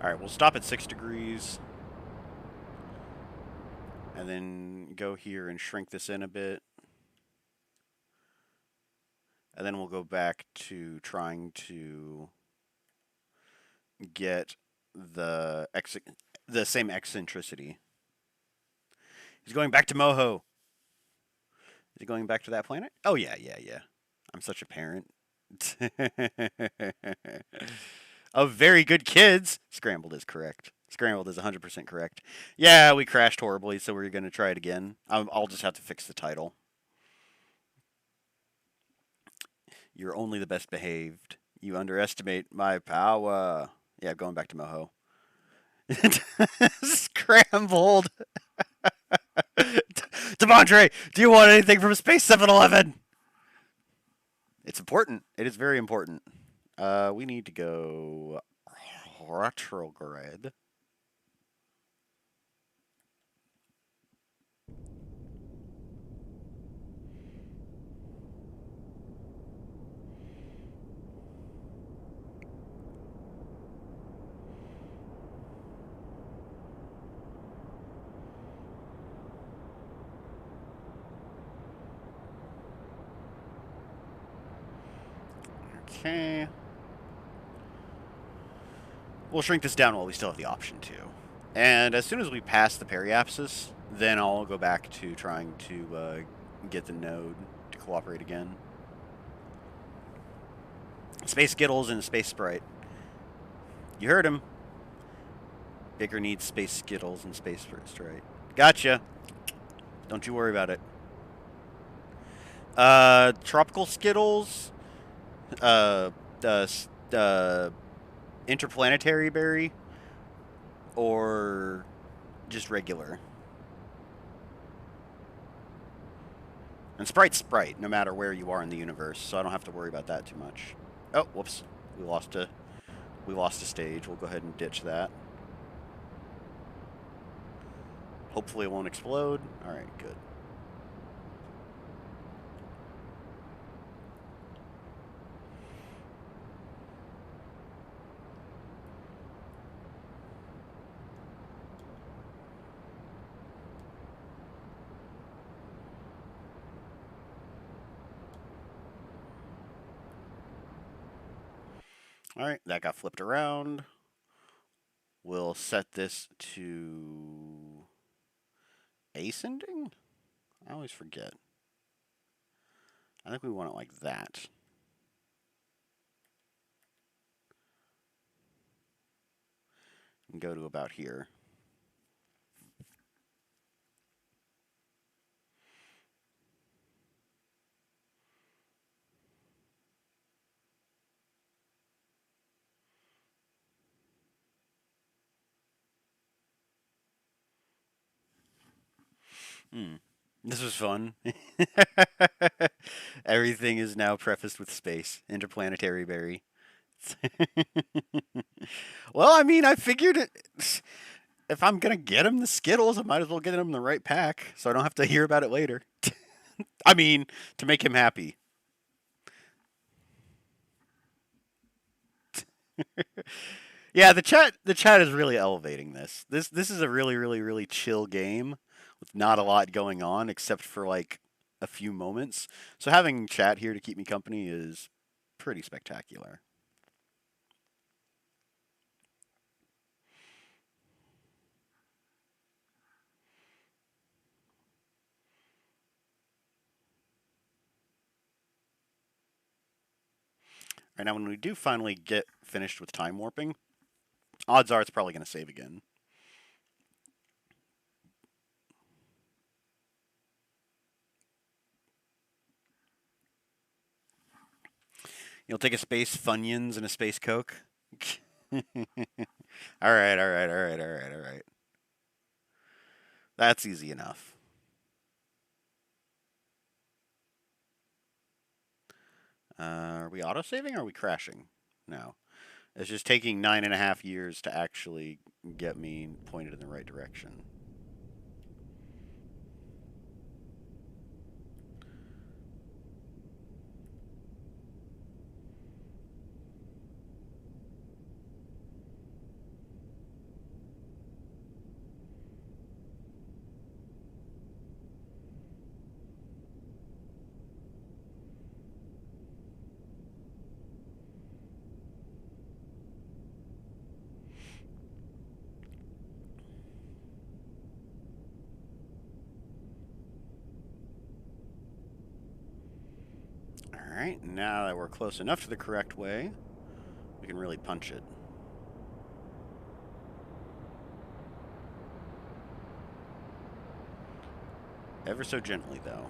Alright, we'll stop at 6 degrees. And then go here and shrink this in a bit. And then we'll go back to trying to get the same eccentricity. He's going back to Moho. Is he going back to that planet? Oh, yeah. I'm such a parent. Of very good kids. Scrambled is correct. Scrambled is 100% correct. Yeah, we crashed horribly, so we're going to try it again. I'll just have to fix the title. You're only the best behaved. You underestimate my power. Yeah, going back to Moho. Scrambled. Devondre, do you want anything from Space 7-Eleven? It's important. It is very important. We need to go retrograde. Okay. We'll shrink this down while we still have the option to. And as soon as we pass the periapsis, then I'll go back to trying to get the node to cooperate again. Space Skittles and Space Sprite. You heard him. Baker needs Space Skittles and Space Sprite. Gotcha. Don't you worry about it. Tropical Skittles. Interplanetary berry. Or just regular. And Sprite's Sprite, no matter where you are in the universe, so I don't have to worry about that too much. Oh, whoops. We lost a stage. We'll go ahead and ditch that. Hopefully it won't explode. Alright, good. Alright, that got flipped around. We'll set this to ascending? I always forget. I think we want it like that. And go to about here. This was fun. Everything is now prefaced with space. Interplanetary berry. Well, I mean, I figured it. If I'm gonna get him the Skittles, I might as well get him the right pack, so I don't have to hear about it later. I mean, to make him happy. Yeah, the chat is really elevating this. This is a really chill game with not a lot going on except for like a few moments. So having chat here to keep me company is pretty spectacular. Right now, when we do finally get finished with time warping, odds are it's probably going to save again. You'll take a space Funyuns and a space Coke. all right. That's easy enough. Are we auto-saving or are we crashing? No. It's just taking 9.5 years to actually get me pointed in the right direction. Alright, now that we're close enough to the correct way, we can really punch it. Ever so gently, though.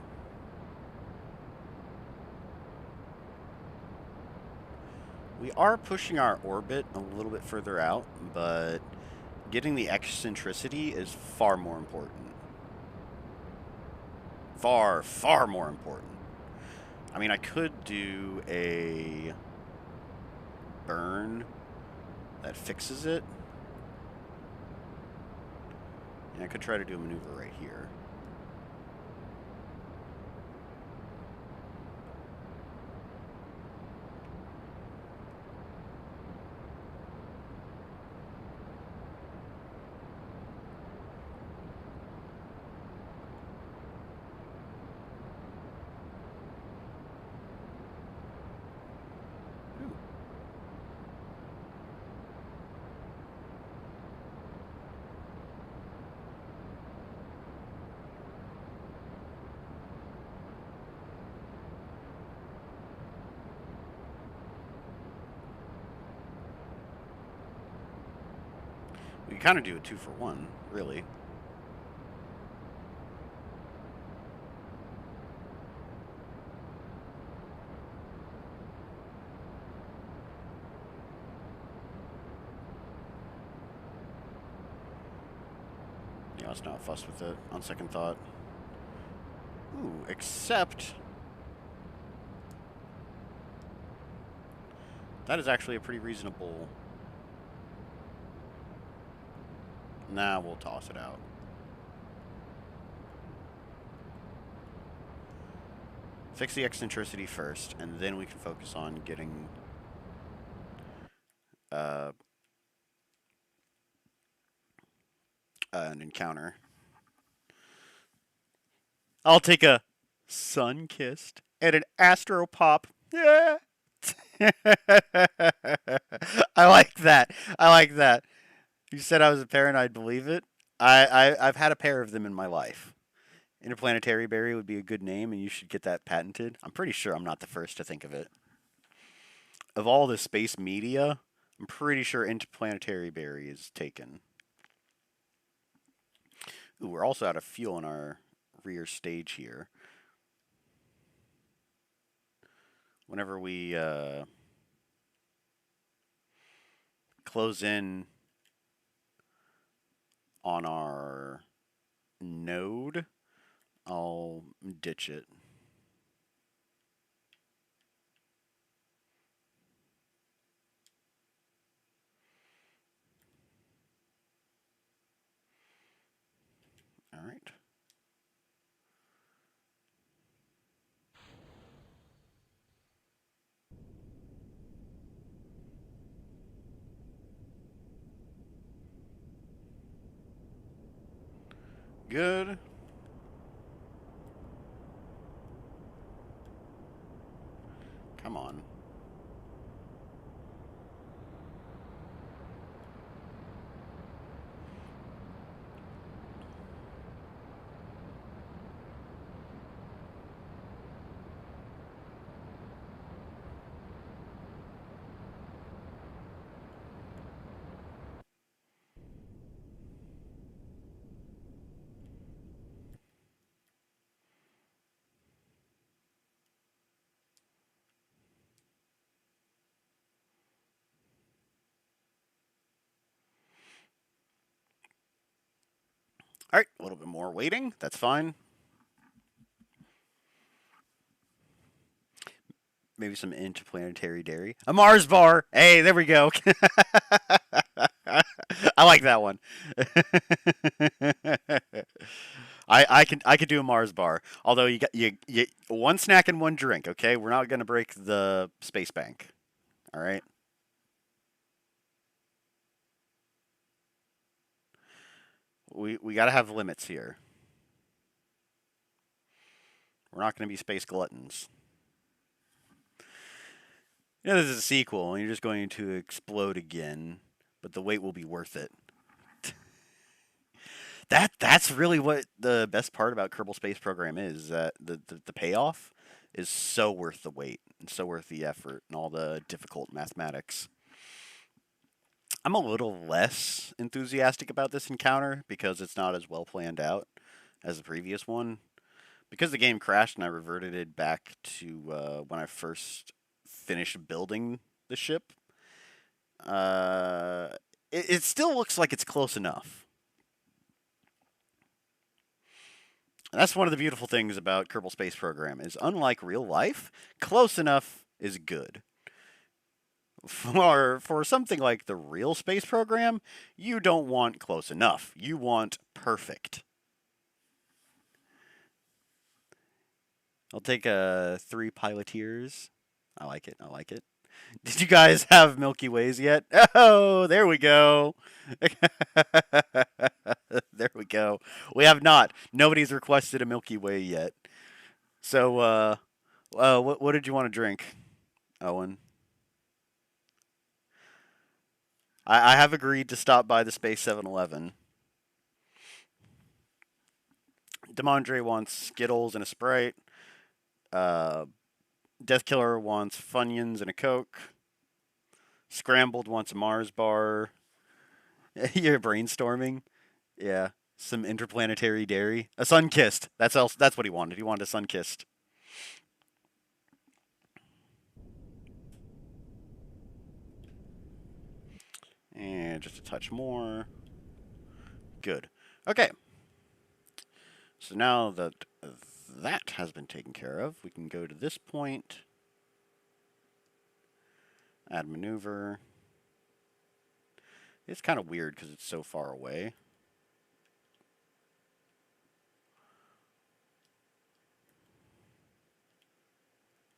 We are pushing our orbit a little bit further out, but getting the eccentricity is far more important. Far, far more important. I mean, I could do a burn that fixes it. And I could try to do a maneuver right here. We kind of do a 2-for-1, really. Yeah, let's not fuss with it on second thought. Ooh, except that is actually a pretty reasonable. Nah, we'll toss it out. Fix the eccentricity first, and then we can focus on getting an encounter. I'll take a sun-kissed and an astro-pop. Yeah. I like that. I like that. You said I was a pair and I'd believe it. I've had a pair of them in my life. Interplanetary berry would be a good name, and you should get that patented. I'm pretty sure I'm not the first to think of it. Of all the space media, I'm pretty sure interplanetary berry is taken. Ooh, we're also out of fuel in our rear stage here. Whenever we close in on our node, I'll ditch it. All right. Good. Come on. All right, a little bit more waiting. That's fine. Maybe some interplanetary dairy. A Mars bar. Hey, there we go. I like that one. I could do a Mars bar. Although you got you one snack and one drink. Okay, we're not gonna break the space bank. All right. We got to have limits here. We're not going to be space gluttons. Yeah, this is a sequel, and you're just going to explode again, but the wait will be worth it. That's really what the best part about Kerbal Space Program is. That the payoff is so worth the wait and so worth the effort and all the difficult mathematics. I'm a little less enthusiastic about this encounter because it's not as well planned out as the previous one. Because the game crashed and I reverted it back to when I first finished building the ship, uh, it still looks like it's close enough. And that's one of the beautiful things about Kerbal Space Program is unlike real life, close enough is good. For something like the real space program, you don't want close enough. You want perfect. I'll take 3 piloteers. I like it. I like it. Did you guys have Milky Ways yet? Oh, there we go. There we go. We have not. Nobody's requested a Milky Way yet. So, what did you want to drink, Owen? I have agreed to stop by the Space 7-Eleven. Demondre wants Skittles and a Sprite. Uh, Death Killer wants Funyuns and a Coke. Scrambled wants a Mars bar. You're brainstorming. Yeah, some interplanetary dairy. A Sunkissed. That's what he wanted. He wanted a Sunkissed. And just a touch more. Good. Okay. So now that that has been taken care of, we can go to this point. Add maneuver. It's kind of weird because it's so far away.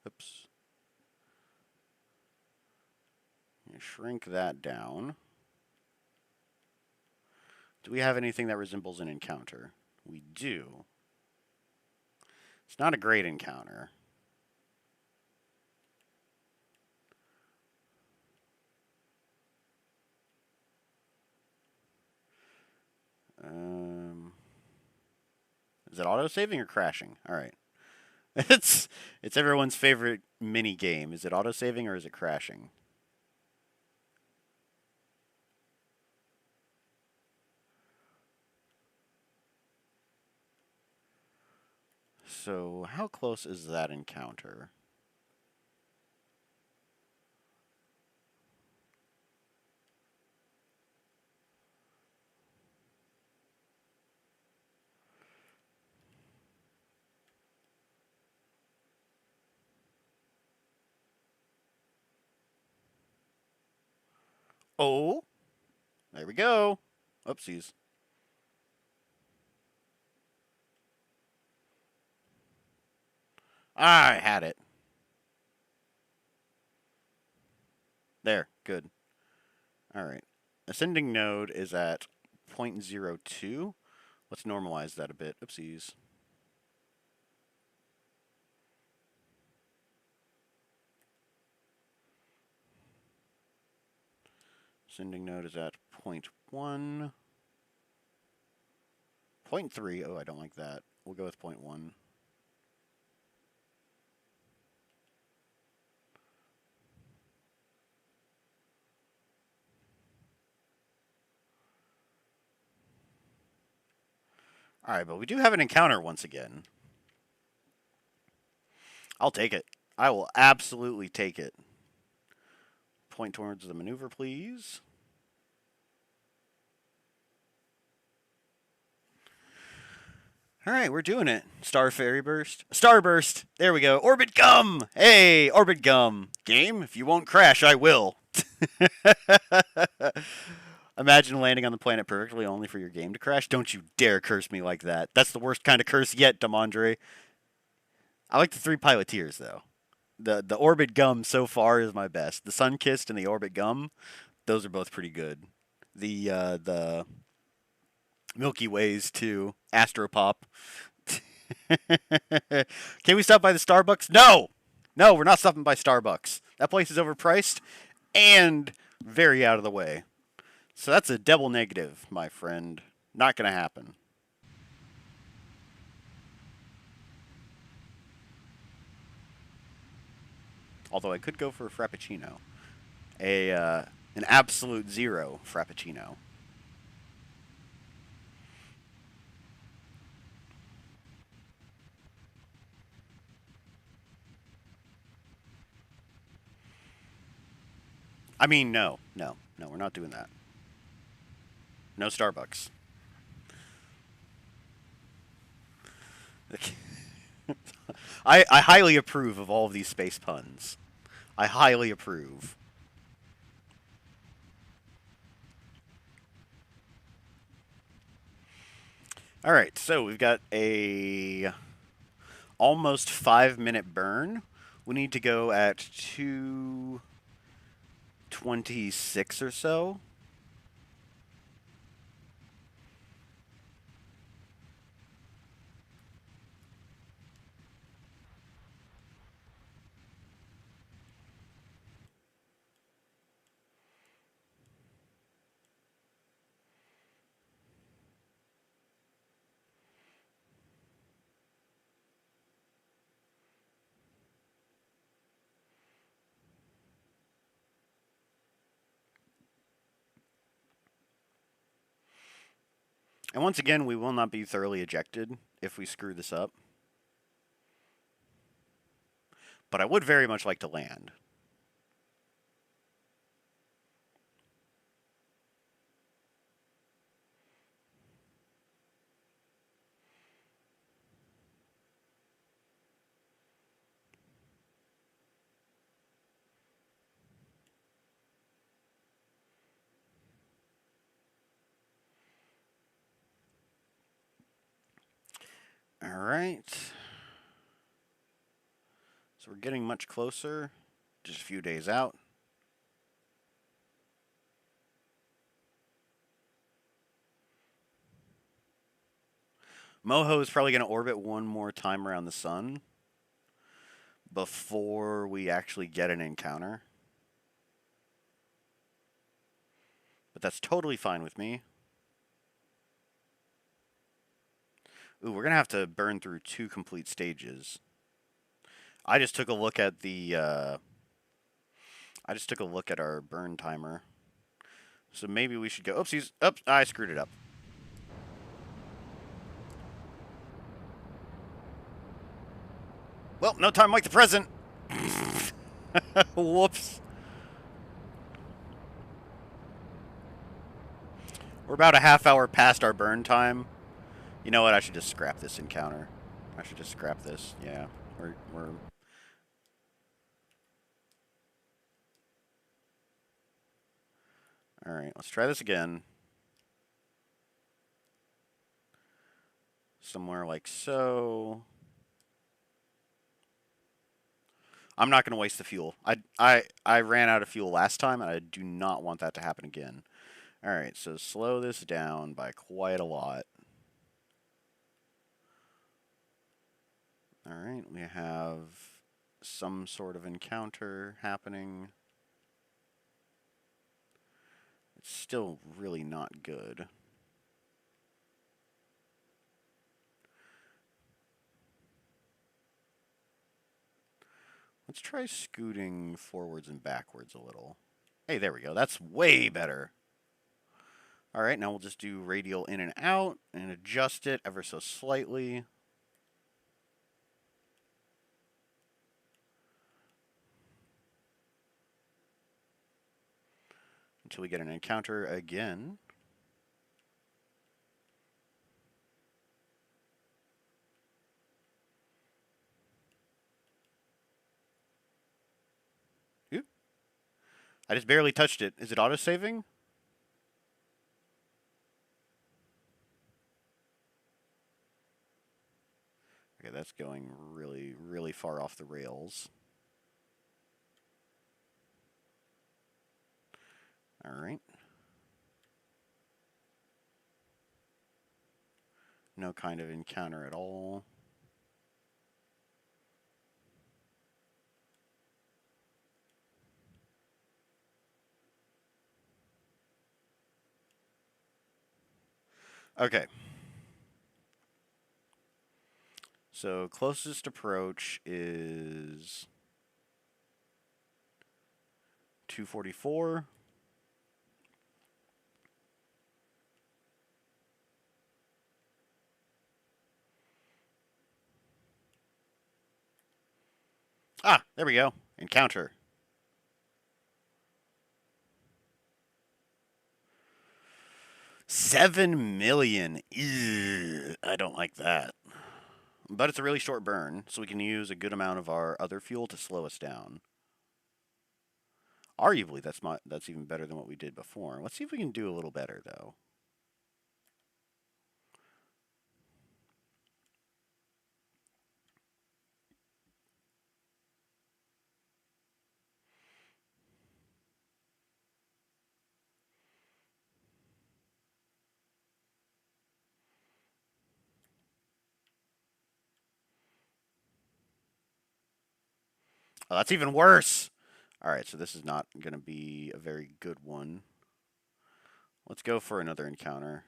Oops. Shrink that down. Do we have anything that resembles an encounter? We do. It's not a great encounter. Is it auto-saving or crashing? All right. It's everyone's favorite mini game. Is it auto-saving or is it crashing? So, how close is that encounter? Oh, there we go. Oopsies. I had it. There, good. All right. Ascending node is at 0.02. Let's normalize that a bit. Oopsies. Ascending node is at 0.1. 0.3. Oh, I don't like that. We'll go with 0.1. Alright, but we do have an encounter once again. I'll take it. I will absolutely take it. Point towards the maneuver, please. Alright, we're doing it. Star Fairy Burst. Starburst! There we go. Orbit Gum! Hey, Orbit Gum! Game, if you won't crash, I will. Imagine landing on the planet perfectly only for your game to crash. Don't you dare curse me like that. That's the worst kind of curse yet, Demondre. I like the 3 piloteers, though. The Orbit Gum so far is my best. The Sunkissed and the Orbit Gum, those are both pretty good. The Milky Ways too. Astropop. Can we stop by the Starbucks? No! No, we're not stopping by Starbucks. That place is overpriced and very out of the way. So that's a double negative, my friend. Not going to happen. Although I could go for a Frappuccino. An absolute zero Frappuccino. I mean, no, no, no, we're not doing that. No Starbucks. I highly approve of all of these space puns. I highly approve. All right, so we've got a almost 5 minute burn. We need to go at 2:26 or so. And once again, we will not be thoroughly ejected if we screw this up. But I would very much like to land. All right. So we're getting much closer. Just a few days out. Moho is probably going to orbit one more time around the sun before we actually get an encounter. But that's totally fine with me. Ooh, we're going to have to burn through 2 complete stages. I just took a look at the I just took a look at our burn timer. So maybe we should go. Oopsies. Oops, I screwed it up. Well, no time like the present. Whoops. We're about a half hour past our burn time. You know what? I should just scrap this encounter. I should just scrap this. Yeah. We're all right. Let's try this again. Somewhere like so. I'm not going to waste the fuel. I ran out of fuel last time, and I do not want that to happen again. All right, so slow this down by quite a lot. All right, we have some sort of encounter happening. It's still really not good. Let's try scooting forwards and backwards a little. Hey, there we go. That's way better. All right, now we'll just do radial in and out and adjust it ever so slightly. Until we get an encounter again. Oop. I just barely touched it. Is it auto-saving? Okay, that's going really, really far off the rails. All right. No kind of encounter at all. Okay. So closest approach is 244. Ah, there we go. Encounter. $7 million. Ew, I don't like that. But it's a really short burn, so we can use a good amount of our other fuel to slow us down. Arguably, that's even better than what we did before. Let's see if we can do a little better, though. Oh, that's even worse. All right, so this is not going to be a very good one. Let's go for another encounter.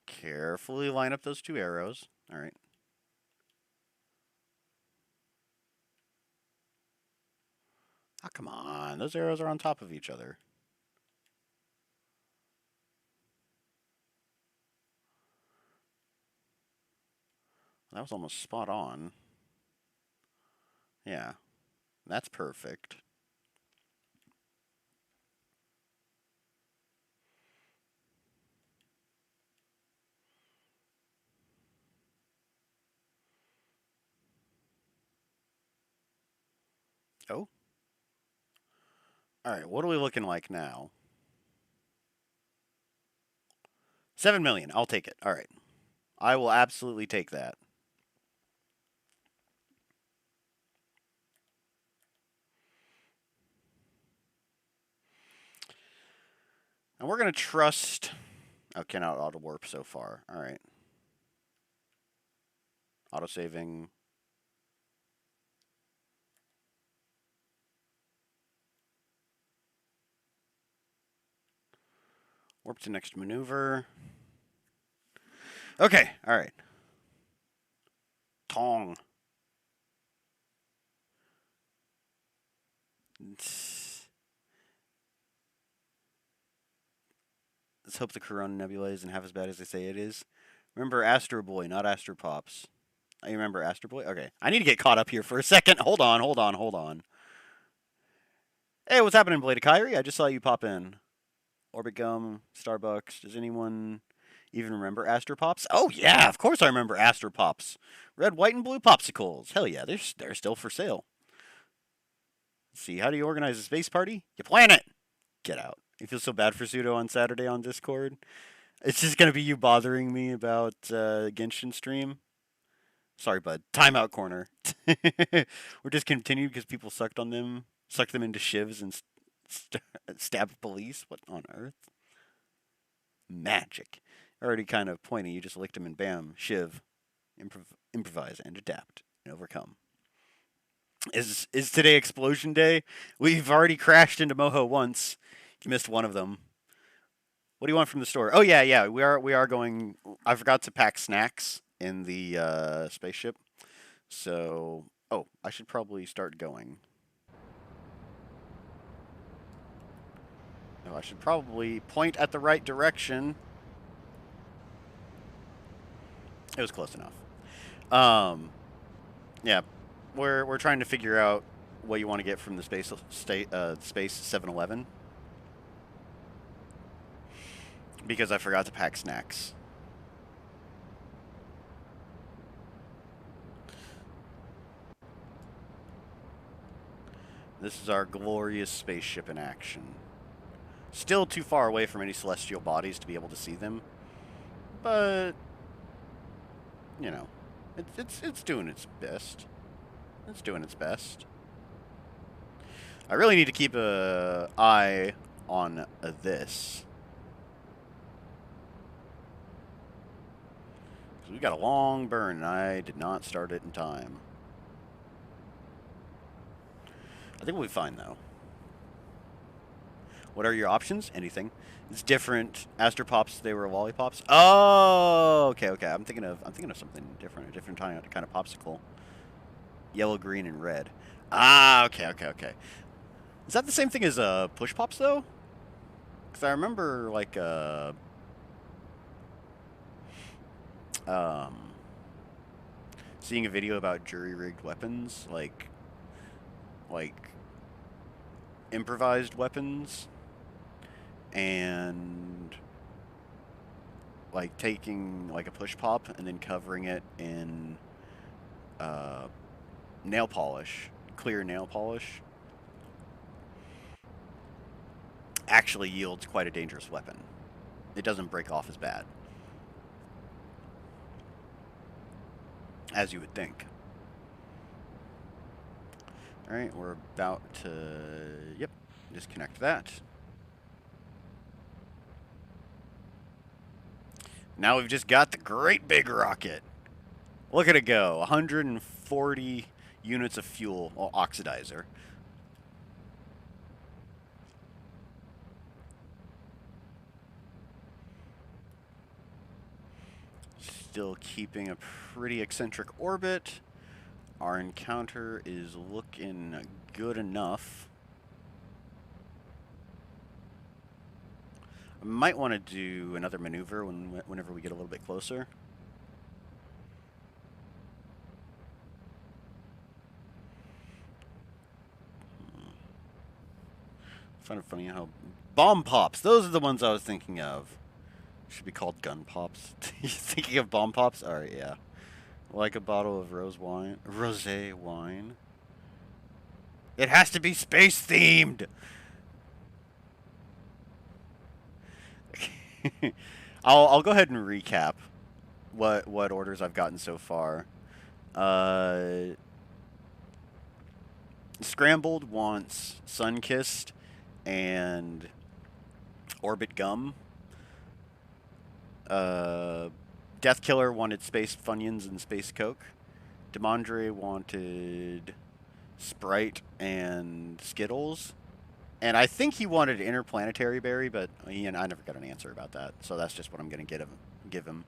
Carefully line up those two arrows. All right. Oh, come on. Those arrows are on top of each other. That was almost spot on. Yeah, that's perfect. Oh. All right, what are we looking like now? 7 million. I'll take it. All right. I will absolutely take that. And we're going to trust. Oh, cannot auto warp so far. All right. Auto saving. Warp to next maneuver. Okay. All right. Tong. Let's hope the Corona Nebula isn't half as bad as they say it is. Remember Astro Boy, not Astro Pops. I remember Astro Boy? Okay. I need to get caught up here for a second. Hold on. Hey, what's happening, Blade of Kyrie? I just saw you pop in. Orbit Gum, Starbucks. Does anyone even remember Astro Pops? Oh, yeah, of course I remember Astro Pops. Red, white, and blue popsicles. Hell yeah, they're still for sale. Let's see, how do you organize a space party? You plan it. Get out. You feel so bad for Pseudo on Saturday on Discord? It's just going to be you bothering me about Genshin stream. Sorry, bud. Timeout corner. We're discontinued because people sucked them into shivs and stabbed police. What on earth? Magic. Already kind of pointy. You just licked him and bam, shiv. Improvise and adapt and overcome. Is today explosion day? We've already crashed into Moho once. You missed one of them. What do you want from the store? Oh yeah. We are going. I forgot to pack snacks in the spaceship. So, I should probably start going. No, I should probably point at the right direction. It was close enough. Yeah, we're trying to figure out what you want to get from the space 7-Eleven because I forgot to pack snacks. This is our glorious spaceship in action. Still too far away from any celestial bodies to be able to see them, but you know, it's doing its best. It's doing its best. I really need to keep an eye on this. Because we got a long burn, and I did not start it in time. I think we'll be fine, though. What are your options? Anything. It's different. Astropops, they were lollipops. Oh, okay, okay. I'm thinking of something different, a different kind of popsicle. Yellow, green, and red. Ah, okay, okay, okay. Is that the same thing as push pops though? Because I remember like um seeing a video about jury rigged weapons, like improvised weapons, and like taking like a push pop and then covering it in uh, nail polish, clear nail polish, actually yields quite a dangerous weapon. It doesn't break off as bad as you would think. All right, we're about to, yep, disconnect that. Now we've just got the great big rocket. Look at it go, 140 units of fuel, well, oxidizer. Still keeping a pretty eccentric orbit. Our encounter is looking good enough. I might want to do another maneuver whenever we get a little bit closer. I find it funny how bomb pops. Those are the ones I was thinking of. Should be called gun pops. You thinking of bomb pops? All right, yeah. Like a bottle of rosé wine. It has to be space themed. I'll go ahead and recap what orders I've gotten so far. Uh, Scrambled wants Sunkissed and Orbit Gum. Death Killer wanted Space Funyuns and Space Coke. Demandre wanted Sprite and Skittles. And I think he wanted Interplanetary Berry, but I never got an answer about that. So that's just what I'm going to give him.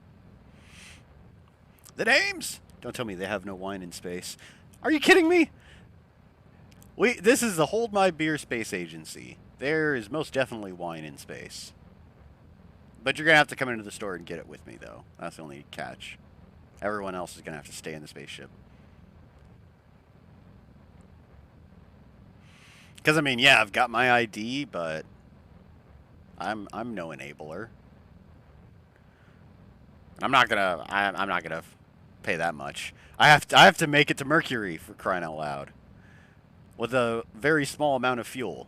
The names! Don't tell me they have no wine in space. Are you kidding me? This is the Hold My Beer Space Agency. There is most definitely wine in space. But you're going to have to come into the store and get it with me, though. That's the only catch. Everyone else is going to have to stay in the spaceship. Because, I mean, yeah, I've got my ID, but I'm no enabler. I'm not gonna pay that much. I have to make it to Mercury, for crying out loud, with a very small amount of fuel.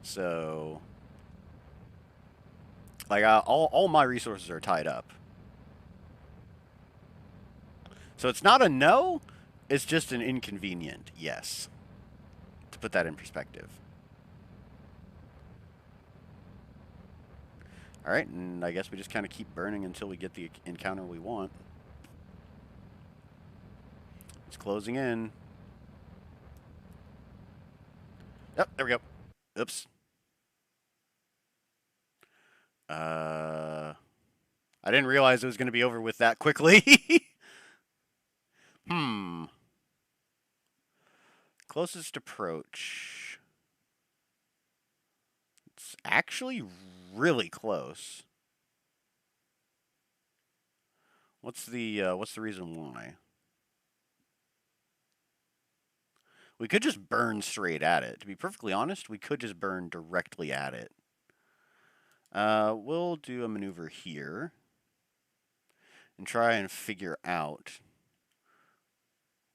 So, like, all my resources are tied up. So it's not a no, it's just an inconvenient yes. To put that in perspective. All right, and I guess we just kind of keep burning until we get the encounter we want. It's closing in. Oh, there we go. Oops. I didn't realize it was going to be over with that quickly. Hmm. Closest approach. It's actually really close. What's the reason why? We could just burn straight at it. To be perfectly honest, we could just burn directly at it. We'll do a maneuver here and try and figure out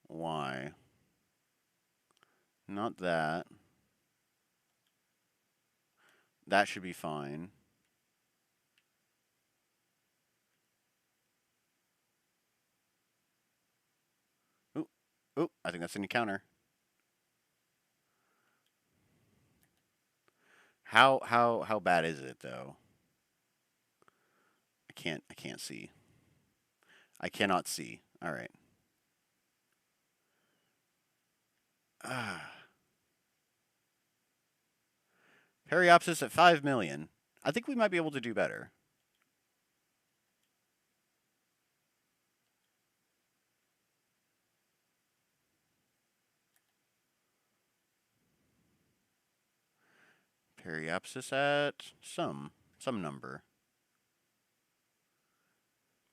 why. Not that. That should be fine. Ooh, ooh, I think that's an encounter. How bad is it though? I can't see. I cannot see. All right. Ah. Periapsis at 5 million. I think we might be able to do better. Periapsis at some number.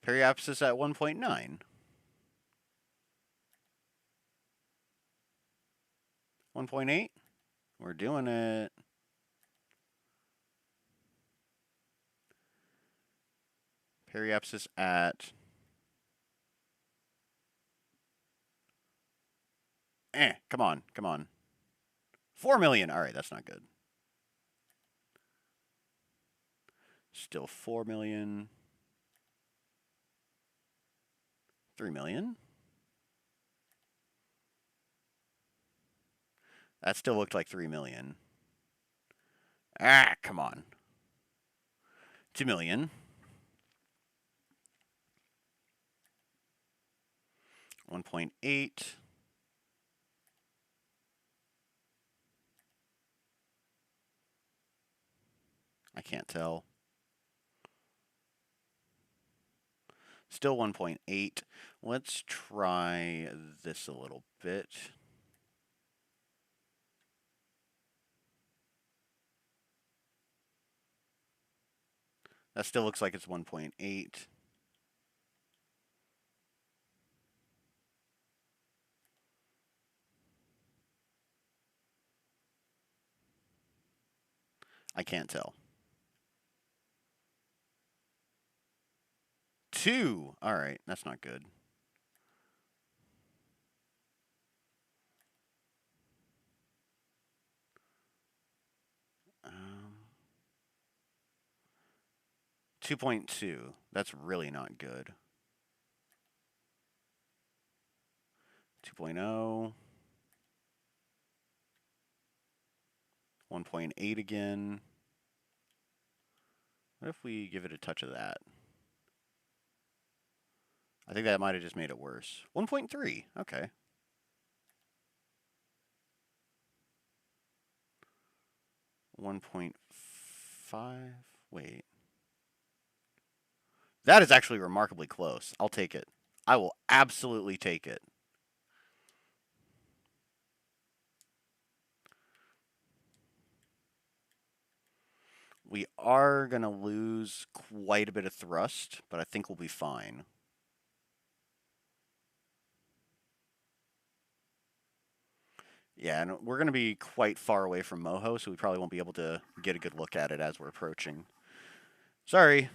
Periapsis at 1.9. 1.8. We're doing it. Periapsis at... come on, come on. 4 million. All right, that's not good. Still 4 million. 3 million. That still looked like 3 million. Come on. 2 million. 1.8. I can't tell. Still 1.8. Let's try this a little bit. That still looks like it's 1.8. I can't tell. 2. All right, that's not good. Um, 2.2. That's really not good. 2.0. 1.8 again. What if we give it a touch of that? I think that might have just made it worse. 1.3. Okay. 1.5. Wait. That is actually remarkably close. I'll take it. I will absolutely take it. We are going to lose quite a bit of thrust, but I think we'll be fine. Yeah, and we're going to be quite far away from Moho, so we probably won't be able to get a good look at it as we're approaching. Sorry.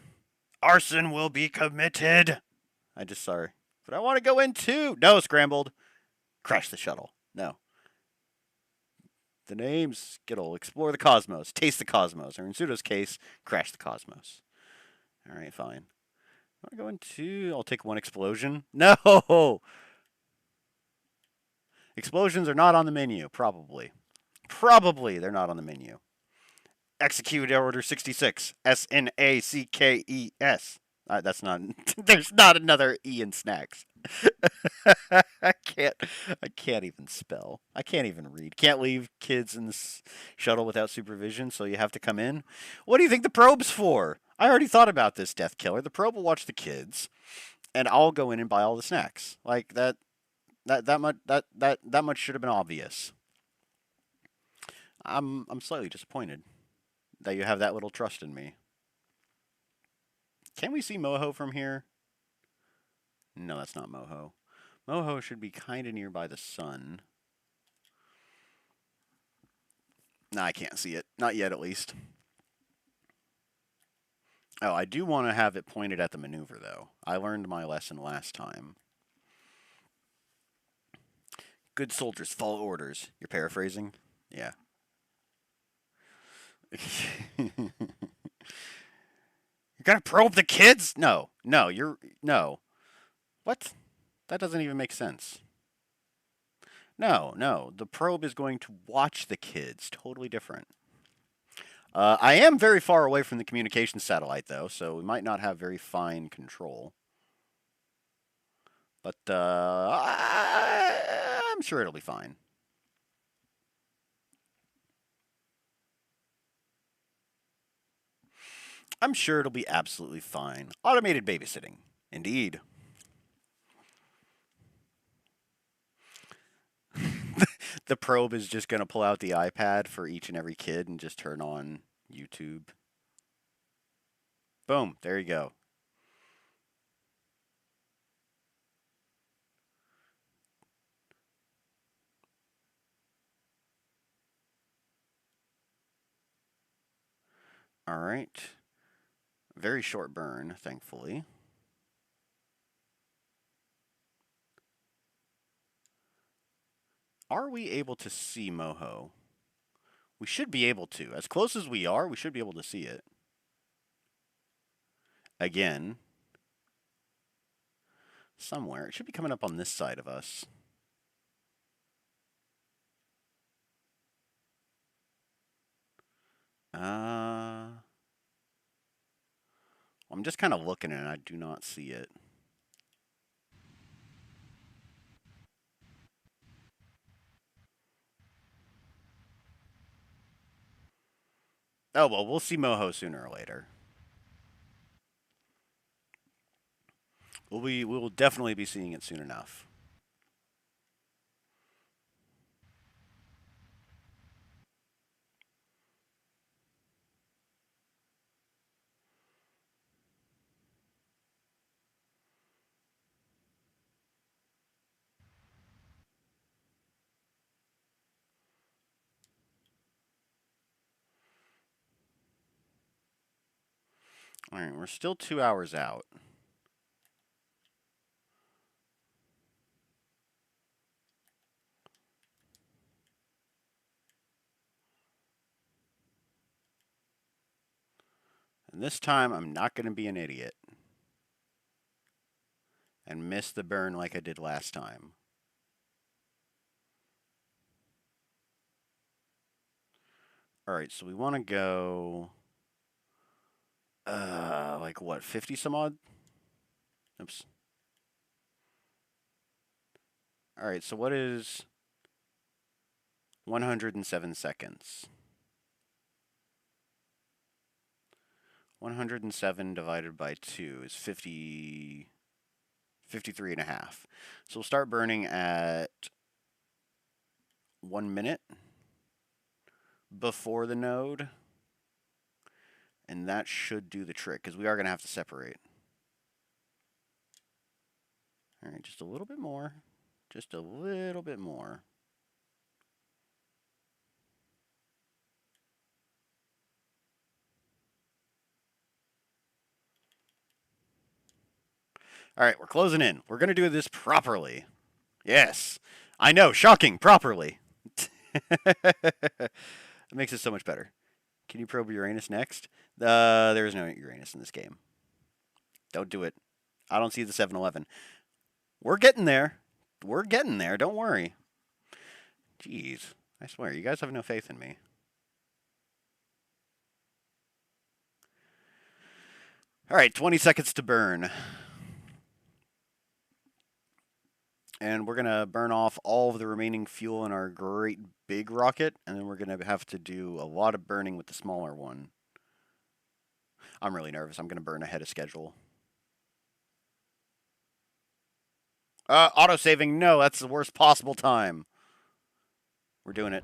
Arson will be committed. Sorry. But I want to go in too. No, scrambled. Crash the shuttle. No. The names, Skittle, explore the cosmos, taste the cosmos, or in Pseudo's case, crash the cosmos. All right, fine. I want to go in two. I'll take one explosion. No! Explosions are not on the menu, probably. Probably they're not on the menu. Execute Order 66. SNACKES. That's not. There's not another E in snacks. I can't even spell. I can't even read. Can't leave kids in the shuttle without supervision, so you have to come in. What do you think the probe's for? I already thought about this, Death Killer. The probe will watch the kids, and I'll go in and buy all the snacks. Like that much should have been obvious. I'm slightly disappointed that you have that little trust in me. Can we see Moho from here? No, that's not Moho. Moho should be kind of nearby the sun. No, I can't see it. Not yet, at least. Oh, I do want to have it pointed at the maneuver, though. I learned my lesson last time. Good soldiers follow orders. You're paraphrasing? Yeah. You're gonna probe the kids? No. No. What? That doesn't even make sense. No. The probe is going to watch the kids. Totally different. I am very far away from the communication satellite, though, so we might not have very fine control. But I'm sure it'll be fine. I'm sure it'll be absolutely fine. Automated babysitting. Indeed. The probe is just going to pull out the iPad for each and every kid and just turn on YouTube. Boom. There you go. All right. Very short burn, thankfully. Are we able to see Moho? We should be able to. As close as we are, we should be able to see it. Again. Somewhere. It should be coming up on this side of us. I'm just kind of looking and I do not see it. Oh, well, we'll see Moho sooner or later. We will definitely be seeing it soon enough. All right, we're still 2 hours out. And this time, I'm not going to be an idiot and miss the burn like I did last time. All right, so we want to go, like what, 50 some odd? Oops. All right, so what is 107 seconds? 107 divided by 2 is 53 and a half. So we'll start burning at 1 minute before the node. And that should do the trick, because we are going to have to separate. All right, just a little bit more. Just a little bit more. All right, we're closing in. We're going to do this properly. Yes. I know, shocking, properly. It makes it so much better. Can you probe Uranus next? There is no Uranus in this game. Don't do it. I don't see the 7-Eleven. We're getting there. We're getting there. Don't worry. Jeez. I swear, you guys have no faith in me. All right, 20 seconds to burn. And we're going to burn off all of the remaining fuel in our great big rocket, and then we're going to have to do a lot of burning with the smaller one. I'm really nervous. I'm going to burn ahead of schedule. Auto-saving, no, that's the worst possible time. We're doing it.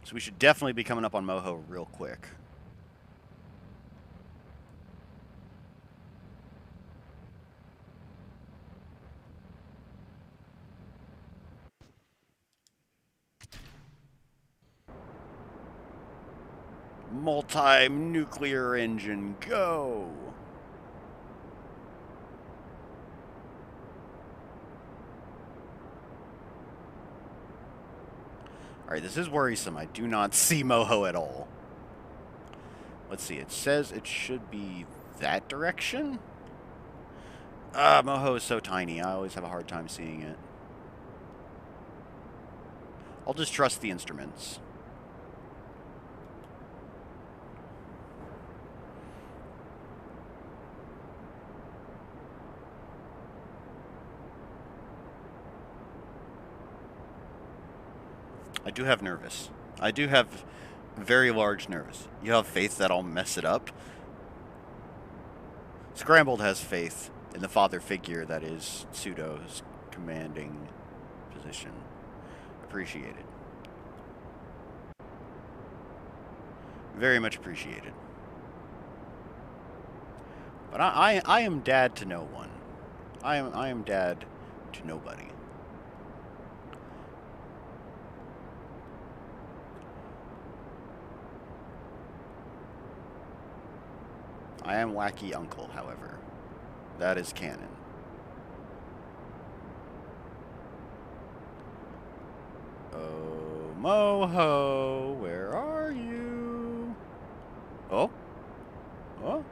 So we should definitely be coming up on Moho real quick. Multi-nuclear engine, go! Alright, this is worrisome. I do not see Moho at all. Let's see, it says it should be that direction? Moho is so tiny. I always have a hard time seeing it. I'll just trust the instruments. I do have nervous. I do have very large nervous. You have faith that I'll mess it up? Scrambled has faith in the father figure that is Pseudo's commanding position. Appreciated. Very much appreciated. But I am dad to no one. I am dad to nobody. I am wacky uncle, however. That is canon. Oh, Moho, where are you? Oh? Oh?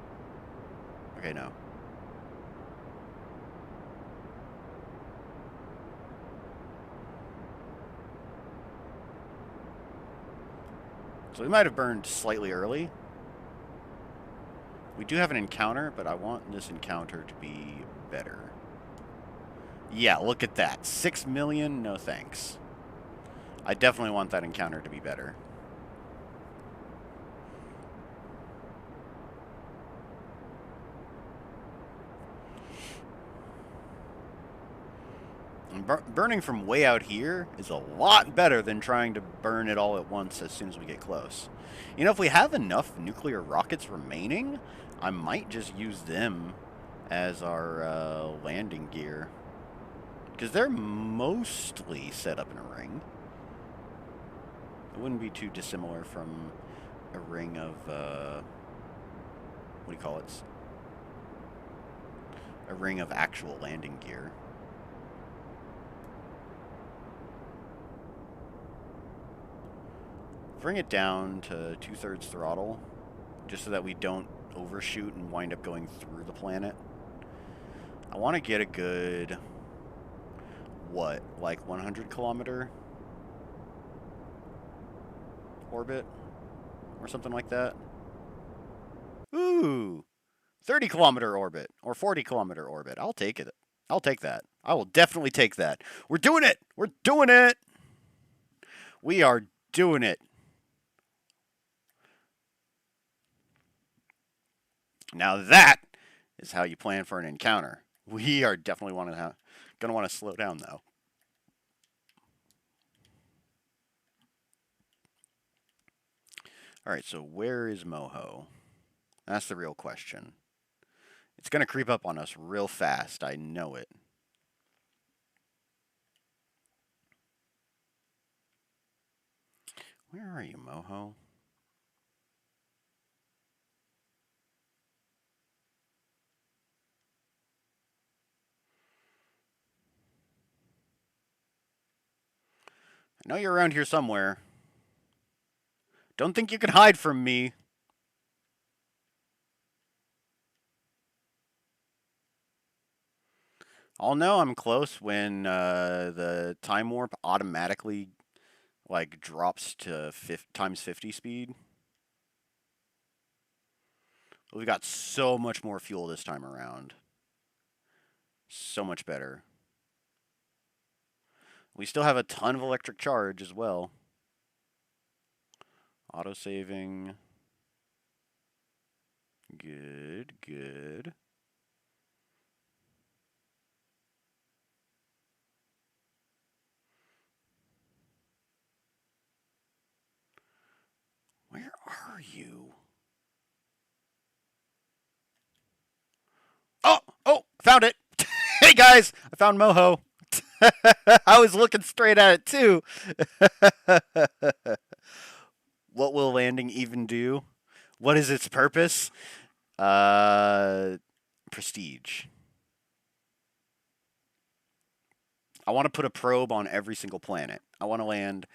Okay, no. So we might have burned slightly early. We do have an encounter, but I want this encounter to be better. Yeah, look at that. 6 million? No thanks. I definitely want that encounter to be better. And burning from way out here is a lot better than trying to burn it all at once as soon as we get close. You know, if we have enough nuclear rockets remaining, I might just use them as our landing gear. Because they're mostly set up in a ring. It wouldn't be too dissimilar from a ring of, what do you call it? A ring of actual landing gear. Bring it down to 2/3 throttle, just so that we don't overshoot and wind up going through the planet. I want to get a good, what, like 100-kilometer orbit? Or something like that? Ooh! 30-kilometer orbit, or 40-kilometer orbit. I'll take it. I'll take that. I will definitely take that. We're doing it! We're doing it! We are doing it! Now that is how you plan for an encounter. We are definitely going to want to slow down, though. All right, so where is Moho? That's the real question. It's going to creep up on us real fast. I know it. Where are you, Moho? I know you're around here somewhere. Don't think you can hide from me. I'll know I'm close when the time warp automatically like drops to times 50 speed. We've got so much more fuel this time around. So much better. We still have a ton of electric charge as well. Auto-saving. Good, good. Where are you? Oh, found it. Hey guys, I found Moho. I was looking straight at it too. What will landing even do? What is its purpose? Prestige. I want to put a probe on every single planet. I want to land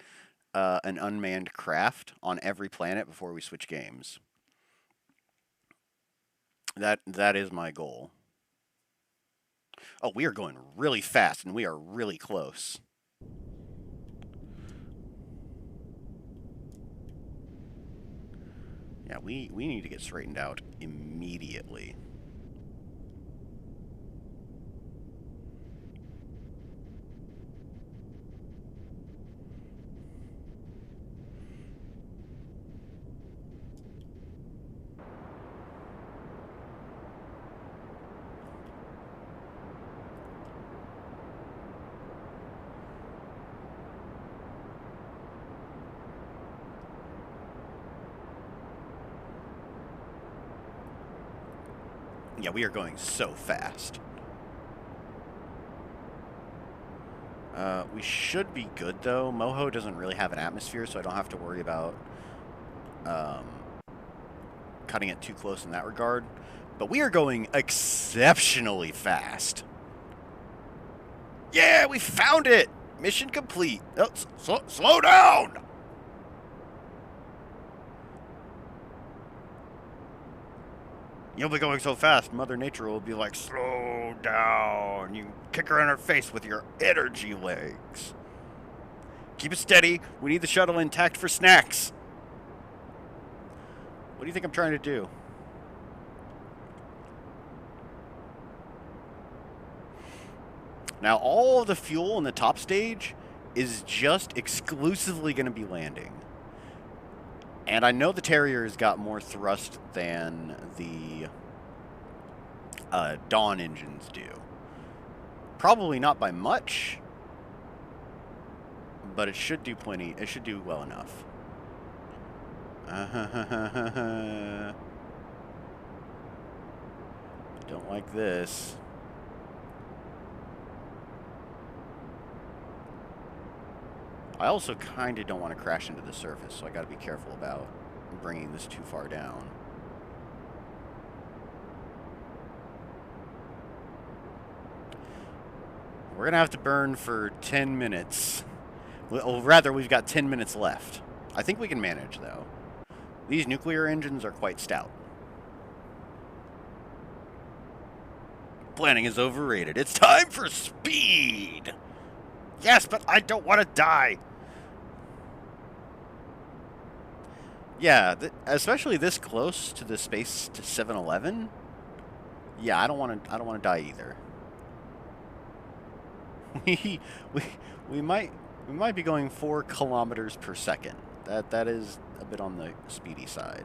an unmanned craft on every planet before we switch games. That is my goal. Oh, we are going really fast, and we are really close. Yeah, we need to get straightened out immediately. Yeah, we are going so fast. We should be good, though. Moho doesn't really have an atmosphere, so I don't have to worry about cutting it too close in that regard. But we are going exceptionally fast. Yeah, we found it! Mission complete. Oh, slow down! You'll be going so fast, Mother Nature will be like, slow down. You kick her in her face with your energy legs. Keep it steady. We need the shuttle intact for snacks. What do you think I'm trying to do? Now, all of the fuel in the top stage is just exclusively going to be landing. And I know the Terrier's got more thrust than the Dawn engines do. Probably not by much, but it should do plenty. It should do well enough. Don't like this. I also kind of don't want to crash into the surface, so I got to be careful about bringing this too far down. We're going to have to burn for 10 minutes. Well, rather, we've got 10 minutes left. I think we can manage, though. These nuclear engines are quite stout. Planning is overrated. It's time for speed! Yes, but I don't want to die! Yeah, especially this close to the space to 7-Eleven. Yeah, I don't want to die either. we might be going 4 kilometers per second. That is a bit on the speedy side.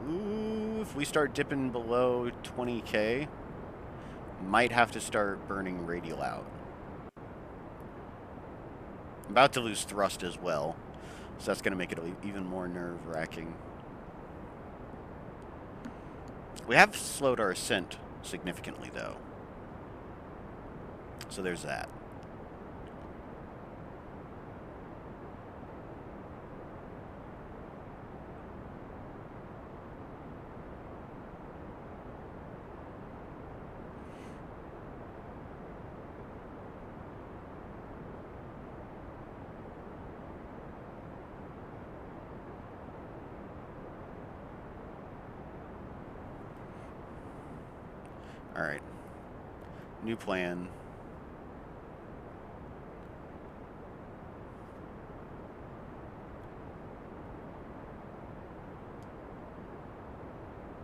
Ooh, if we start dipping below 20K, might have to start burning radial out. I'm about to lose thrust as well, so that's going to make it even more nerve-wracking. We have slowed our ascent significantly, though. So there's that. Alright. New plan.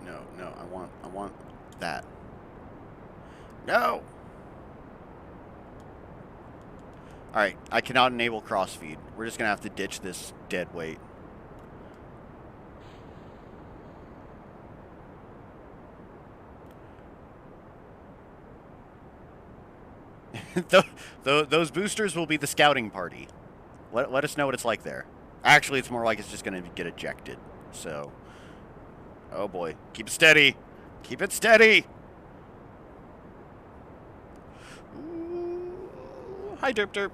No, I want that. No! Alright, I cannot enable crossfeed. We're just gonna have to ditch this dead weight. Those boosters will be the scouting party. Let us know what it's like there. Actually, it's more like it's just going to get ejected. So, oh boy. Keep it steady. Keep it steady. Ooh. Hi, Derp Derp.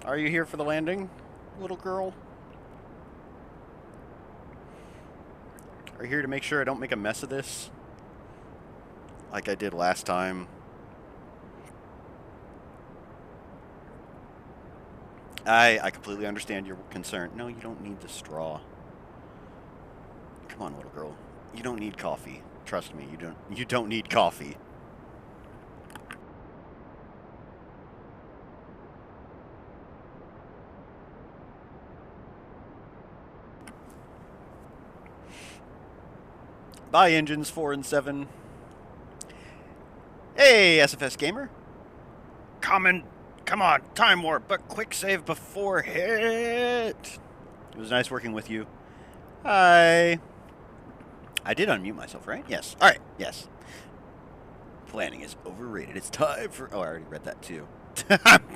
Are you here for the landing, little girl? Are you here to make sure I don't make a mess of this? Like I did last time. I completely understand your concern. No, you don't need the straw. Come on, little girl. You don't need coffee. Trust me, you don't need coffee. Bye, engines 4 and 7. Hey, SFS Gamer. Come on, time warp, but quick save before hit. It was nice working with you. Hi. I did unmute myself, right? Yes. All right. Yes. Planning is overrated. It's time for... Oh, I already read that too.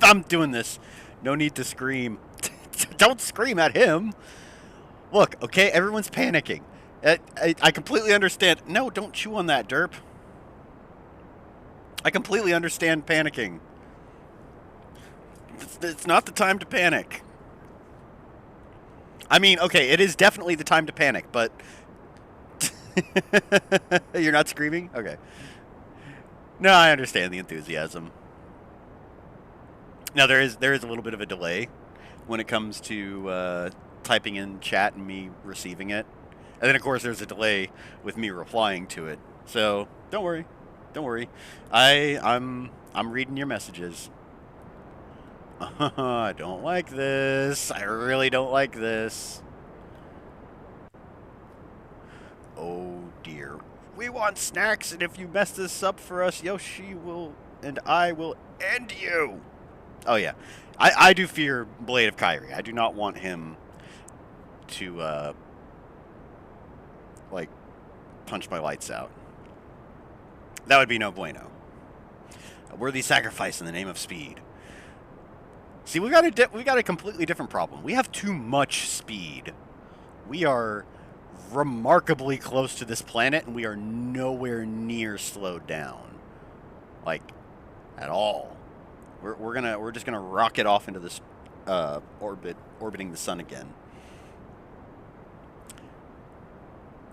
I'm doing this. No need to scream. Don't scream at him. Look, okay, everyone's panicking. I completely understand. No, don't chew on that, derp. I completely understand panicking. It's not the time to panic. I mean, okay, it is definitely the time to panic, but you're not screaming? Okay. No, I understand the enthusiasm. Now there is a little bit of a delay when it comes to typing in chat and me receiving it, and then of course there's a delay with me replying to it. So don't worry, don't worry. I'm reading your messages. I don't like this. I really don't like this. Oh dear. We want snacks, and if you mess this up for us, Yoshi will and I will end you. Oh yeah, I do fear Blade of Kyrie. I do not want him to like punch my lights out. That would be no bueno. A worthy sacrifice in the name of speed. See, we got a completely different problem. We have too much speed. We are remarkably close to this planet, and we are nowhere near slowed down, like at all. We're just gonna rocket off into this orbiting the sun again.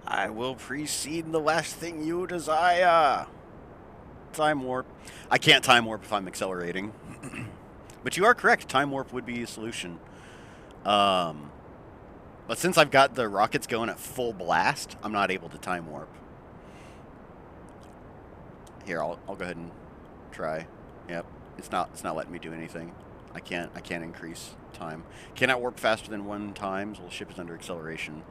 I will precede the last thing you desire. Time warp. I can't time warp if I'm accelerating. But you are correct. Time warp would be a solution. But since I've got the rockets going at full blast, I'm not able to time warp. Here, I'll go ahead and try. Yep, it's not letting me do anything. I can't increase time. Cannot warp faster than 1 times while the ship is under acceleration.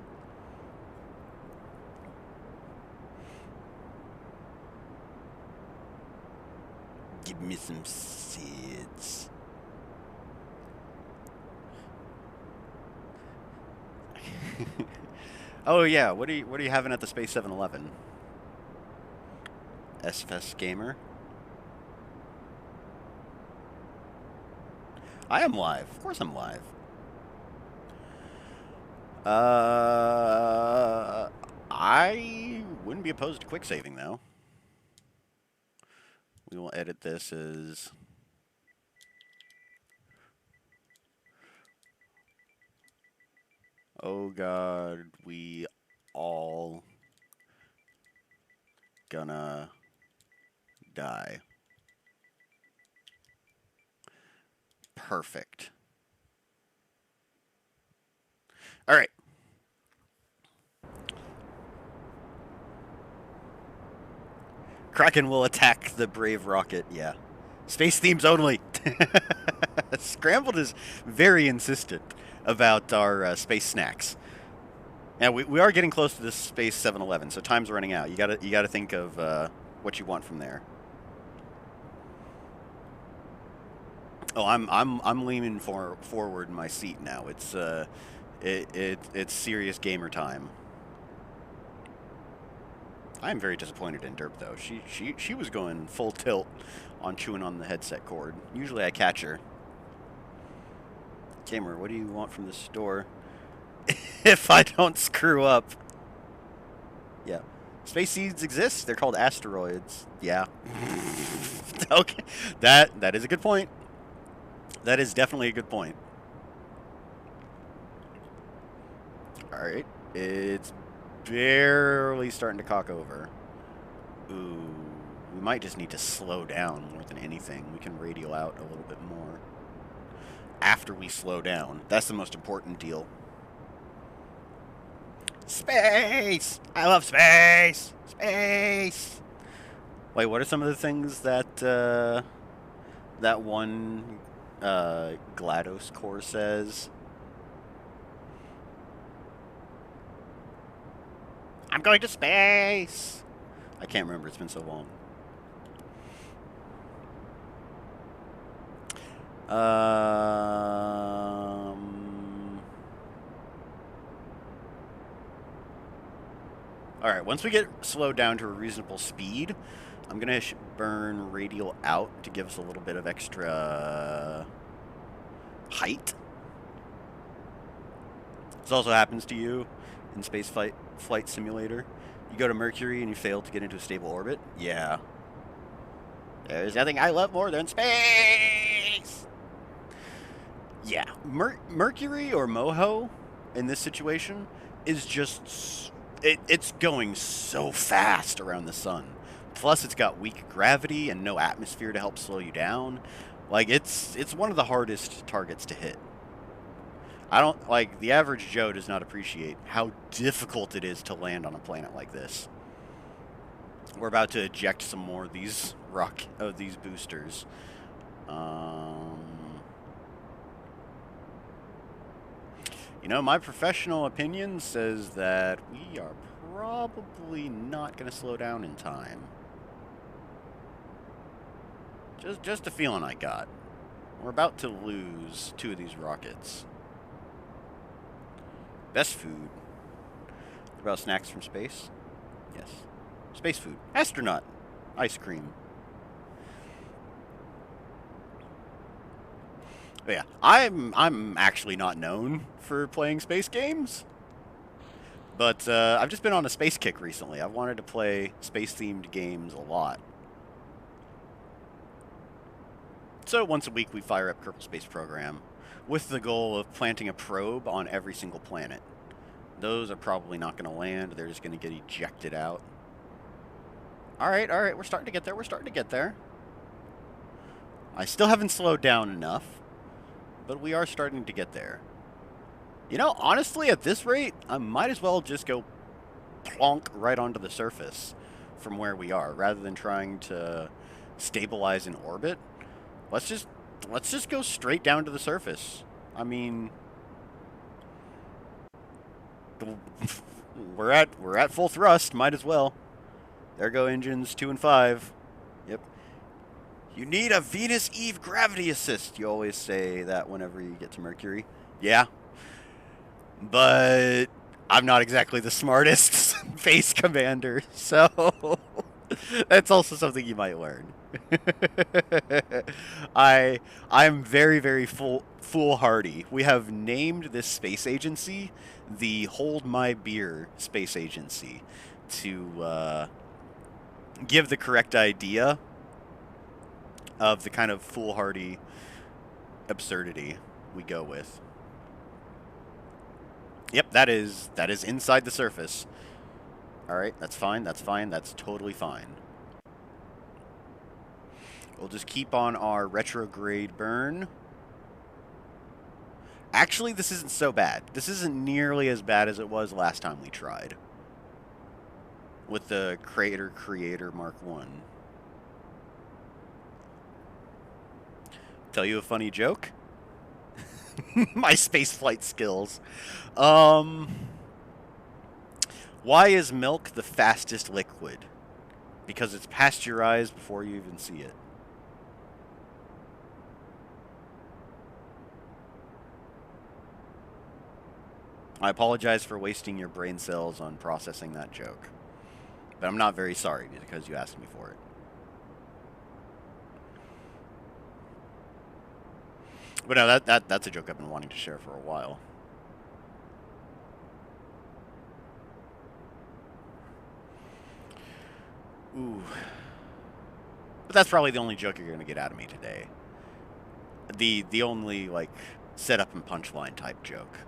Give me some seeds. Oh yeah, what are you having at the Space 7-Eleven? SFS Gamer. I am live. Of course I'm live. I wouldn't be opposed to quick saving though. We will edit this as oh god, we all gonna die. Perfect. All right. Kraken will attack the brave rocket. Yeah. Space themes only. Scrambled is very insistent about our space snacks. Now we are getting close to this Space 7-Eleven, so time's running out. You gotta think of what you want from there. Oh, I'm leaning forward in my seat now. It's serious gamer time. I am very disappointed in Derp though. She was going full tilt on chewing on the headset cord. Usually I catch her. Gamer, what do you want from the store? If I don't screw up. Yeah. Space seeds exist. They're called asteroids. Yeah. Okay. That is a good point. That is definitely a good point. Alright. It's barely starting to cock over. Ooh. We might just need to slow down more than anything. We can radial out a little bit more. After we slow down. That's the most important deal. Space! I love space! Space! Wait, what are some of the things that that one GLaDOS core says? I'm going to space! I can't remember, it's been so long. Alright, once we get slowed down to a reasonable speed, I'm going to burn radial out to give us a little bit of extra height. This also happens to you in Flight Simulator. You go to Mercury and you fail to get into a stable orbit. Yeah. There's nothing I love more than space! Yeah. Mercury or Moho in this situation is just... It's going so fast around the sun. Plus, it's got weak gravity and no atmosphere to help slow you down. Like, it's one of the hardest targets to hit. I don't, like, the average Joe does not appreciate how difficult it is to land on a planet like this. We're about to eject some more of these these boosters. You know, my professional opinion says that we are probably not going to slow down in time. Just a feeling I got. We're about to lose 2 of these rockets. Best food. What about snacks from space? Yes. Space food. Astronaut. Ice cream. But yeah, I'm actually not known for playing space games. But I've just been on a space kick recently. I've wanted to play space-themed games a lot. So once a week we fire up Kerbal Space Program with the goal of planting a probe on every single planet. Those are probably not going to land. They're just going to get ejected out. Alright, we're starting to get there. I still haven't slowed down enough, but we are starting to get there. You know, honestly, at this rate, I might as well just go plonk right onto the surface from where we are, rather than trying to stabilize in orbit. Let's just go straight down to the surface. I mean, we're at full thrust. Might as well. There go engines 2 and 5. Yep. You need a Venus Eve gravity assist. You always say that whenever you get to Mercury. Yeah. But I'm not exactly the smartest base commander, so that's also something you might learn. I'm very, very foolhardy. We have named this space agency the Hold My Beer Space Agency to give the correct idea of the kind of foolhardy absurdity we go with. Yep, that is inside the surface. Alright, that's fine, that's totally fine. We'll just keep on our retrograde burn. Actually, this isn't so bad. This isn't nearly as bad as it was last time we tried. With the Creator Mark 1. Tell you a funny joke? My spaceflight skills. Why is milk the fastest liquid? Because it's pasteurized before you even see it. I apologize for wasting your brain cells on processing that joke. But I'm not very sorry because you asked me for it. But no, that's a joke I've been wanting to share for a while. Ooh. But that's probably the only joke you're going to get out of me today. The only, like, setup and punchline type joke.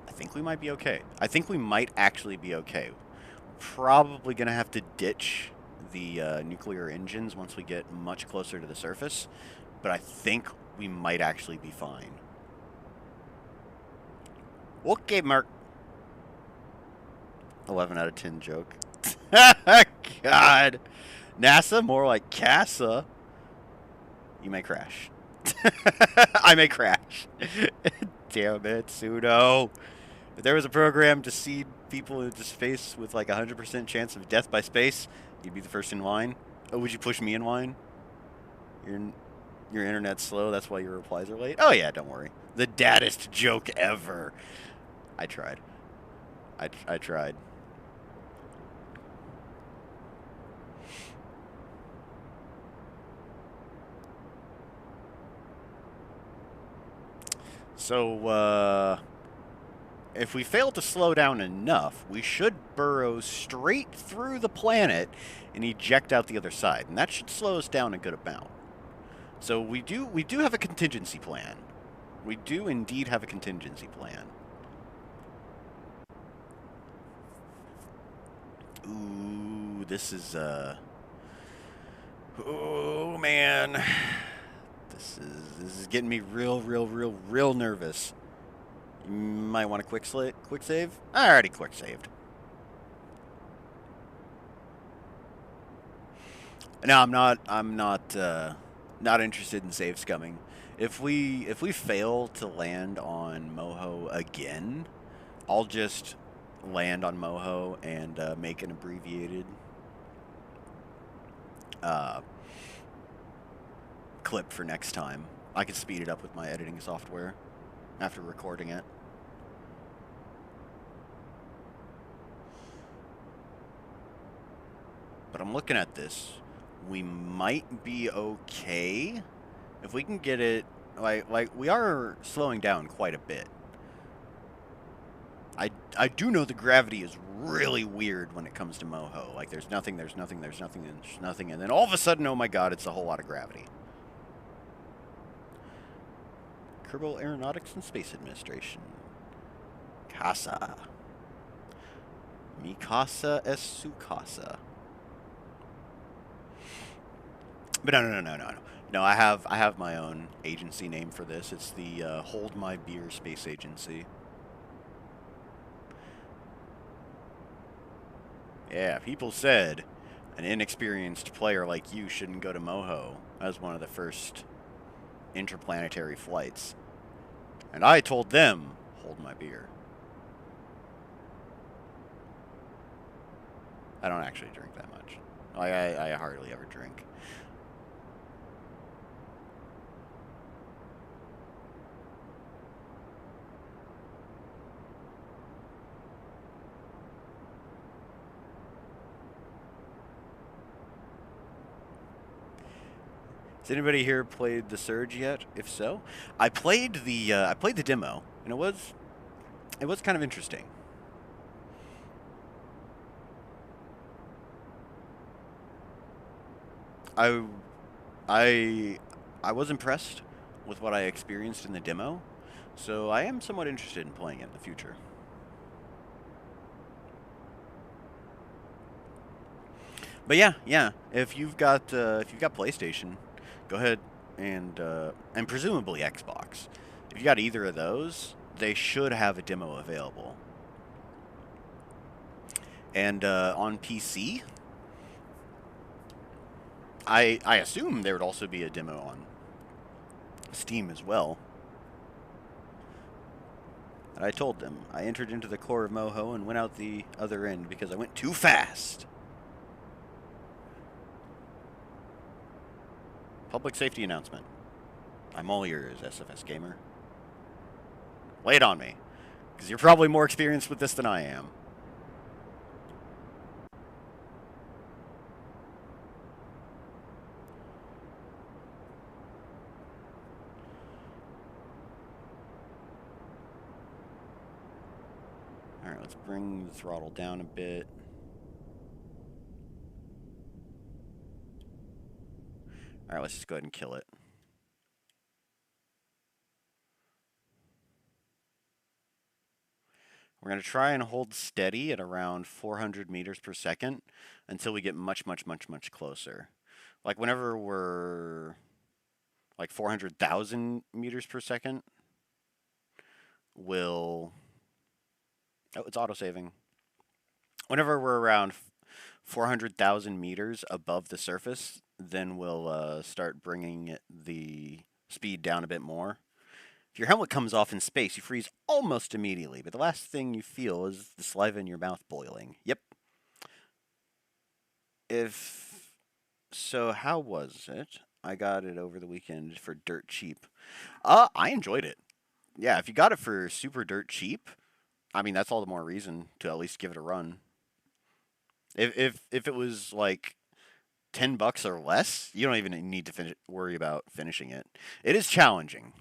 I think we might be okay. I think we might actually be okay. Probably going to have to ditch the nuclear engines once we get much closer to the surface. But I think we might actually be fine. Okay, Mark. 11 out of 10 joke. God. NASA, more like CASA. You may crash. I may crash. Damn it, Pseudo. If there was a program to seed people into space with like 100% chance of death by space, you'd be the first in line. Oh, would you push me in line? Your internet's slow, that's why your replies are late? Oh yeah, don't worry. The daddest joke ever. I tried. I tried. So, if we fail to slow down enough, we should burrow straight through the planet and eject out the other side, and that should slow us down a good amount. So we do have a contingency plan. We do indeed have a contingency plan. Ooh, this is oh man. This is getting me real nervous. You might want to quick save. I already quick saved. No, not interested in save scumming. If we fail to land on Moho again, I'll just land on Moho and make an abbreviated uh, clip for next time. I can speed it up with my editing software after recording it. But I'm looking at this. We might be okay if we can get it. Like we are slowing down quite a bit. I do know the gravity is really weird when it comes to Moho. Like there's nothing, there's nothing, there's nothing, there's nothing, and then all of a sudden, oh my god, it's a whole lot of gravity. Kerbal Aeronautics and Space Administration. Casa. Mi casa es su casa. But no. No, I have my own agency name for this. It's the Hold My Beer Space Agency. Yeah, people said an inexperienced player like you shouldn't go to Moho as one of the first interplanetary flights. And I told them, hold my beer. I don't actually drink that much. I hardly ever drink. Has anybody here played the Surge yet? If so, I played the demo, and it was kind of interesting. I I I was impressed with what I experienced in the demo, so I am somewhat interested in playing it in the future. But yeah. If you've got PlayStation, go ahead and presumably Xbox. If you got either of those, they should have a demo available. And on PC, I assume there would also be a demo on Steam as well. And I told them I entered into the core of Moho and went out the other end because I went too fast. Public safety announcement. I'm all ears, SFS Gamer. Lay it on me, because you're probably more experienced with this than I am. All right, let's bring the throttle down a bit. All right, let's just go ahead and kill it. We're going to try and hold steady at around 400 meters per second until we get much closer. Like whenever we're like 400,000 meters per second, we'll... Oh, it's auto-saving. Whenever we're around 400,000 meters above the surface, then we'll start bringing the speed down a bit more. If your helmet comes off in space, you freeze almost immediately, but the last thing you feel is the saliva in your mouth boiling. Yep. If so, how was it? I got it over the weekend for dirt cheap. I enjoyed it. Yeah, if you got it for super dirt cheap, I mean that's all the more reason to at least give it a run. If it was like $10 or less, you don't even need to worry about finishing it. It is challenging.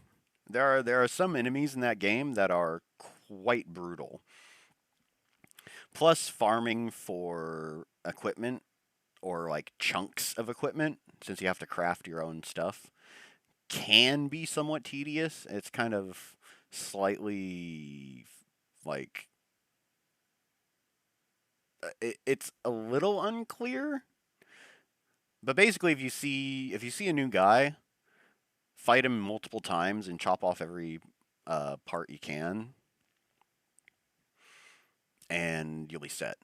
There are some enemies in that game that are quite brutal. Plus, farming for equipment or like chunks of equipment, since you have to craft your own stuff, can be somewhat tedious. It's kind of slightly like it's a little unclear. But basically, if you see a new guy, fight him multiple times and chop off every part you can, and you'll be set.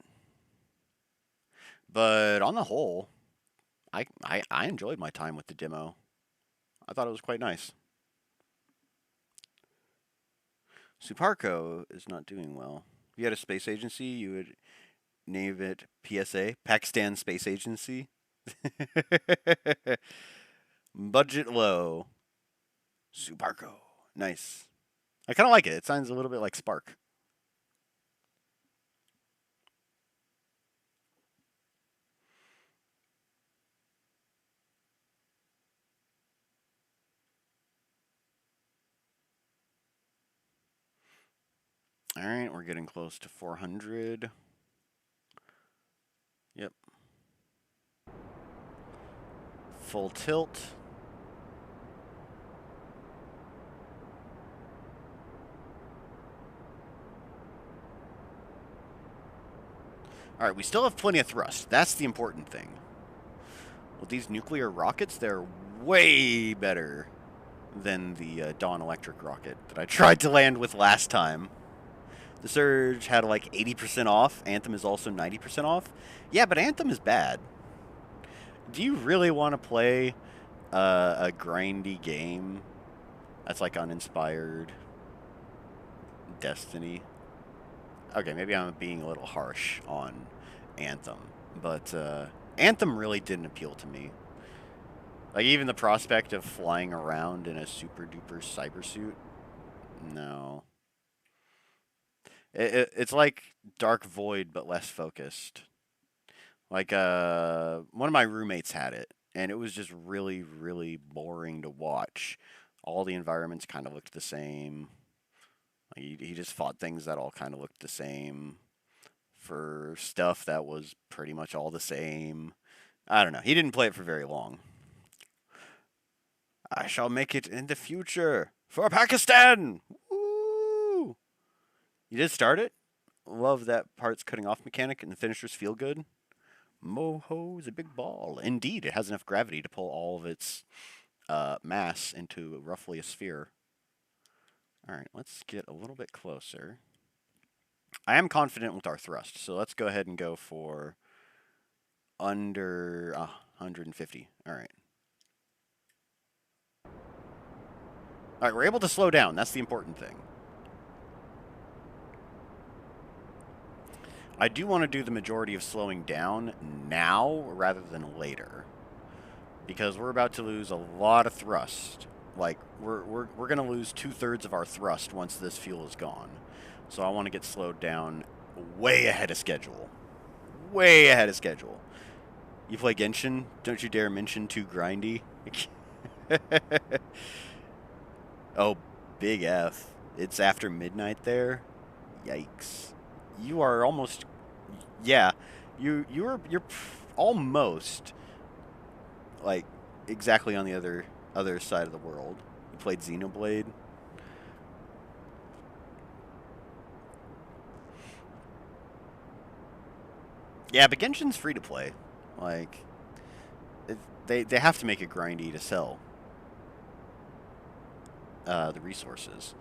But on the whole, I enjoyed my time with the demo. I thought it was quite nice. Suparco is not doing well. If you had a space agency, you would name it PSA, Pakistan Space Agency. Budget low. Suparco. Nice. I kind of like it. It sounds a little bit like Spark. All right, we're getting close to 400. Yep. Full tilt. All right, we still have plenty of thrust. That's the important thing. With these nuclear rockets, they're way better than the Dawn Electric rocket that I tried to land with last time. The Surge had like 80% off. Anthem is also 90% off. Yeah, but Anthem is bad. Do you really want to play a grindy game that's like uninspired Destiny? Okay, maybe I'm being a little harsh on Anthem, but Anthem really didn't appeal to me. Like, even the prospect of flying around in a super duper cyber suit, no. It's like Dark Void, but less focused. Like, one of my roommates had it, and it was just really, really boring to watch. All the environments kind of looked the same. Like, he just fought things that all kind of looked the same for stuff that was pretty much all the same. I don't know. He didn't play it for very long. I shall make it in the future for Pakistan. Woo! You did start it? Love that parts cutting off mechanic and the finishers feel good. Moho is a big ball. Indeed, it has enough gravity to pull all of its mass into roughly a sphere. Alright, let's get a little bit closer. I am confident with our thrust, so let's go ahead and go for under 150. Alright. Alright, we're able to slow down. That's the important thing. I do want to do the majority of slowing down now rather than later, because we're about to lose a lot of thrust. Like, we're going to lose 2/3 of our thrust once this fuel is gone. So I want to get slowed down way ahead of schedule. Way ahead of schedule. You play Genshin? Don't you dare mention too grindy. Oh, big F. It's after midnight there? Yikes. You are almost, yeah, you're almost like exactly on the other side of the world. You played Xenoblade. Yeah, but Genshin's free to play. Like, they have to make it grindy to sell the resources.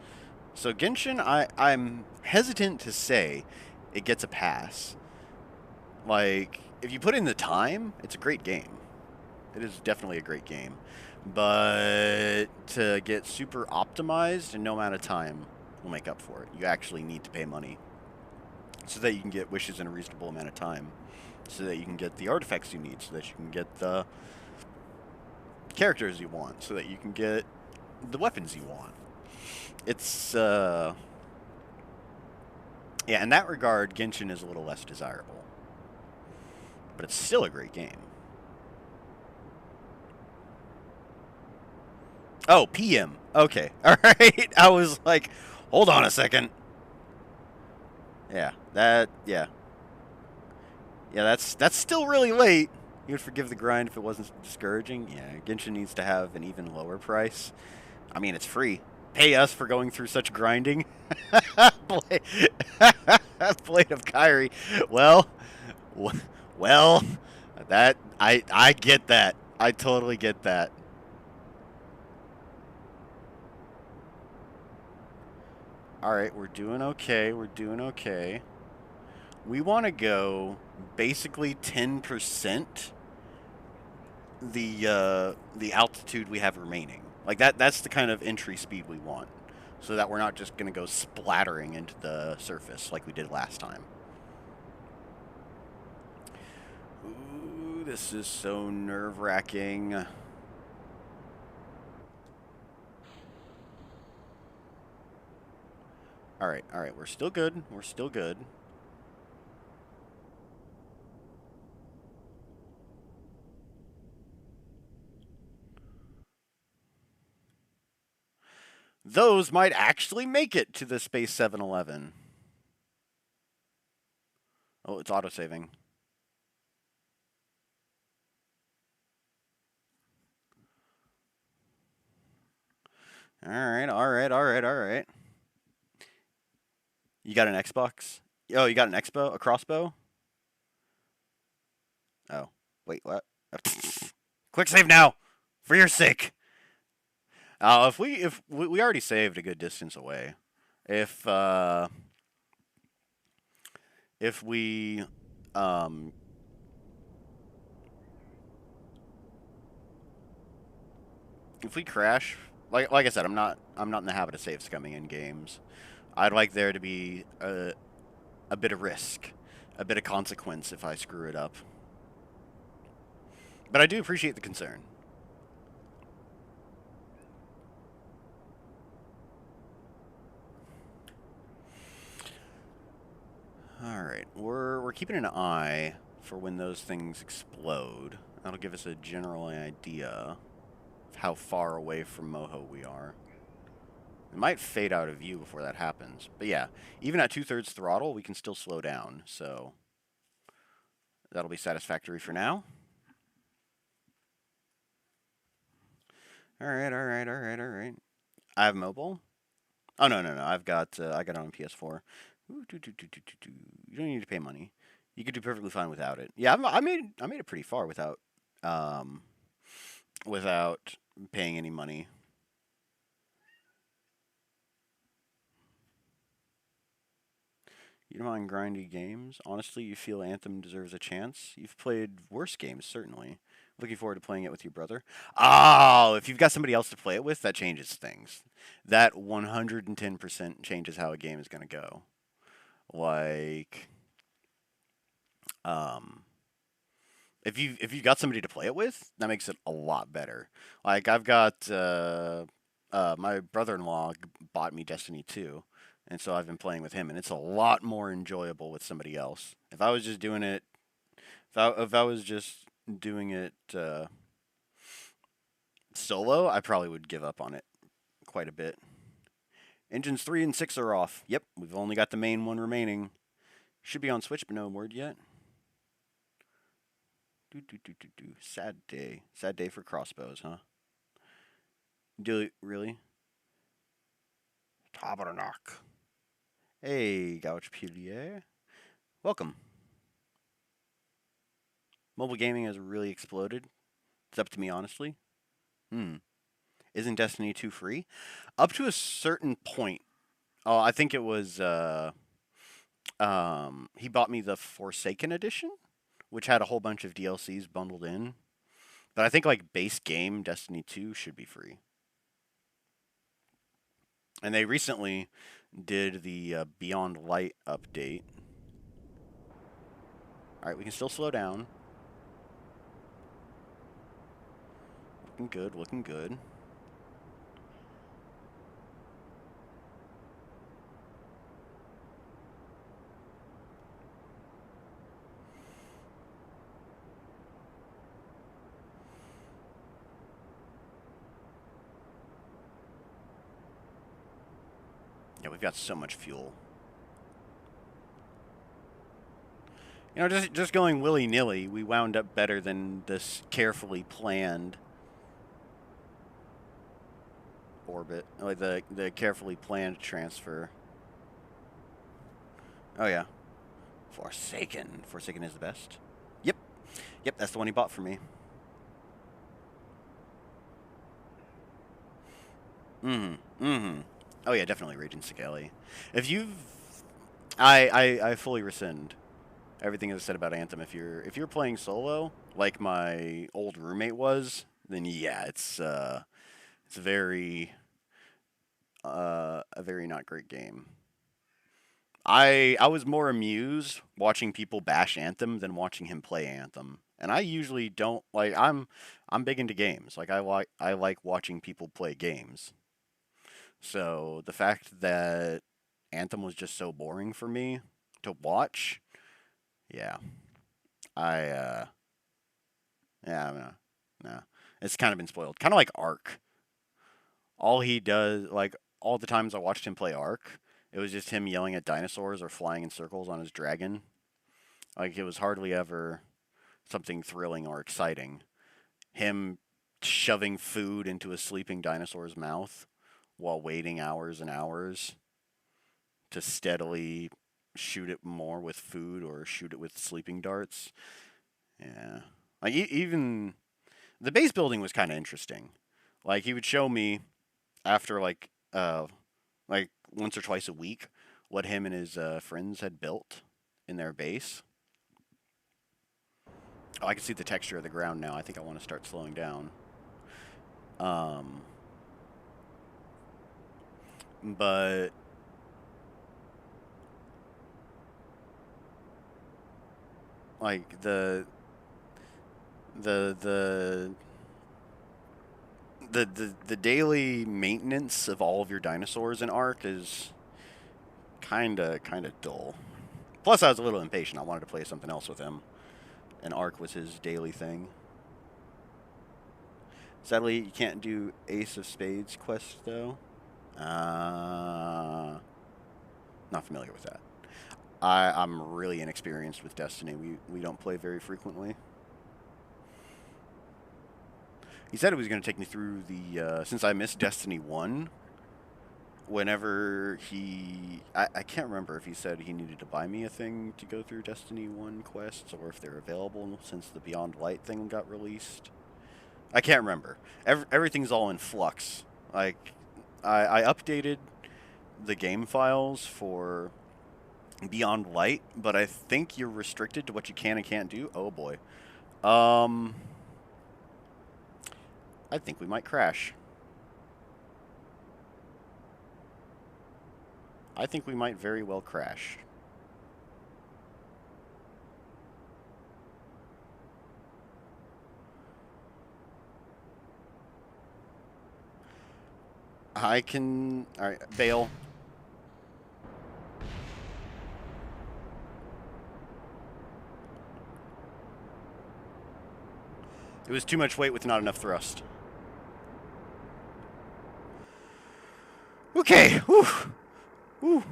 So Genshin, I'm hesitant to say it gets a pass. Like, if you put in the time, it's a great game. It is definitely a great game. But to get super optimized in no amount of time will make up for it. You actually need to pay money so that you can get wishes in a reasonable amount of time. So that you can get the artifacts you need. So that you can get the characters you want. So that you can get the weapons you want. It's, yeah, in that regard, Genshin is a little less desirable. But it's still a great game. Oh, PM. Okay. All right. I was like, hold on a second. Yeah. Yeah. Yeah, that's still really late. You would forgive the grind if it wasn't discouraging. Yeah, Genshin needs to have an even lower price. I mean, it's free. Pay us for going through such grinding. Blade, Blade of Kyrie. Well, well, that I get that. I totally get that. All right, we're doing okay. We're doing okay. We want to go basically 10% the altitude we have remaining. Like that's the kind of entry speed we want. So that we're not just going to go splattering into the surface like we did last time. Ooh, this is so nerve-wracking. All right, we're still good. We're still good. Those might actually make it to the Space 711. Oh, it's autosaving. All right, all right, all right, all right. You got an Xbox? Oh, you got an Expo? A crossbow? Oh, wait, what? Quick save now, for your sake. If we already saved a good distance away, if uh, if we um, if we crash, like I said, I'm not in the habit of save scumming in games. I'd like there to be a bit of risk, a bit of consequence if I screw it up. But I do appreciate the concern. All right, we're keeping an eye for when those things explode. That'll give us a general idea of how far away from Moho we are. It might fade out of view before that happens. But yeah, even at 2/3 throttle, we can still slow down. So that'll be satisfactory for now. All right, all right, all right, all right. I have mobile. Oh no. I got it on PS4. Ooh, you don't need to pay money. You could do perfectly fine without it. Yeah, I made it pretty far um without paying any money. You don't mind grindy games? Honestly, you feel Anthem deserves a chance? You've played worse games, certainly. Looking forward to playing it with your brother. Oh, if you've got somebody else to play it with, that changes things. That 110% changes how a game is going to go. Like, um, if you've got somebody to play it with, that makes it a lot better. Like I've got my brother-in-law bought me Destiny 2, and so I've been playing with him, and it's a lot more enjoyable with somebody else. If I was just doing it solo, I probably would give up on it quite a bit. Engines 3 and 6 are off. Yep, we've only got the main one remaining. Should be on Switch, but no word yet. Sad day. Sad day for crossbows, huh? Do really? Tabernacle. Hey, Gouch PDA. Welcome. Mobile gaming has really exploded. It's up to me, honestly. Hmm. Isn't Destiny 2 free? Up to a certain point. Oh, I think it was. He bought me the Forsaken edition, which had a whole bunch of DLCs bundled in. But I think like base game Destiny 2 should be free. And they recently did the Beyond Light update. All right, we can still slow down. Looking good, looking good. Yeah, we've got so much fuel. You know, just going willy-nilly, we wound up better than this carefully planned orbit. Like the carefully planned transfer. Oh, yeah. Forsaken. Forsaken is the best. Yep. Yep, that's the one he bought for me. Mm-hmm. Mm-hmm. Oh, yeah, definitely Regent Segeli. If you've... I fully rescind everything that's said about Anthem. If you're playing solo, like my old roommate was, then yeah, it's a very not great game. I was more amused watching people bash Anthem than watching him play Anthem. And I usually don't like I'm big into games. Like I like watching people play games. So the fact that Anthem was just so boring for me to watch, yeah. I yeah, no. No. It's kind of been spoiled. Kind of like Ark. All he does, like all the times I watched him play Ark, it was just him yelling at dinosaurs or flying in circles on his dragon. Like it was hardly ever something thrilling or exciting. Him shoving food into a sleeping dinosaur's mouth while waiting hours and hours to steadily shoot it more with food or shoot it with sleeping darts. Yeah. Like even the base building was kind of interesting. Like he would show me after like once or twice a week what him and his friends had built in their base. Oh, I can see the texture of the ground now. I think I want to start slowing down. Um, but like the the the daily maintenance of all of your dinosaurs in Ark is kind of dull. Plus, I was a little impatient. I wanted to play something else with him, and Ark was his daily thing. Sadly, you can't do Ace of Spades quest though. Uh, Not familiar with that. I'm really inexperienced with Destiny. We don't play very frequently. He said it was going to take me through the since I missed Destiny 1. Whenever I can't remember if he said he needed to buy me a thing to go through Destiny 1 quests or if they're available since the Beyond Light thing got released. I can't remember. Everything's all in flux. Like I updated the game files for Beyond Light, but I think you're restricted to what you can and can't do. Oh boy. Um I think we might crash. I think we might very well crash. I can. All right, bail. It was too much weight with not enough thrust. Okay. Whew. Whew.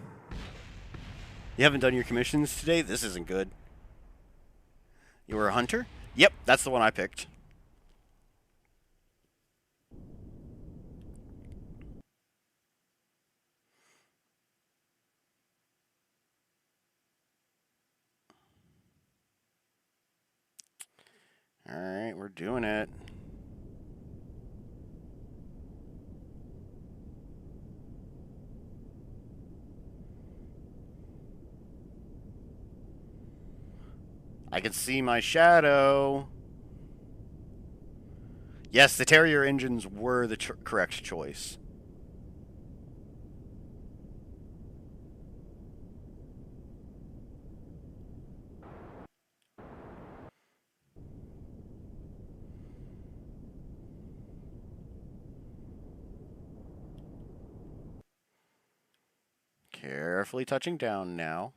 You haven't done your commissions today? This isn't good. You were a hunter? Yep, that's the one I picked. All right, we're doing it. I can see my shadow. Yes, the Terrier engines were the correct choice. Carefully touching down now.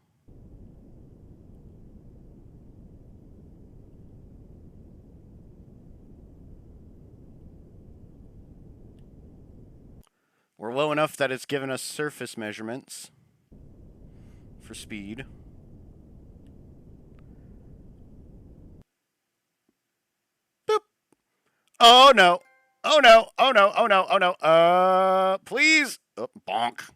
We're low enough that it's given us surface measurements for speed. Boop. Oh no. Oh no. Oh no. Oh no. Oh no. Please. Oh, bonk.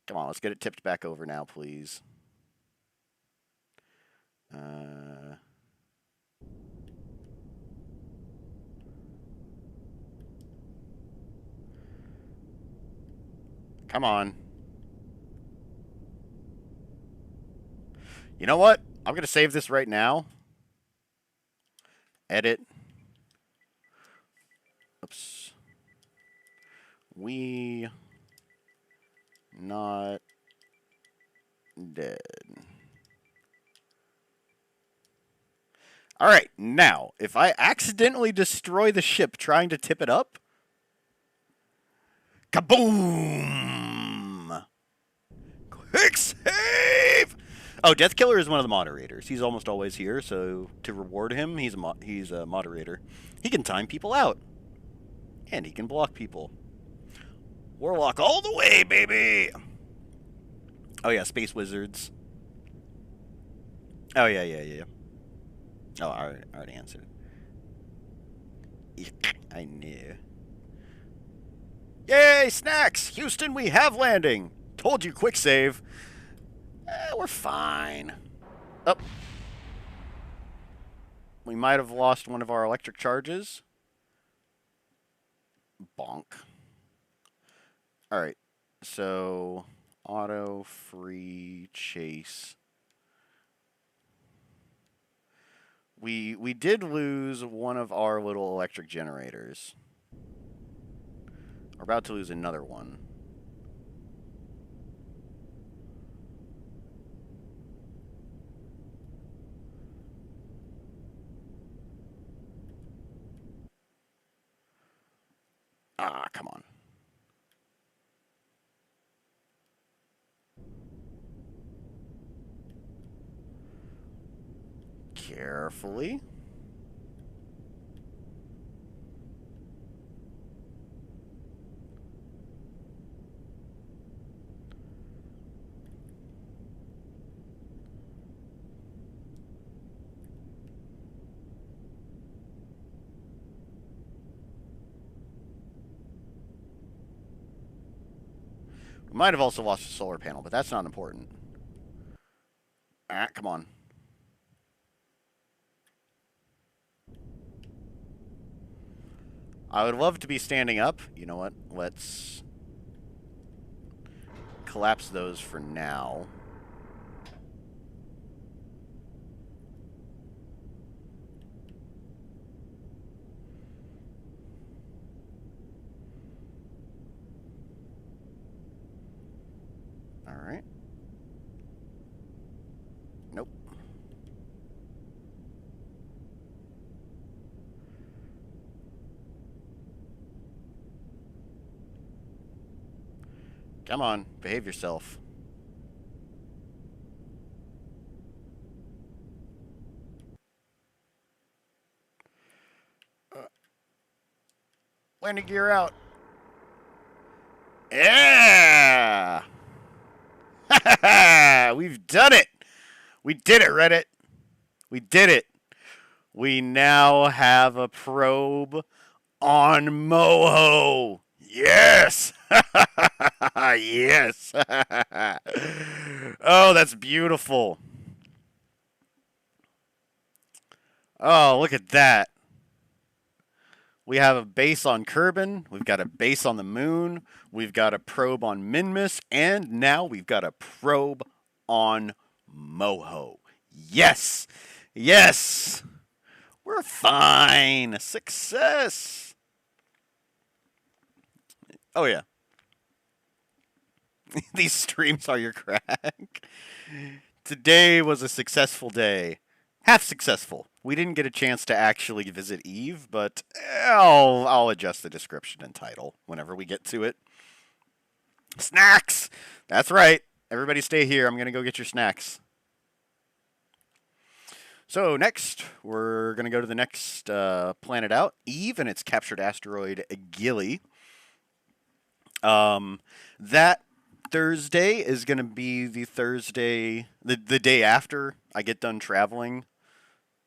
Come on, let's get it tipped back over now, please. Come on. You know what? I'm going to save this right now. Edit. Oops. We not dead. All right, now, if I accidentally destroy the ship trying to tip it up, kaboom! Quick save! Oh, Deathkiller is one of the moderators. He's almost always here, so to reward him, he's a moderator. He can time people out, and he can block people. Warlock all the way, baby! Oh yeah, Space Wizards. Oh yeah. Oh, I already answered. I knew. Yay, snacks! Houston, we have landing! Told you, quick save. We're fine. Oh. We might have lost one of our electric charges. Bonk. Alright, so auto, free, chase. We did lose one of our little electric generators. We're about to lose another one. Ah, come on. Carefully. We might have also lost a solar panel, but that's not important. Ah, come on. I would love to be standing up. You know what? Let's collapse those for now. All right. Nope. Come on, behave yourself. Landing gear out. Yeah! We've done it! We did it, Reddit. We did it. We now have a probe on Moho. Yes! Yes! Oh, that's beautiful. Oh, look at that. We have a base on Kerbal. We've got a base on the moon. We've got a probe on Minmus. And now we've got a probe on Moho. Yes! Yes! We're fine. Success! Oh, yeah. These streams are your crack. Today was a successful day. Half successful. We didn't get a chance to actually visit Eve, but I'll adjust the description and title whenever we get to it. Snacks! That's right. Everybody stay here. I'm going to go get your snacks. So next, we're going to go to the next planet out, Eve, and its captured asteroid, Gilly. Um, that Thursday is going to be the day after I get done traveling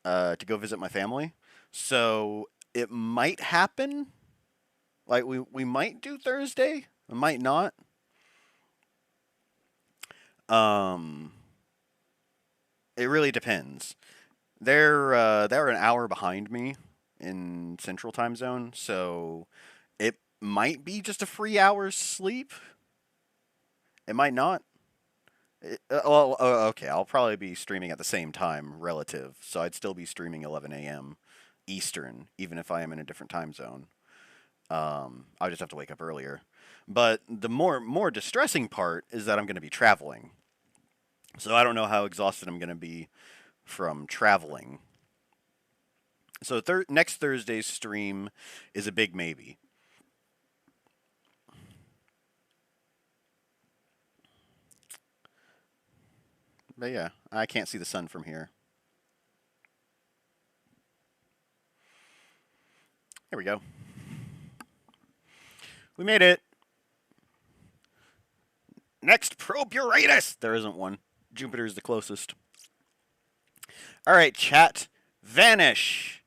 to go visit my family. So it might happen. Like we might do Thursday, we might not. Um, it really depends. They're an hour behind me in Central Time Zone, so it might be just a free hour's sleep. It might not. Okay, I'll probably be streaming at the same time relative, so I'd still be streaming 11 a.m. Eastern, even if I am in a different time zone. I just have to wake up earlier. But the more distressing part is that I'm going to be traveling, so I don't know how exhausted I'm going to be from traveling. So next Thursday's stream is a big maybe. But yeah, I can't see the sun from here. Here we go. We made it. Next, probe Uranus. There isn't one. Jupiter's the closest. All right, chat. Vanish.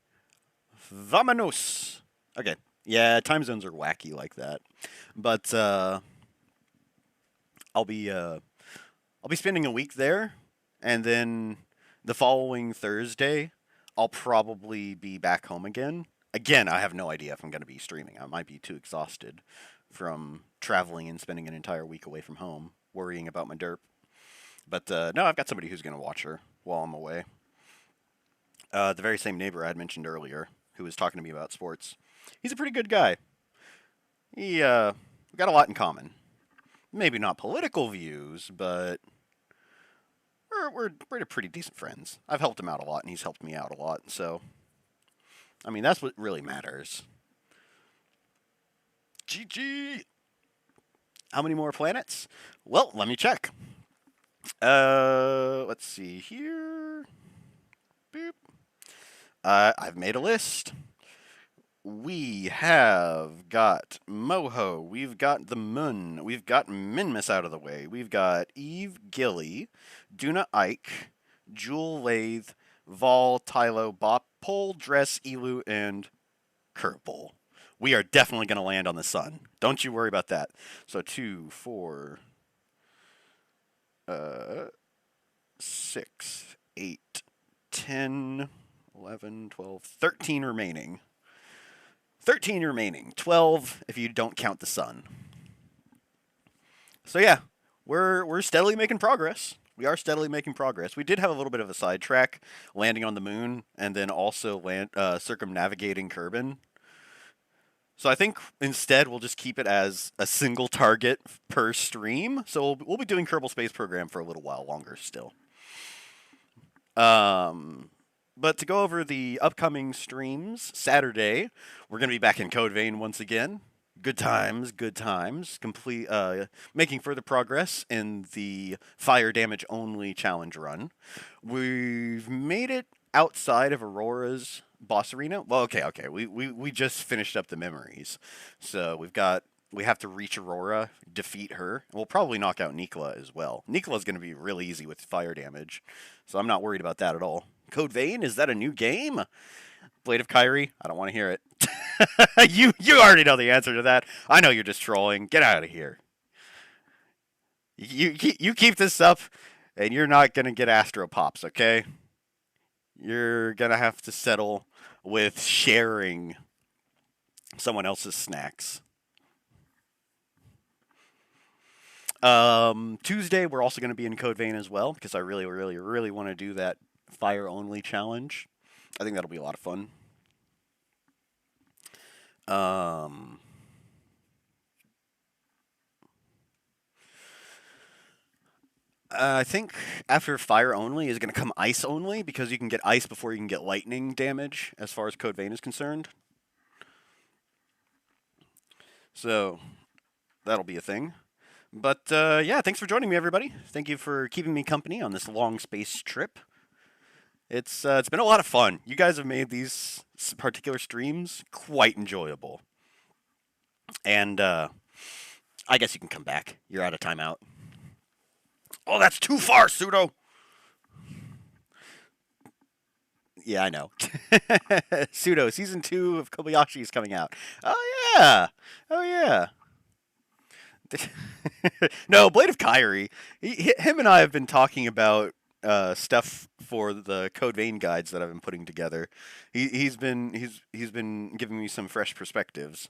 Vamonos. Okay. Yeah, time zones are wacky like that. But I'll be uh, I'll be spending a week there, and then the following Thursday, I'll probably be back home again. Again, I have no idea if I'm going to be streaming. I might be too exhausted from traveling and spending an entire week away from home, worrying about my derp. But no, I've got somebody who's going to watch her while I'm away. The very same neighbor I had mentioned earlier, who was talking to me about sports. He's a pretty good guy. We got a lot in common. Maybe not political views, but we're pretty decent friends. I've helped him out a lot, and he's helped me out a lot. So, I mean, that's what really matters. GG. How many more planets? Well, let me check. Let's see here. Boop. I've made a list. We have got Moho. We've got the Mun. We've got Minmus out of the way. We've got Eve Gilly, Duna Ike, Jewel Lathe, Vol, Tylo, Bop, Pole, Dress, Elu, and Kerbal. We are definitely going to land on the sun. Don't you worry about that. So 2, 4, 6, 8, 10, 11, 12, 13 remaining. 13 remaining. 12 if you don't count the sun. So yeah, we're steadily making progress. We are steadily making progress. We did have a little bit of a sidetrack landing on the moon and then also circumnavigating Kerbin. So I think instead we'll just keep it as a single target per stream. So we'll be doing Kerbal Space Program for a little while longer still. But to go over the upcoming streams, Saturday, we're going to be back in Code Vein once again. Good times, good times. Making further progress in the fire damage only challenge run. We've made it outside of Aurora's boss arena. Well, okay. We just finished up the memories, so we have to reach Aurora, defeat her, and we'll probably knock out Nikla as well. Nikla's going to be really easy with fire damage, so I'm not worried about that at all. Code Vein, is that a new game? Blade of Kyrie? I don't want to hear it. You already know the answer to that. I know you're just trolling. Get out of here. You keep this up, and you're not gonna get Astro Pops, okay? You're gonna have to settle with sharing someone else's snacks. Tuesday we're also going to be in Code Vein as well because I really want to do that fire only challenge. I think that'll be a lot of fun. I think after fire only is going to come ice only because you can get ice before you can get lightning damage as far as Code Vein is concerned. So that'll be a thing. But yeah, thanks for joining me, everybody. Thank you for keeping me company on this long space trip. It's been a lot of fun. You guys have made these particular streams quite enjoyable, and I guess you can come back. You're out of timeout. Oh, that's too far, Pseudo. Yeah, I know. Pseudo season 2 of Kobayashi is coming out. Oh yeah. Oh yeah. No, Blade of Kyrie. Him and I have been talking about stuff for the Code Vein guides that I've been putting together. He's been giving me some fresh perspectives.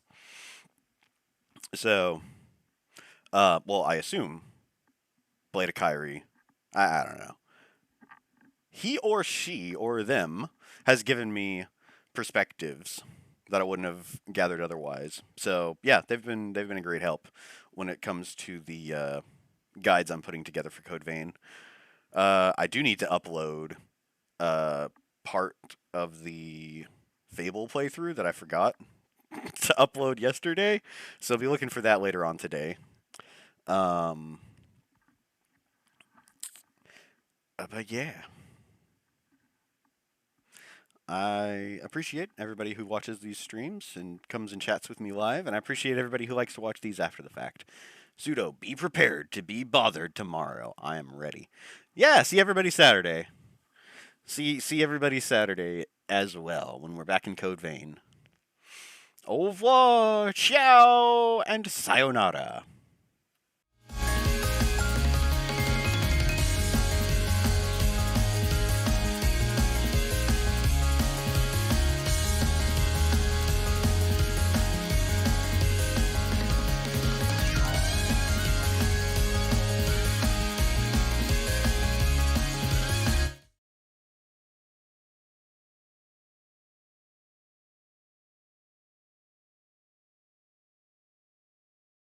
So, well, I assume Blade of Kyrie. I don't know. He or she or them has given me perspectives that I wouldn't have gathered otherwise. So yeah, they've been a great help when it comes to the guides I'm putting together for Code Vein. I do need to upload part of the Fable playthrough that I forgot to upload yesterday, so I'll be looking for that later on today. Um, but yeah, I appreciate everybody who watches these streams and comes and chats with me live, and I appreciate everybody who likes to watch these after the fact. Pseudo, be prepared to be bothered tomorrow. I am ready. Yeah, see everybody Saturday. See everybody Saturday as well when we're back in Code Vein. Au revoir, ciao, and sayonara.